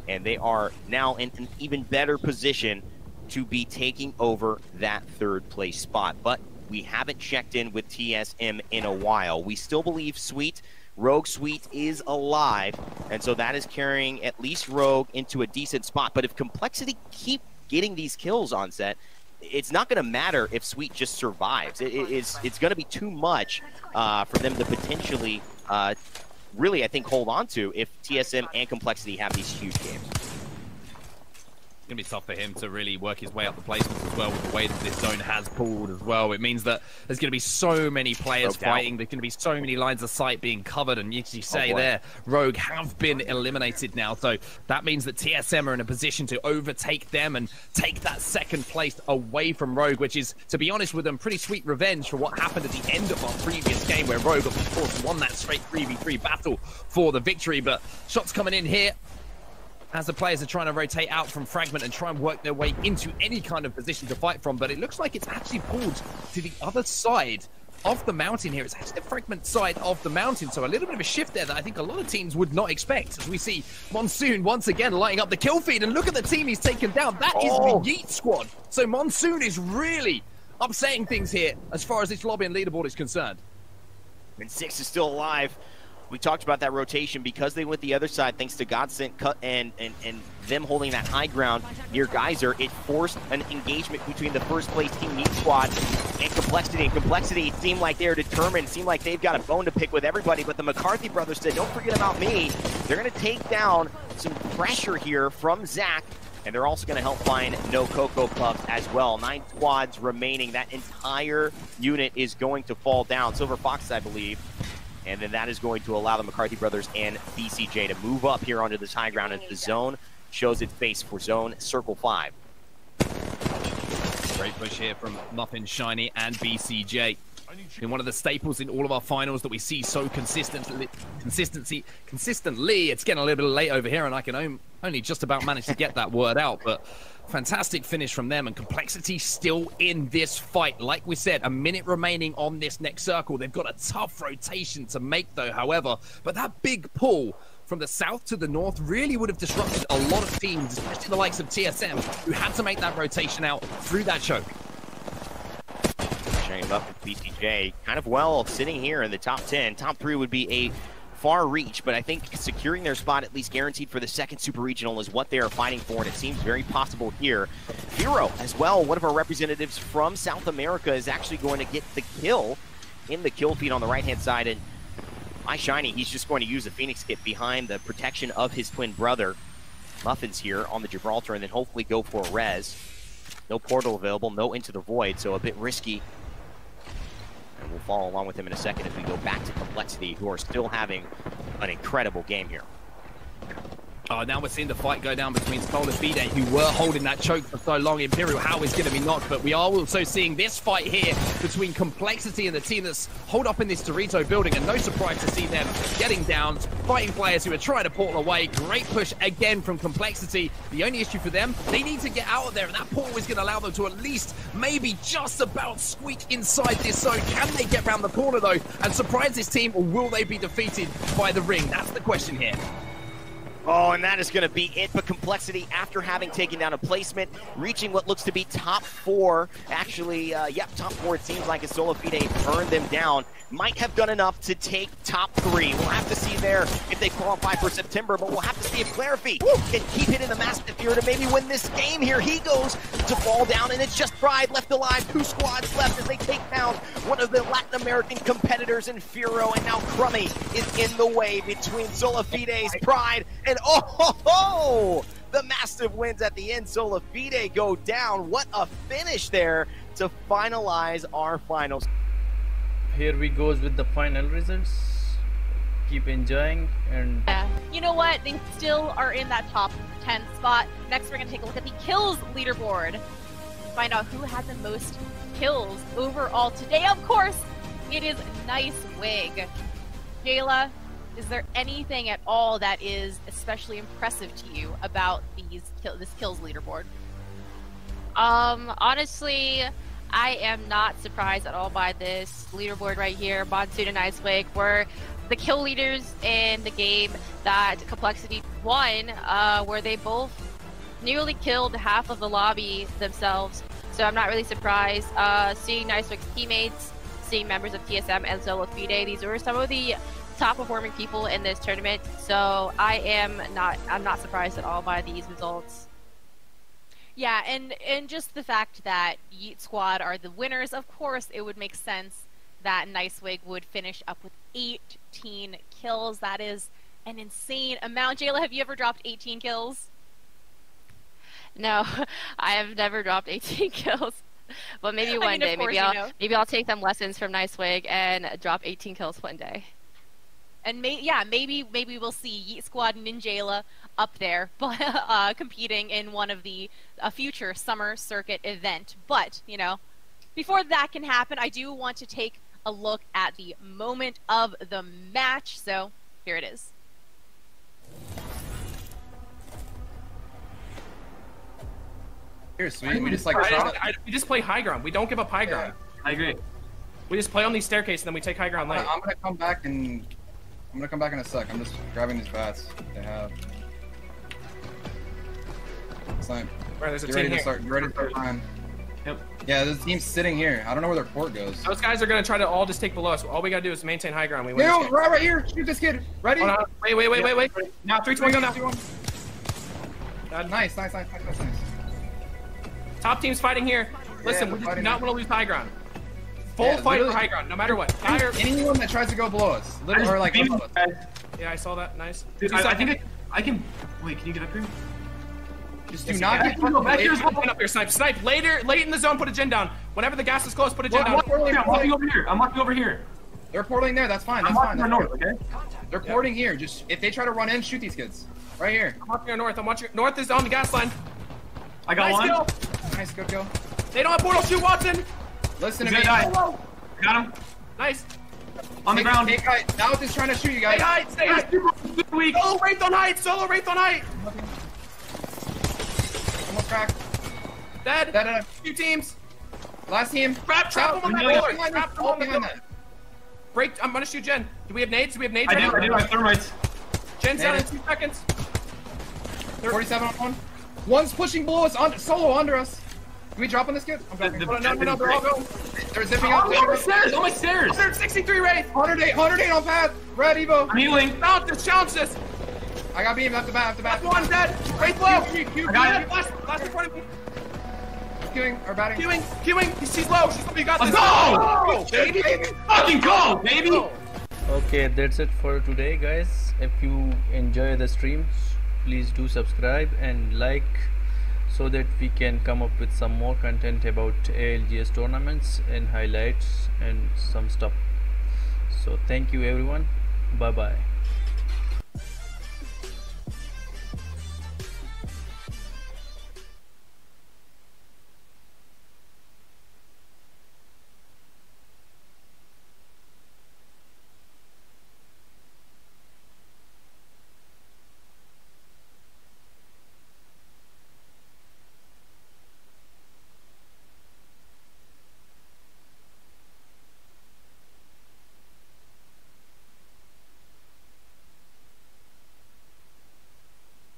and they are now in an even better position to be taking over that 3rd place spot. But we haven't checked in with TSM in a while. We still believe Rogue Sweet is alive, and so that is carrying at least Rogue into a decent spot. But if Complexity keep getting these kills on set, it's not going to matter if Sweet just survives. It's going to be too much for them to potentially really, I think, hold on to if TSM and Complexity have these huge games. It's going to be tough for him to really work his way up the placements as well with the way that this zone has pulled as well. It means that there's going to be so many players fighting. There's going to be so many lines of sight being covered, and you say there, Rogue have been eliminated now. So that means that TSM are in a position to overtake them and take that 2nd place away from Rogue, which is, to be honest with them, pretty sweet revenge for what happened at the end of our previous game where Rogue, of course, won that straight 3v3 battle for the victory. But shots coming in here as the players are trying to rotate out from Fragment and try and work their way into any kind of position to fight from. But it looks like it's actually pulled to the other side of the mountain here. It's actually the Fragment side of the mountain. So a little bit of a shift there that I think a lot of teams would not expect, as we see Monsoon once again lighting up the kill feed. And look at the team he's taken down. That is the Yeet squad. So Monsoon is really upsetting things here as far as this lobby and leaderboard is concerned. And 6 is still alive. We talked about that rotation because they went the other side thanks to Godsent cut and them holding that high ground near Geyser. It forced an engagement between the 1st place Team Neat Squad and Complexity. And Complexity seemed like they're determined, seemed like they've got a bone to pick with everybody. But the McCarthy brothers said, don't forget about me. They're going to take down some pressure here from Zach. And they're also going to help find No Cocoa Puffs as well. 9 squads remaining. That entire unit is going to fall down. Silver Fox, I believe. And then that is going to allow the McCarthy brothers and BCJ to move up here onto this high ground into the zone. Shows its base for zone Circle 5. Great push here from Muffin, Shiny, and BCJ. Been one of the staples in all of our finals that we see so consistently. It's getting a little bit late over here, and I can only just about manage to get that word out. But fantastic finish from them, and Complexity still in this fight. Like we said, a minute remaining on this next circle. They've got a tough rotation to make, though, however. But that big pull from the south to the north really would have disrupted a lot of teams, especially the likes of TSM, who had to make that rotation out through that choke. Shane up with BCJ, kind of well sitting here in the top 10. Top 3 would be a far reach, but I think securing their spot at least guaranteed for the 2nd Super Regional is what they are fighting for, and it seems very possible here. Hero as well, one of our representatives from South America, is actually going to get the kill in the kill feed on the right-hand side, and Shiny, he's just going to use the Phoenix kit behind the protection of his twin brother. Muffins here on the Gibraltar, and then hopefully go for a res. No portal available, no Into the Void, so a bit risky. And we'll follow along with him in a second as we go back to Complexity, who are still having an incredible game here. Oh, now we're seeing the fight go down between Solar Fide, who were holding that choke for so long. Imperial How is going to be knocked, but we are also seeing this fight here between Complexity and the team that's holed up in this Dorito building, and no surprise to see them getting down, fighting players who are trying to portal away. Great push again from Complexity. The only issue for them, they need to get out of there, and that portal is going to allow them to at least maybe just about squeak inside this zone. Can they get around the corner, though, and surprise this team, or will they be defeated by the ring? That's the question here. Oh, and that is going to be it. But Complexity, after having taken down a placement, reaching what looks to be top 4. Actually, top 4, it seems like, as Solar Fide burned them down. Might have done enough to take top 3. We'll have to see there if they qualify for September, but we'll have to see if Clarify can keep hitting the Mastiff here to maybe win this game here. He goes to fall down, and it's just Pride left alive. 2 squads left as they take down one of the Latin American competitors in Furo, and now Crummy is in the way between Solar Fide's Pride and the Mastiff wins at the end. Solar Fide go down. What a finish there to finalize our finals. Here we goes with the final results. Keep enjoying, and you know what? They still are in that top 10 spot. Next, we're gonna take a look at the kills leaderboard and find out who had the most kills overall today. Of course, it is NiceWig. Jayla, is there anything at all that is especially impressive to you about this kills leaderboard? Honestly, I am not surprised at all by this leaderboard right here. Monsoon and NiceWig were the kill leaders in the game that Complexity won, where they both nearly killed half of the lobby themselves. So I'm not really surprised. Seeing NiceWig's teammates, seeing members of TSM and Solar Fide, these were some of the top performing people in this tournament. So I'm not surprised at all by these results. Yeah, and just the fact that Yeet Squad are the winners, of course it would make sense that NiceWig would finish up with 18 kills. That is an insane amount. Jayla, have you ever dropped 18 kills? No, I have never dropped 18 kills. But maybe one day, maybe I'll take some lessons from NiceWig and drop 18 kills one day. And maybe we'll see Yeet Squad and Ninjayla up there, competing in one of the future summer circuit event. But before that can happen, I do want to take a look at the moment of the match. So here it is. Here, sweet. We just we just play high ground. We don't give up high ground. I agree. We just play on these staircases and then we take high ground late. I'm gonna come back in a sec. I'm just grabbing these bats they have. Snipe. Right, there's a Get team ready here. to start. Get ready to start time. Yep. Yeah, there's a team sitting here. I don't know where their port goes. Those guys are gonna try to all just take below us. All we gotta do is maintain high ground. We win. No, right here. Shoot this kid. Ready? Hold on. Wait. Now 3, 2, 1, go now. Nice. Top team's fighting here. Listen, we do not want to lose high ground. Full fight for literally, high ground, no matter what. Anyone that tries to go below us, literally, or like above us. Yeah, I saw that. Nice. Dude, I think I can. Wait, can you get up here? Just do not get back here. Up here, snipe. Late in the zone, put a gen down. Whenever the gas is close, put a gen down. I'm walking over here. I'm walking over here. They're porting there. That's fine. I'm walking north. Okay. They're porting here. Just if they try to run in, shoot these kids. Right here. I'm watching our north. North is on the gas line. I got one. Kill. Nice, good kill. They don't have portal. Shoot Watson. Listen to me. Got him. Nice. On the ground. Now it's trying to shoot you guys. Stay high. Solo Wraith on height. Almost cracked. Dead. 2 teams. Last team. Trap them on that roller. Trap them on the behind roller. Break. I'm gonna shoot Jen. Do we have nades? I do. I have thermites. Jen's down in 2 seconds. 47 on one. One's pushing below us. Solo under us. Can we drop on this kid? No, they're all going. They're zipping out. On my stairs. 163 Wraith. 108 on path. Red Evo. I'm healing. Mount this. Challenge this. I got beam. Have to bat. Last one dead. Wraith low. I got it. Last in front of me. Queuing or batting. Queuing. She's low. You got this. Go! Baby. Fucking go, baby. Okay, that's it for today, guys. If you enjoy the streams, please do subscribe and like, so that we can come up with some more content about ALGS tournaments and highlights and some stuff. So thank you everyone. Bye bye.